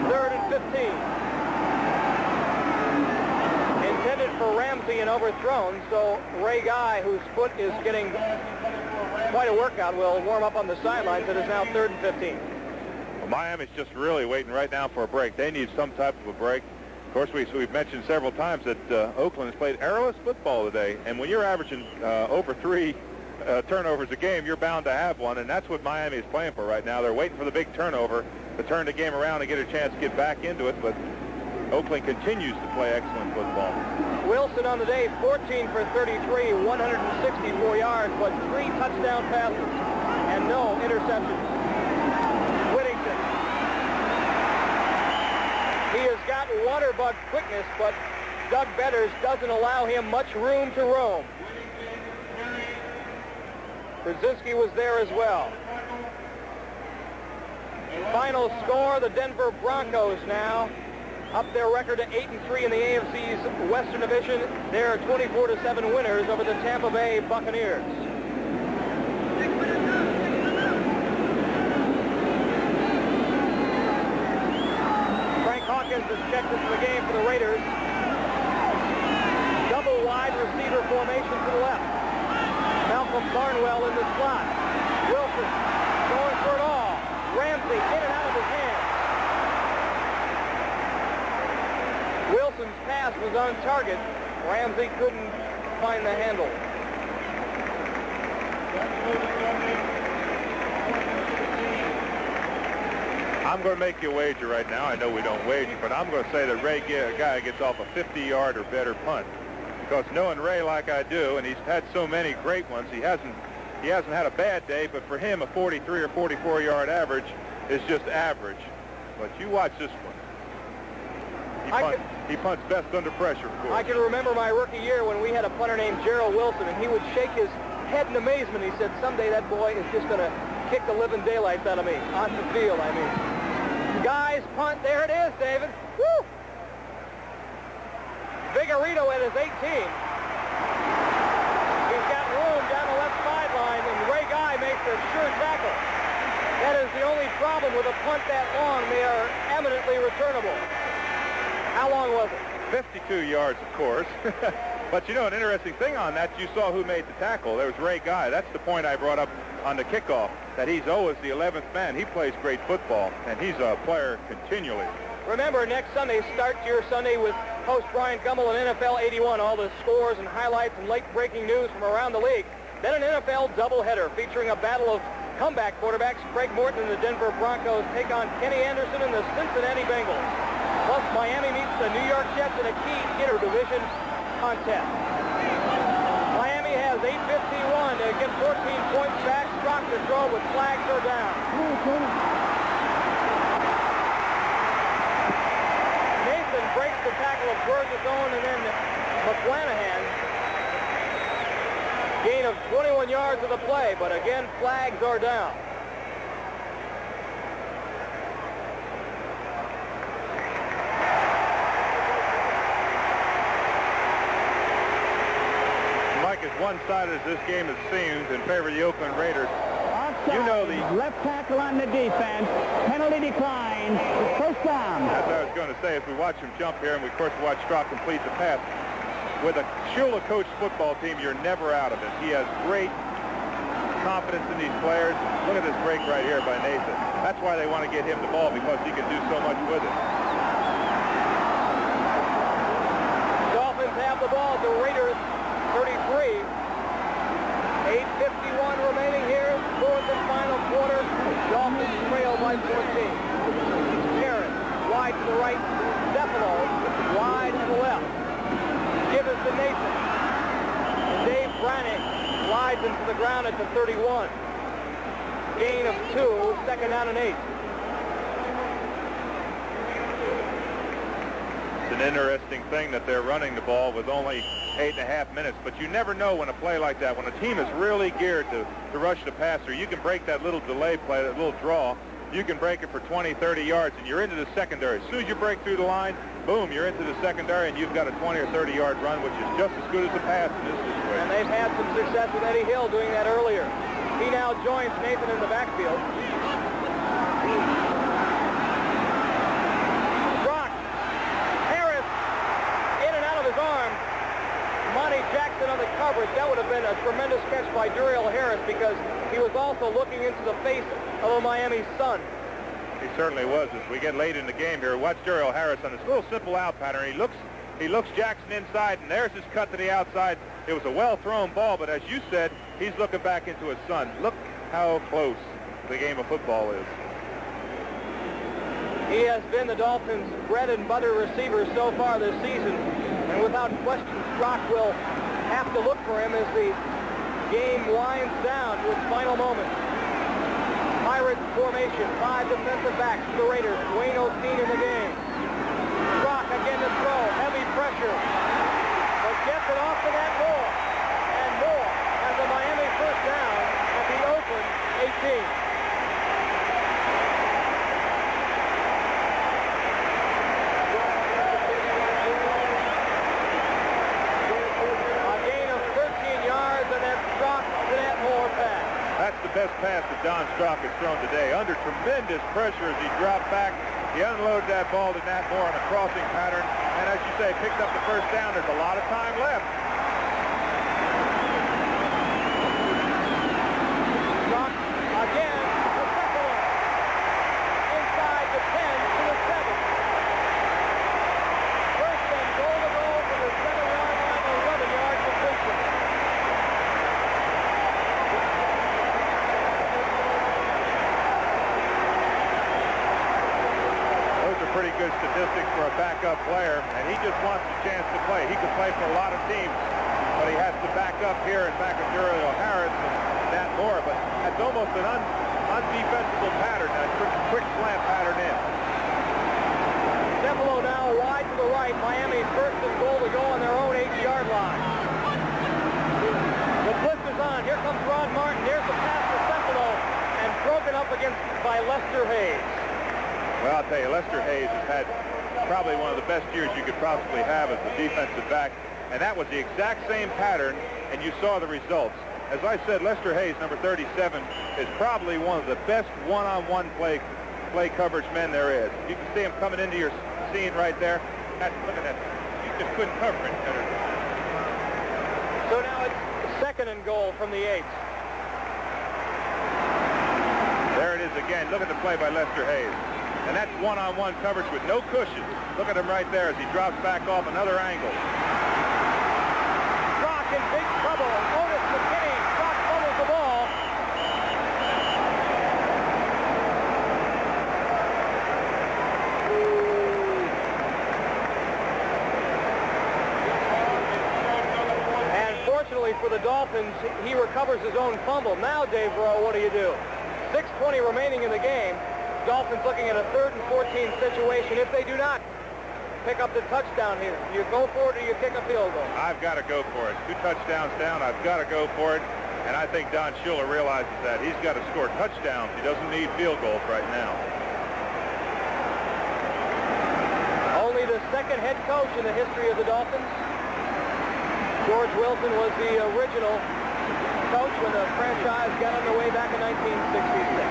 3rd and 15. Intended for Ramsey and overthrown, so Ray Guy, whose foot is getting quite a workout, will warm up on the sidelines. It is now 3rd and 15. Well, Miami's just really waiting right now for a break. They need some type of a break. Of course, we've mentioned several times that Oakland has played errorless football today, and when you're averaging over 3 turnovers a game, you're bound to have one, and that's what Miami is playing for right now. They're waiting for the big turnover to turn the game around and get a chance to get back into it, but Oakland continues to play excellent football. Wilson on the day, 14 for 33, 164 yards, but 3 touchdown passes and no interceptions. Whittington. He has got water-bug quickness, but Doug Betters doesn't allow him much room to roam. Brzezinski was there as well. Final score, the Denver Broncos now up their record to 8-3 in the AFC's Western Division. They're 24-7 winners over the Tampa Bay Buccaneers. Frank Hawkins has checked into the game for the Raiders. Double wide receiver formation to the left. Malcolm Barnwell in the slot. Wilson going for it all. Ramsey in and out of his hands. Wilson's pass was on target. Ramsey couldn't find the handle. I'm going to make you a wager right now. I know we don't wager, but I'm going to say that Ray Guy gets off a 50-yard or better punt. Because knowing Ray like I do, and he's had so many great ones, he hasn't had a bad day, but for him a 43 or 44-yard average is just average. But you watch this one. He punts best under pressure, of course. I can remember my rookie year when we had a punter named Gerald Wilson, and he would shake his head in amazement. He said, someday that boy is just going to kick the living daylights out of me. On the field, I mean. Guys, punt. There it is, David. Woo! Vigorito at his 18. He's got room down the left sideline, and Ray Guy makes a sure tackle. That is the only problem with a punt that long. They are eminently returnable. How long was it? 52 yards, of course. But, you know, an interesting thing on that, you saw who made the tackle. There was Ray Guy. That's the point I brought up on the kickoff, that he's always the 11th man. He plays great football, and he's a player continually. Remember, next Sunday, start your Sunday with host Brian Gummel and NFL 81, all the scores and highlights and late-breaking news from around the league. Then an NFL doubleheader featuring a battle of comeback quarterbacks. Craig Morton and the Denver Broncos take on Kenny Anderson and the Cincinnati Bengals. Plus, Miami meets the New York Jets in a key interdivision contest. Miami has 8:51 to get 14 points back. Strock to throw, but flags are down. Nathan breaks the tackle of Bergeron, and then McClanahan. Gain of 21 yards of the play, but again, flags are down. Mike, as one-sided as this game has seemed in favor of the Oakland Raiders, Offside. You know left tackle on the defense. Penalty declined. First down. That's what I was going to say. As we watch him jump here, and we, of course, watch Strock complete the pass. With a Shula-coached football team, you're never out of it. He has great confidence in these players. Look at this break right here by Nathan. That's why they want to get him the ball, because he can do so much with it. Dolphins have the ball. The Raiders 33. 8:51 remaining here. Fourth and final quarter. Dolphins trail by 14. Harris wide to the right. Cephalo wide to the left. Give us to Nathan. And Dave Brannick slides into the ground at the 31. Gain of 2. Second down and 8. It's an interesting thing that they're running the ball with only 8.5 minutes, but you never know when a play like that, when a team is really geared to rush the passer, you can break that little delay play, that little draw. You can break it for 20, 30 yards, and you're into the secondary. As soon as you break through the line, boom, you're into the secondary, and you've got a 20 or 30-yard run, which is just as good as the pass in this situation. And they've had some success with Eddie Hill doing that earlier. He now joins Nathan in the backfield. Brock. Harris in and out of his arm. Monty Jackson on the coverage. That would have been a tremendous catch by Duriel Harris, because he was also looking into the face of a Miami Sun. He certainly was. As we get late in the game here, watch Duriel Harris on this little simple out pattern. He looks Jackson inside, and there's his cut to the outside. It was a well-thrown ball, but as you said, he's looking back into his son. Look how close the game of football is. He has been the Dolphins' bread and butter receiver so far this season, and without question, Strock will have to look for him as the game winds down to its final moments. Pirates formation, 5 defensive backs for the Raiders. Dwayne O'Keefe in the game. Strock again to throw, heavy pressure, but gets it off to that Moore, and Moore has a Miami first down at the Oakland 18. That's the best pass that Don Strock has thrown today. Under tremendous pressure as he dropped back, he unloaded that ball to Nat Moore on a crossing pattern, and as you say, picked up the first down. There's a lot of time left. Strock again to Cephalo. Inside the 10 to the 7. First and goal to go for the 7-yard line, 11-yard completion. Pretty good statistics for a backup player, and he just wants a chance to play. He could play for a lot of teams, but he has to back up here and back up Duriel Harris and Nat Moore, but that's almost an undefensible pattern, that quick slant pattern in. Cephalo now wide to the right. Miami first and goal to go on their own 8-yard line. The blitz is on. Here comes Rod Martin. Here's the pass to Cephalo, and broken up against by Lester Hayes. Well, I'll tell you, Lester Hayes has had probably one of the best years you could possibly have as a defensive back, and that was the exact same pattern, and you saw the results. As I said, Lester Hayes, number 37, is probably one of the best one-on-one play coverage men there is. You can see him coming into your scene right there. Look at that. You just couldn't cover it better. So now it's second and goal from the 8. There it is again. Look at the play by Lester Hayes. And that's one-on-one coverage with no cushion. Look at him right there as he drops back off another angle. Strock in big trouble. Otis McKinney. Strock fumbles the ball. And fortunately for the Dolphins, he recovers his own fumble. Now, Dave Rowe, what do you do? 6:20 remaining in the game. Dolphins looking at a 3rd and 14 situation. If they do not pick up the touchdown here, do you go for it or you kick a field goal? I've got to go for it. 2 touchdowns down. I've got to go for it. And I think Don Shula realizes that. He's got to score touchdowns. He doesn't need field goals right now. Only the second head coach in the history of the Dolphins. George Wilson was the original coach when the franchise got underway back in 1966.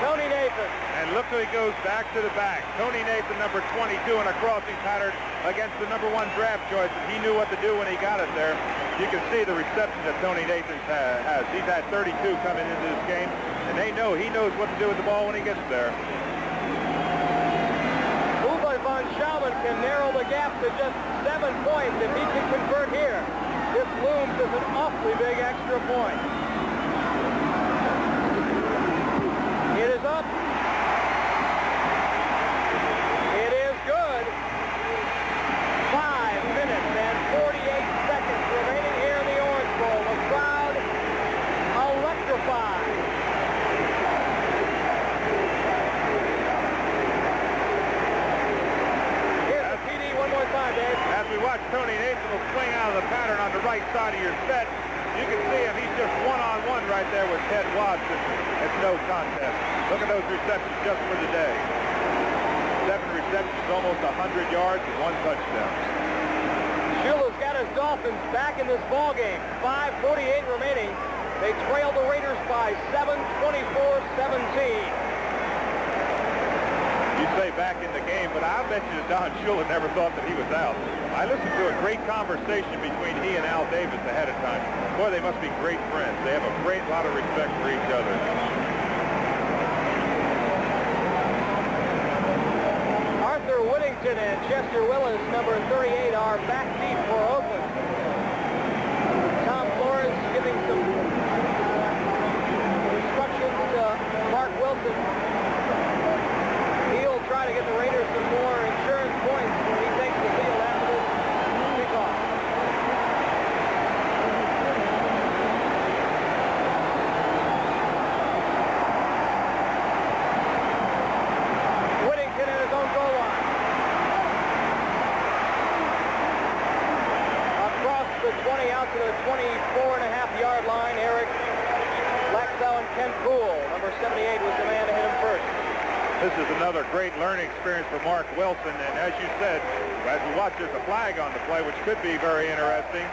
Tony Nathan. And look who he goes back to the back. Tony Nathan, number 22, in a crossing pattern against the number 1 draft choice. He knew what to do when he got it there. You can see the reception that Tony Nathan has. He's had 32 coming into this game, and he knows what to do with the ball when he gets there. Uwe von Schaumann can narrow the gap to just 7 points if he can convert here. This looms as an awfully big extra point. It is up. It is good. 5 minutes and 48 seconds remaining here in the Orange Bowl. The crowd electrified. Here's the PD one more time, Dave. As we watch Tony Nathan will swing out of the pattern on the right side of your set, you can see him. He's just one-on-one right there with Ted Watson. It's no contest. Look at those receptions just for the day. 7 receptions, almost 100 yards, and 1 touchdown. Shula's got his Dolphins back in this ball game. 5:48 remaining. They trail the Raiders by 7, 24-17. You say back in the game, but I bet you Don Shula never thought that he was out. I listened to a great conversation between he and Al Davis ahead of time. Boy, they must be great friends. They have a great lot of respect for each other. Arthur Whittington and Chester Willis, number 38, are back deep for Oakland. Tom Flores giving some instructions to Mark Wilson. He'll try to get the Raiders some more insurance points when he takes the field after this kickoff. Whittington at his own goal line. Across the 20 out to the 24.5-yard line, Eric Laxow and Ken Poole. Number 78 was the man to hit him first. This is another great learning experience for Mark Wilson, and as you said, as we watch, there's a flag on the play, which could be very interesting.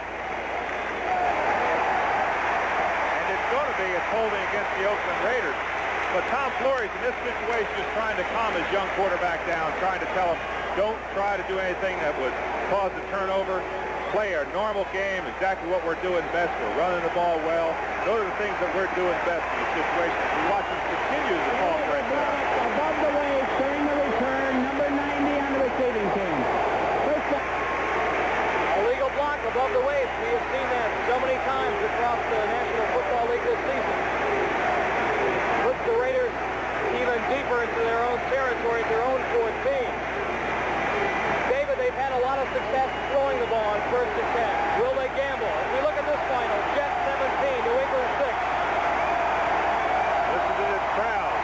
And it's going to be a holding against the Oakland Raiders. But Tom Flores in this situation is trying to calm his young quarterback down, trying to tell him, don't try to do anything that would cause a turnover. Play a normal game, exactly what we're doing best. We're running the ball well. Those are the things that we're doing best in this situation. We watch him continue to talk right there. Above the waist during the return, number 90 on the receiving team. First down. Illegal block above the waist. We have seen that so many times across the National Football League this season. Puts the Raiders even deeper into their own territory, their own 14. David, they've had a lot of success throwing the ball on 1st and 10. Will they gamble? As we look at this final, Jets 17, New England 6. Listen to this crowd.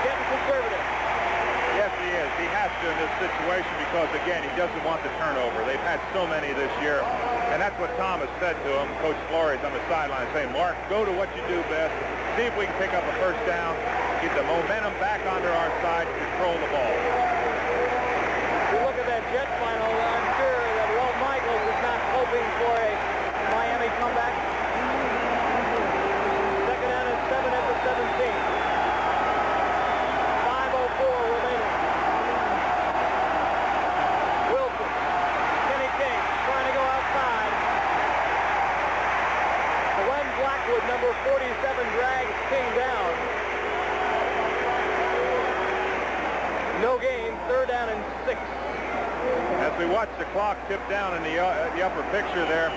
Getting conservative. Yes, he is. He has to in this situation because, again, he doesn't want the turnover. They've had so many this year, and that's what Tom has said to him, Coach Flores on the sideline, saying, Mark, go to what you do best. See if we can pick up a first down, get the momentum back onto our side, control the ball. If you look at that Jet final, I'm sure that Walt Michaels is not hoping for a Miami comeback. Second down and 7 at the 17. 5:04 remaining. Wilson, Kenny King trying to go outside. Glenn Blackwood, number 47, drags King down. No gain, 3rd down and 6. As we watch the clock tip down in the upper picture there,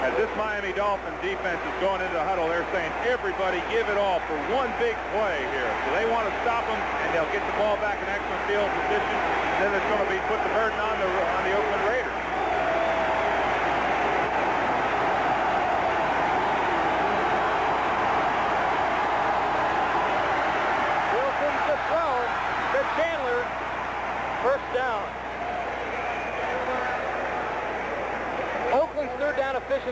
as this Miami Dolphin defense is going into the huddle, they're saying, everybody give it all for one big play here. So they want to stop them, and they'll get the ball back in excellent field position. And then it's going to be put the burden on the Oakland Raiders.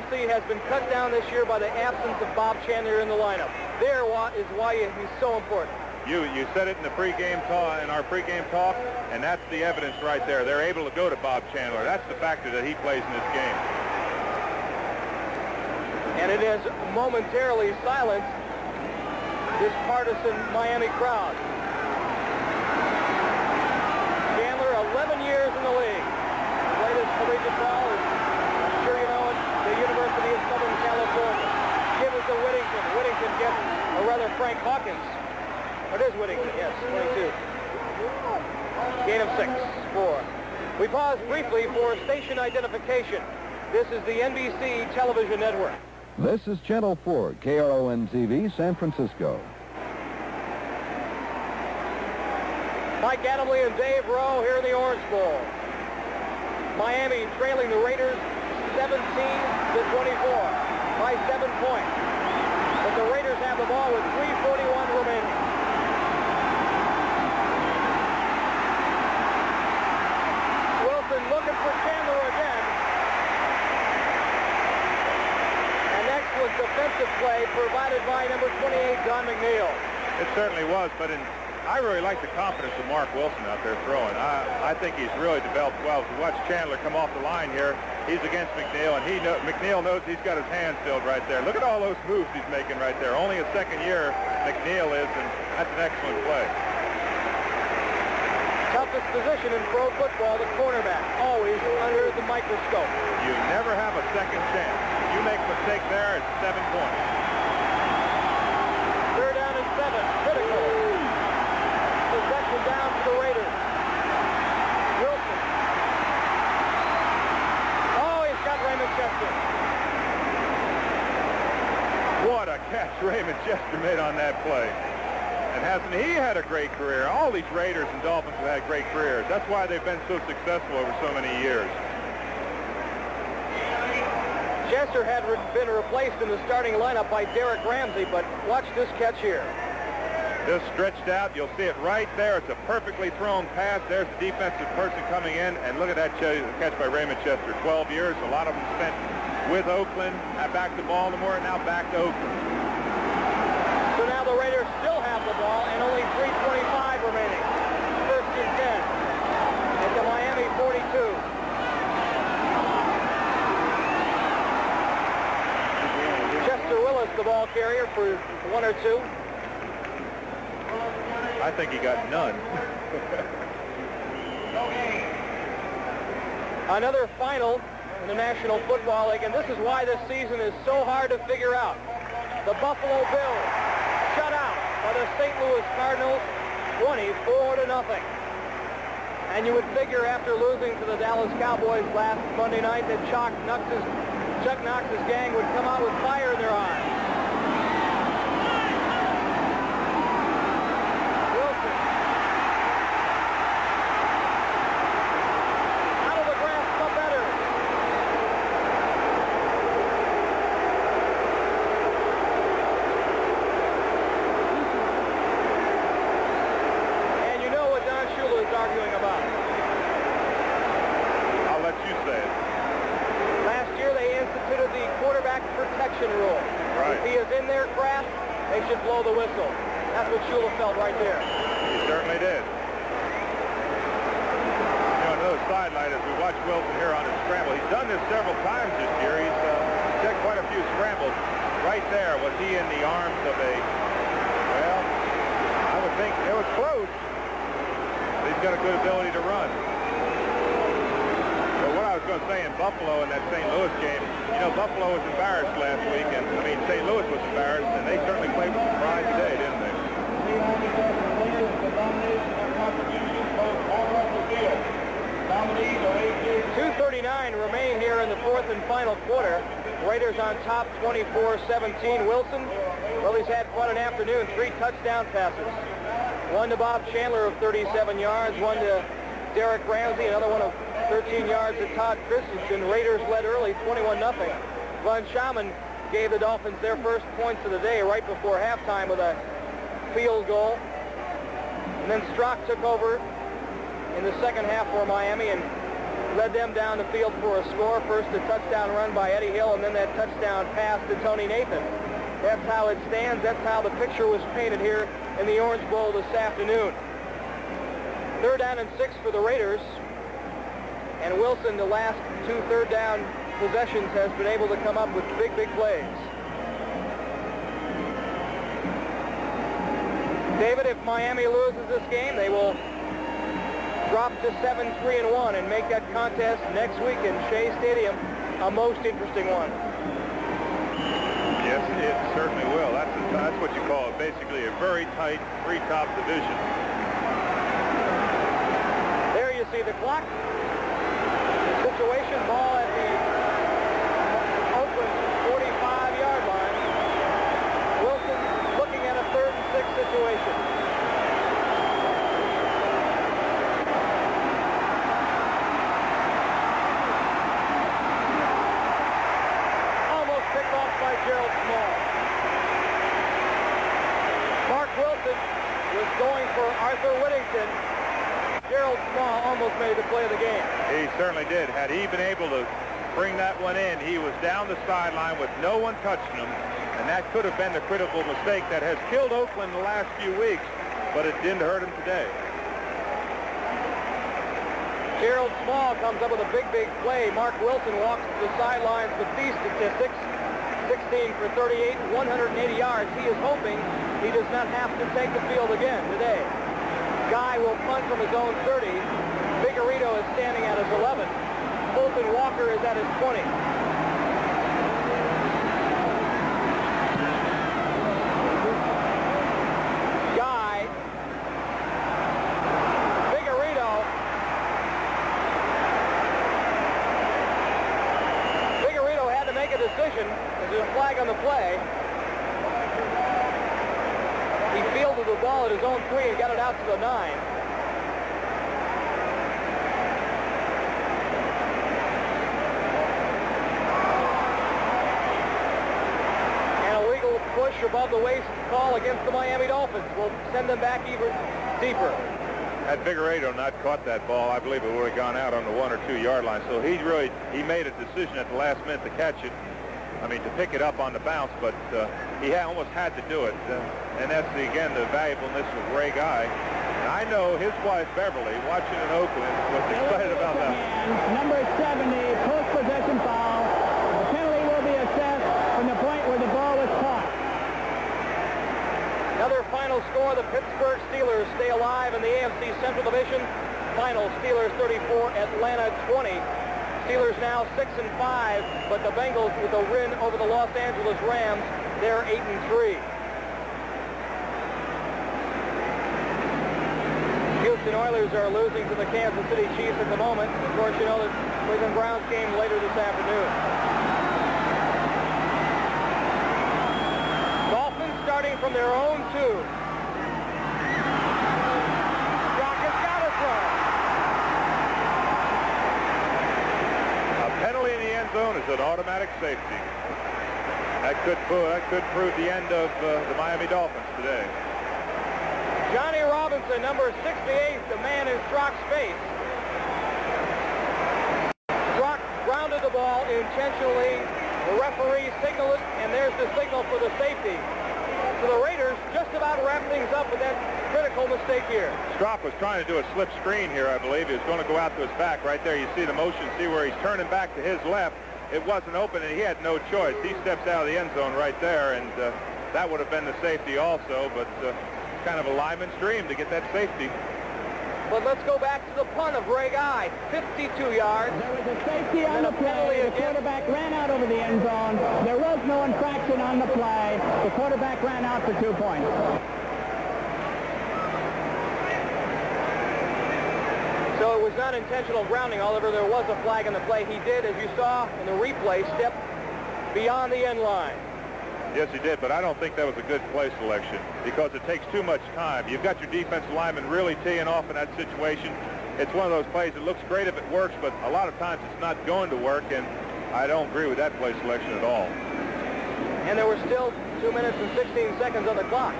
efficiency has been cut down this year by the absence of Bob Chandler in the lineup. There is why he's so important. You said it in the pregame talk, in our pregame talk, and that's the evidence right there. They're able to go to Bob Chandler. That's the factor that he plays in this game. And it has momentarily silenced this partisan Miami crowd. Chandler, 11 years in the league. Played his collegiate ball, I'm sure you know it, the University of Southern California. Give it to Whittington. Whittington gets, or rather Frank Hawkins. It is Whittington, yes, 22. Gain of 6, 4. We pause briefly for station identification. This is the NBC television network. This is Channel 4, KRON-TV, San Francisco. Mike Adamle and Dave Rowe here in the Orange Bowl. Miami trailing the Raiders 17-24 by 7 points. But the Raiders have the ball with 3:41 remaining. Wilson looking for Chandler again. An excellent defensive play provided by number 28, Don McNeil. It certainly was, but I really like the confidence of Mark Wilson out there throwing. I think he's really developed well. If you watch Chandler come off the line here, he's against McNeil, and McNeil knows he's got his hands filled right there. Look at all those moves he's making right there. Only a second year McNeil is, and that's an excellent play. Toughest position in pro football, the cornerback, always under the microscope. You never have a second chance. If you make a mistake there, it's 7 points. 3rd down and 7, critical. Possession down to the Raiders. Wilson. Oh, he's got Raymond Chester. What a catch Raymond Chester made on that play. And hasn't he had a great career? All these Raiders and Dolphins have had great careers. That's why they've been so successful over so many years. Chester had been replaced in the starting lineup by Derek Ramsey, but watch this catch here. Just stretched out. You'll see it right there. It's a perfectly thrown pass. There's the defensive person coming in, and look at that catch by Raymond Chester. 12 years. A lot of them spent with Oakland, back to Baltimore, and now back to Oakland. So now the Raiders still have the ball, and only 3:25 remaining. 1st and 10 at the Miami 42. Chester Willis, the ball carrier, for 1 or 2. I think he got none. Another final in the National Football League, and this is why this season is so hard to figure out. The Buffalo Bills shut out by the St. Louis Cardinals 24-0. And you would figure after losing to the Dallas Cowboys last Monday night that Chuck Knox's gang would come out with fire in their eyes. Rule. Right. If he is in their craft, they should blow the whistle. That's what Shula felt right there. He certainly did. You know, another sidelight as we watch Wilson here on his scramble. He's done this several times this year. He's checked quite a few scrambles. Right there, was he in the arms of a, well, I would think it was close. He's got a good ability to run. I was going to say in Buffalo in that St. Louis game, you know, Buffalo was embarrassed last week, and I mean, St. Louis was embarrassed, and they certainly played with some pride today, didn't they? 2:39 remain here in the 4th and final quarter. Raiders on top 24-17. Wilson, well, he's had quite an afternoon. 3 touchdown passes. One to Bob Chandler of 37 yards, one to Derek Ramsey, another one of 13 yards to Todd Christensen. Raiders led early, 21-0. Von Schaman gave the Dolphins their first points of the day right before halftime with a field goal. And then Strock took over in the second half for Miami, and led them down the field for a score. First a touchdown run by Eddie Hill, and then that touchdown pass to Tony Nathan. That's how it stands. That's how the picture was painted here in the Orange Bowl this afternoon. 3rd down and 6 for the Raiders. And Wilson, the last 2 third down possessions, has been able to come up with big plays. David, if Miami loses this game, they will drop to 7-3-1 and make that contest next week in Shea Stadium a most interesting one. Yes, it certainly will. That's what you call it, basically a very tight 3-top division. There you see the clock. The situation, ball at the Oakland 45-yard line. Wilson looking at a 3rd and 6 situation. Almost picked off by Gerald Small. Mark Wilson was going for Arthur Whittington. Gerald Small almost made the play of the game. He certainly did. Had he been able to bring that one in, he was down the sideline with no one touching him, and that could have been the critical mistake that has killed Oakland the last few weeks, but it didn't hurt him today. Gerald Small comes up with a big play. Mark Wilson walks to the sidelines with these statistics. 16 for 38, 180 yards. He is hoping he does not have to take the field again today. Guy will punt from his own 30. Vigorito is standing at his 11. Fulton Walker is at his 20. Guy, Vigorito had to make a decision. There's a flag on the play. He fielded the ball at his own 3 and got it out to the 9. And a legal push above the waist call against the Miami Dolphins will send them back even deeper. Had Vigorito not caught that ball, I believe it would have gone out on the 1 or 2 yard line. So he made a decision at the last minute to catch it. I mean, to pick it up on the bounce, but he almost had to do it. And that's, again, the valuableness of Ray Guy. And I know his wife, Beverly, watching in Oakland, was excited about that. Number 70, post-possession foul. The penalty will be assessed from the point where the ball was caught. Another final score, the Pittsburgh Steelers stay alive in the AFC Central Division. Final, Steelers 34, Atlanta 20. Steelers now 6-5, but the Bengals with a win over the Los Angeles Rams, they're 8-3. Houston Oilers are losing to the Kansas City Chiefs at the moment. Of course, you know the Cleveland Browns game later this afternoon. Dolphins starting from their own 2. Brock has got us run. Penalty in the end zone is an automatic safety. That could prove the end of the Miami Dolphins today. Johnny Robinson, number 68, the man in Strock's face. Strock grounded the ball intentionally. The referee signaled it, and there's the signal for the safety. So the Raiders just about wrap things up with that critical mistake here. Strock was trying to do a slip screen here, I believe. He was going to go out to his back right there. You see the motion, see where he's turning back to his left. It wasn't open, and he had no choice. He steps out of the end zone right there, and that would have been the safety also, but it's kind of a lineman's dream to get that safety. But let's go back to the punt of Ray Guy. 52 yards. There was a safety on the play. The quarterback ran out over the end zone. There was no infraction on the play. The quarterback ran out for 2 points. So it was not intentional grounding. However, there was a flag on the play. He did, as you saw in the replay, step beyond the end line. Yes, he did, but I don't think that was a good play selection because it takes too much time. You've got your defensive lineman really teeing off in that situation. It's one of those plays that looks great if it works, but a lot of times it's not going to work, and I don't agree with that play selection at all. And there were still 2 minutes and 16 seconds on the clock.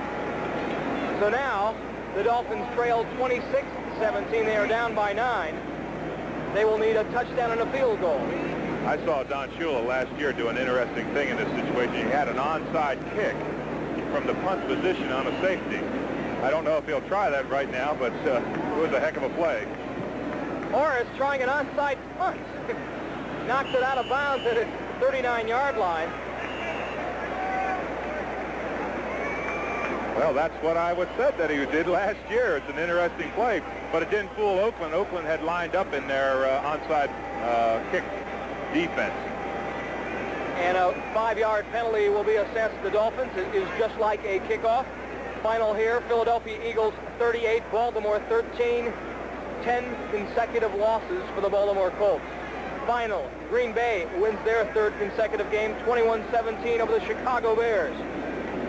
So now the Dolphins trail 26-17. They are down by 9. they will need a touchdown and a field goal. I saw Don Shula last year do an interesting thing in this situation. He had an onside kick from the punt position on a safety. I don't know if he'll try that right now, but it was a heck of a play. Morris trying an onside punt. Knocks it out of bounds at his 39-yard line. Well, that's what I would said that he did last year. It's an interesting play, but it didn't fool Oakland. Oakland had lined up in their onside kick defense. And a 5-yard penalty will be assessed to the Dolphins. It is just like a kickoff. Final here, Philadelphia Eagles 38, Baltimore 13. 10 consecutive losses for the Baltimore Colts. Final, Green Bay wins their third consecutive game, 21-17 over the Chicago Bears.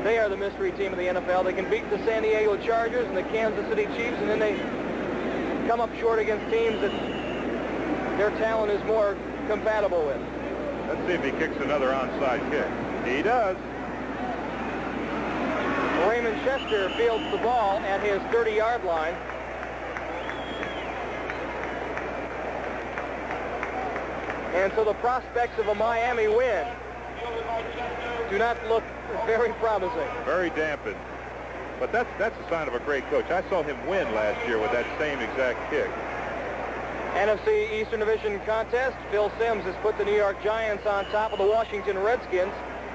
They are the mystery team of the NFL. They can beat the San Diego Chargers and the Kansas City Chiefs, and then they come up short against teams that their talent is more compatible with. Let's see if he kicks another onside kick. He does. Raymond Chester fields the ball at his 30-yard line. And so the prospects of a Miami win do not look very promising. Very dampened. But that's a sign of a great coach. I saw him win last year with that same exact kick. NFC Eastern Division contest, Phil Simms has put the New York Giants on top of the Washington Redskins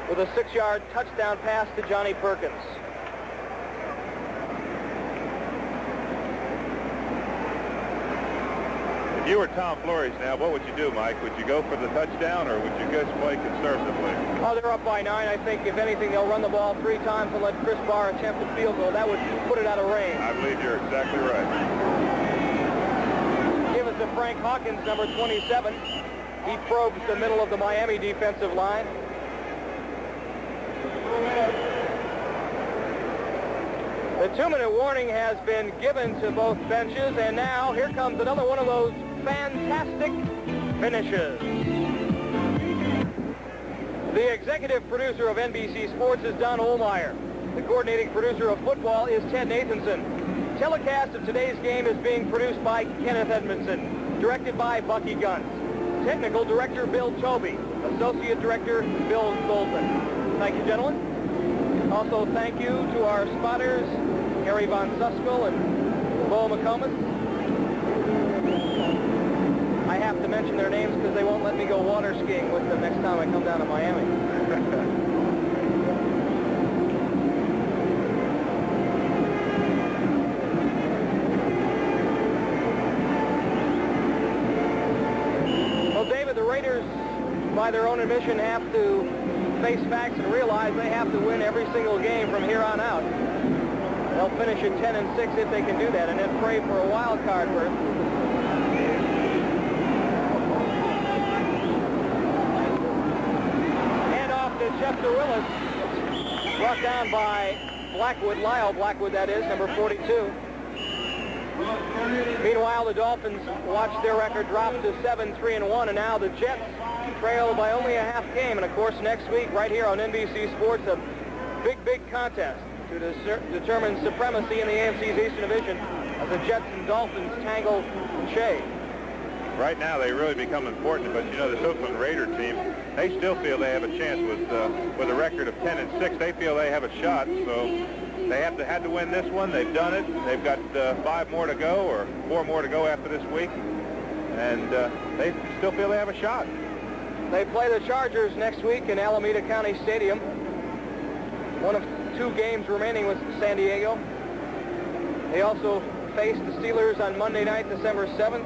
with a 6-yard touchdown pass to Johnny Perkins. If you were Tom Flores now, what would you do, Mike? Would you go for the touchdown, or would you just play conservatively? Oh, they're up by 9. I think, if anything, they'll run the ball 3 times and let Chris Barr attempt a field goal. That would put it out of range. I believe you're exactly right. Give it to Frank Hawkins, number 27. He probes the middle of the Miami defensive line. The 2-minute warning has been given to both benches, and now here comes another one of those fantastic finishes. The executive producer of NBC Sports is Don Ohlmeyer. The coordinating producer of football is Ted Nathanson. Telecast of today's game is being produced by Kenneth Edmondson, directed by Bucky Guntz. Technical director Bill Tobey, associate director Bill Zoltan. Thank you, gentlemen. Also, thank you to our spotters, Harry Von Suskel and Bo McComas. I have to mention their names because they won't let me go water skiing with them next time I come down to Miami. Well, David, the Raiders, by their own admission, have to face facts and realize they have to win every single game from here on out. They'll finish at 10-6 if they can do that, and then pray for a wild card berth. Hand off to Chester Willis, brought down by Blackwood, Lyle Blackwood, that is, number 42. Meanwhile, the Dolphins watched their record drop to 7-3-1, and now the Jets trail by only a half game. And of course, next week, right here on NBC Sports, a big contest to determine supremacy in the AFC's Eastern Division as the Jets and Dolphins tangle and shade. Right now, they really become important, but you know, this Oakland Raider team, they still feel they have a chance with a record of 10-6. They feel they have a shot, so they had to win this one. They've done it. They've got 5 more to go, or 4 more to go after this week, and they still feel they have a shot. They play the Chargers next week in Alameda County Stadium. One of 2 games remaining with San Diego. They also face the Steelers on Monday night, December 7th.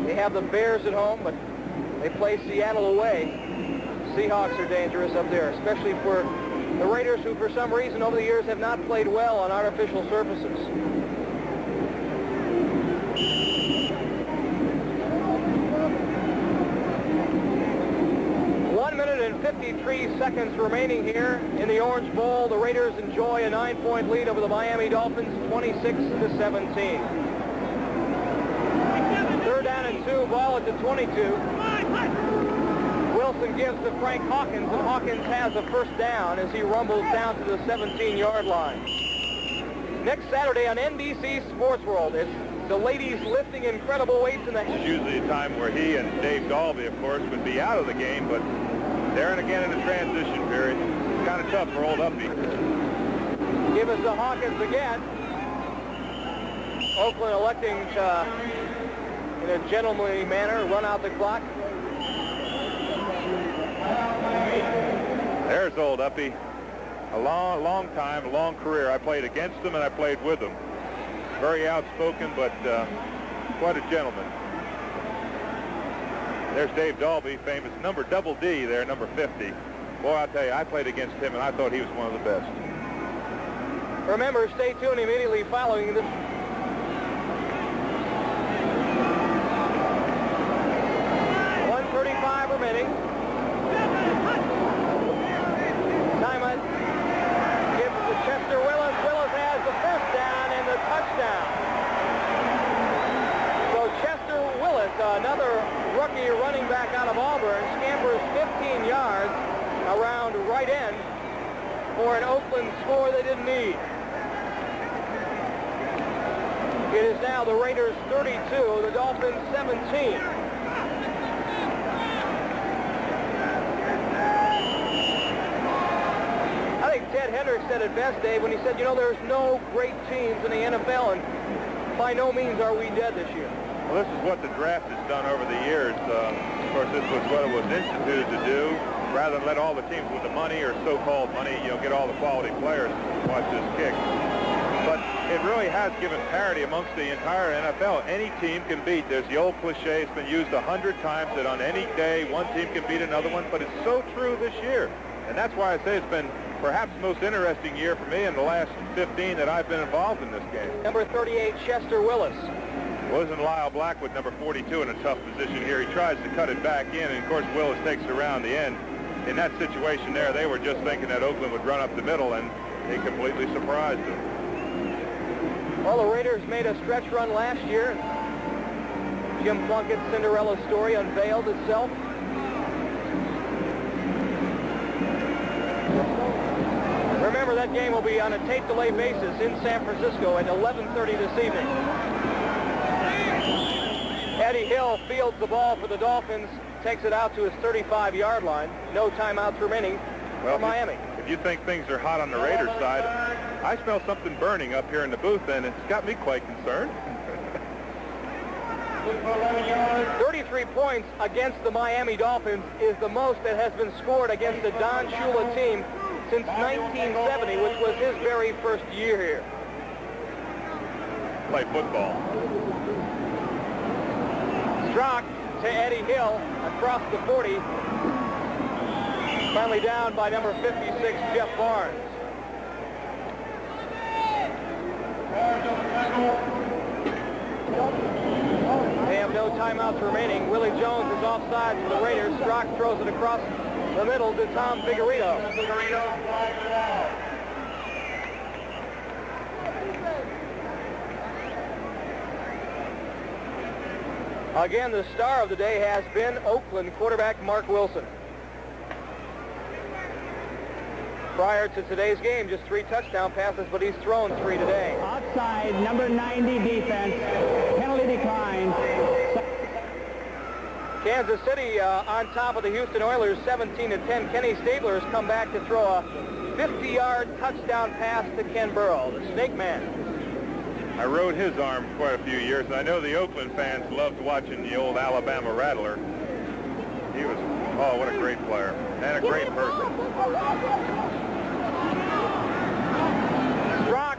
They have the Bears at home, but they play Seattle away. Seahawks are dangerous up there, especially for the Raiders, who for some reason over the years have not played well on artificial surfaces. 1 minute and 53 seconds remaining here in the Orange Bowl. The Raiders enjoy a 9-point lead over the Miami Dolphins, 26-17. 3rd down and 2, ball at the 22. Wilson gives to Frank Hawkins, and Hawkins has a first down as he rumbles down to the 17-yard line. Next Saturday on NBC Sports World, it's the ladies lifting incredible weights in the... It's usually a time where he and Dave Dalby, of course, would be out of the game, but there and again in the transition period. It's kind of tough for old Uppy. Give us the Hawkins again. Oakland electing to, in a gentlemanly manner, run out the clock. There's old Uppy. A long time, a long career. I played against him and I played with him. Very outspoken, but quite a gentleman. There's Dave Dalby, famous number double D there, number 50. Boy, I'll tell you, I played against him and I thought he was one of the best. Remember, stay tuned immediately following this. Remaining. Timeout. Gives it to Chester Willis. Willis has the first down and the touchdown. So Chester Willis, another rookie running back out of Auburn, scampers 15 yards around right end for an Oakland score they didn't need. It is now the Raiders 32, the Dolphins 17. Ted Hendricks said it best, Dave, when he said, you know, there's no great teams in the NFL, and by no means are we dead this year. Well, this is what the draft has done over the years. Of course, this was what it was instituted to do. Rather than let all the teams with the money or so-called money, you know, get all the quality players to watch this kick. But it really has given parity amongst the entire NFL. Any team can beat. There's the old cliche. It's been used 100 times that on any day one team can beat another one. But it's so true this year. And that's why I say it's been perhaps the most interesting year for me in the last 15 that I've been involved in this game. Number 38, Chester Willis. Wasn't Lyle Blackwood, number 42, in a tough position here. He tries to cut it back in, and of course Willis takes it around the end. In that situation there, they were just thinking that Oakland would run up the middle, and he completely surprised them. Well, the Raiders made a stretch run last year. Jim Plunkett's Cinderella story unveiled itself. Remember, that game will be on a tape delay basis in San Francisco at 11:30 this evening. Eddie Hill fields the ball for the Dolphins, takes it out to his 35-yard line. No timeouts remaining for Miami. If you think things are hot on the Raiders side, I smell something burning up here in the booth, and it's got me quite concerned. 33 points against the Miami Dolphins is the most that has been scored against the Don Shula team since 1970, which was his very first year here. Play football. Strock to Eddie Hill across the 40. Finally down by number 56, Jeff Barnes. They have no timeouts remaining. Willie Jones is offside for the Raiders. Strock throws it across the middle to Tom Figueredo. Again, the star of the day has been Oakland quarterback Mark Wilson. Prior to today's game, just 3 touchdown passes, but he's thrown 3 today. Outside, number 90 defense. Penalty declined. Kansas City on top of the Houston Oilers, 17-10. Kenny Stabler has come back to throw a 50-yard touchdown pass to Ken Burrow, the Snake Man. I rode his arm quite a few years, and I know the Oakland fans loved watching the old Alabama Rattler. He was, oh, what a great player, and a great person. Strock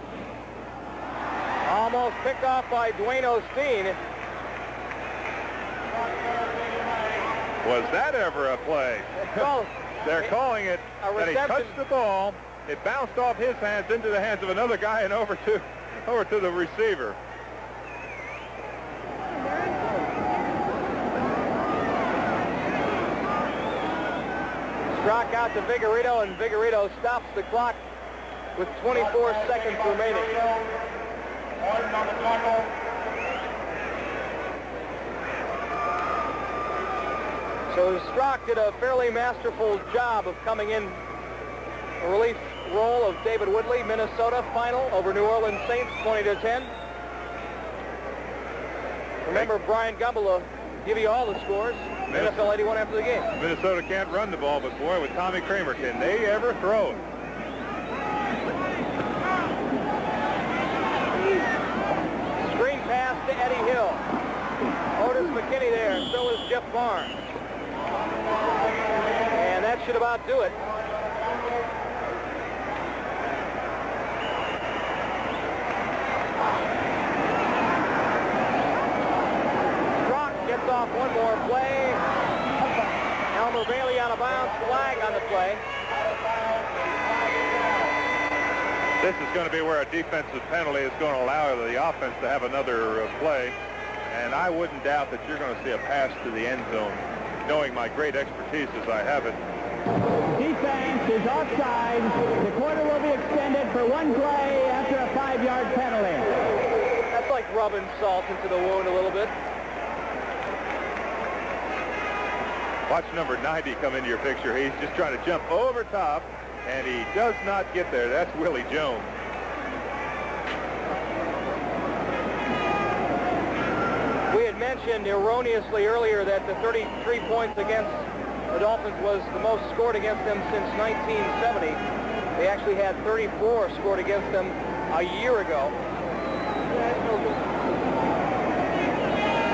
almost picked off by Dwayne Osteen. Was that ever a play? They're calling it that he touched the ball. It bounced off his hands into the hands of another guy and over to the receiver. Strock out to Figueredo, and Figueredo stops the clock with 24 seconds remaining. So Strock did a fairly masterful job of coming in a relief role of David Woodley. Minnesota final over New Orleans Saints, 20-10. Remember, Brian Gumble will give you all the scores. NFL 81 after the game. Minnesota can't run the ball, but boy, with Tommy Kramer, can they ever throw it? Screen pass to Eddie Hill. Otis McKinney there, so is Jeff Barnes. And that should about do it. Gets off one more play. Elmer Bailey out of bounds. Flag on the play. This is going to be where a defensive penalty is going to allow the offense to have another play. And I wouldn't doubt that you're going to see a pass to the end zone, knowing my great expertise as I have it. Defense is offside. The quarter will be extended for one play after a 5-yard penalty. That's like rubbing salt into the wound a little bit. Watch number 90 come into your picture. He's just trying to jump over top, and he does not get there. That's Willie Jones. We had mentioned erroneously earlier that the 33 points against the Dolphins was the most scored against them since 1970. They actually had 34 scored against them a year ago.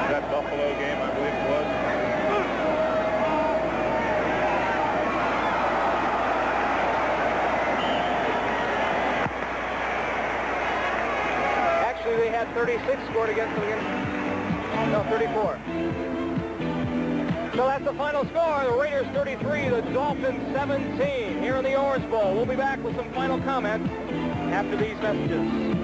That Buffalo game, I believe it was. They had 36 scored against them again. No, 34. So that's the final score. The Raiders 33, the Dolphins 17 here in the Orange Bowl. We'll be back with some final comments after these messages.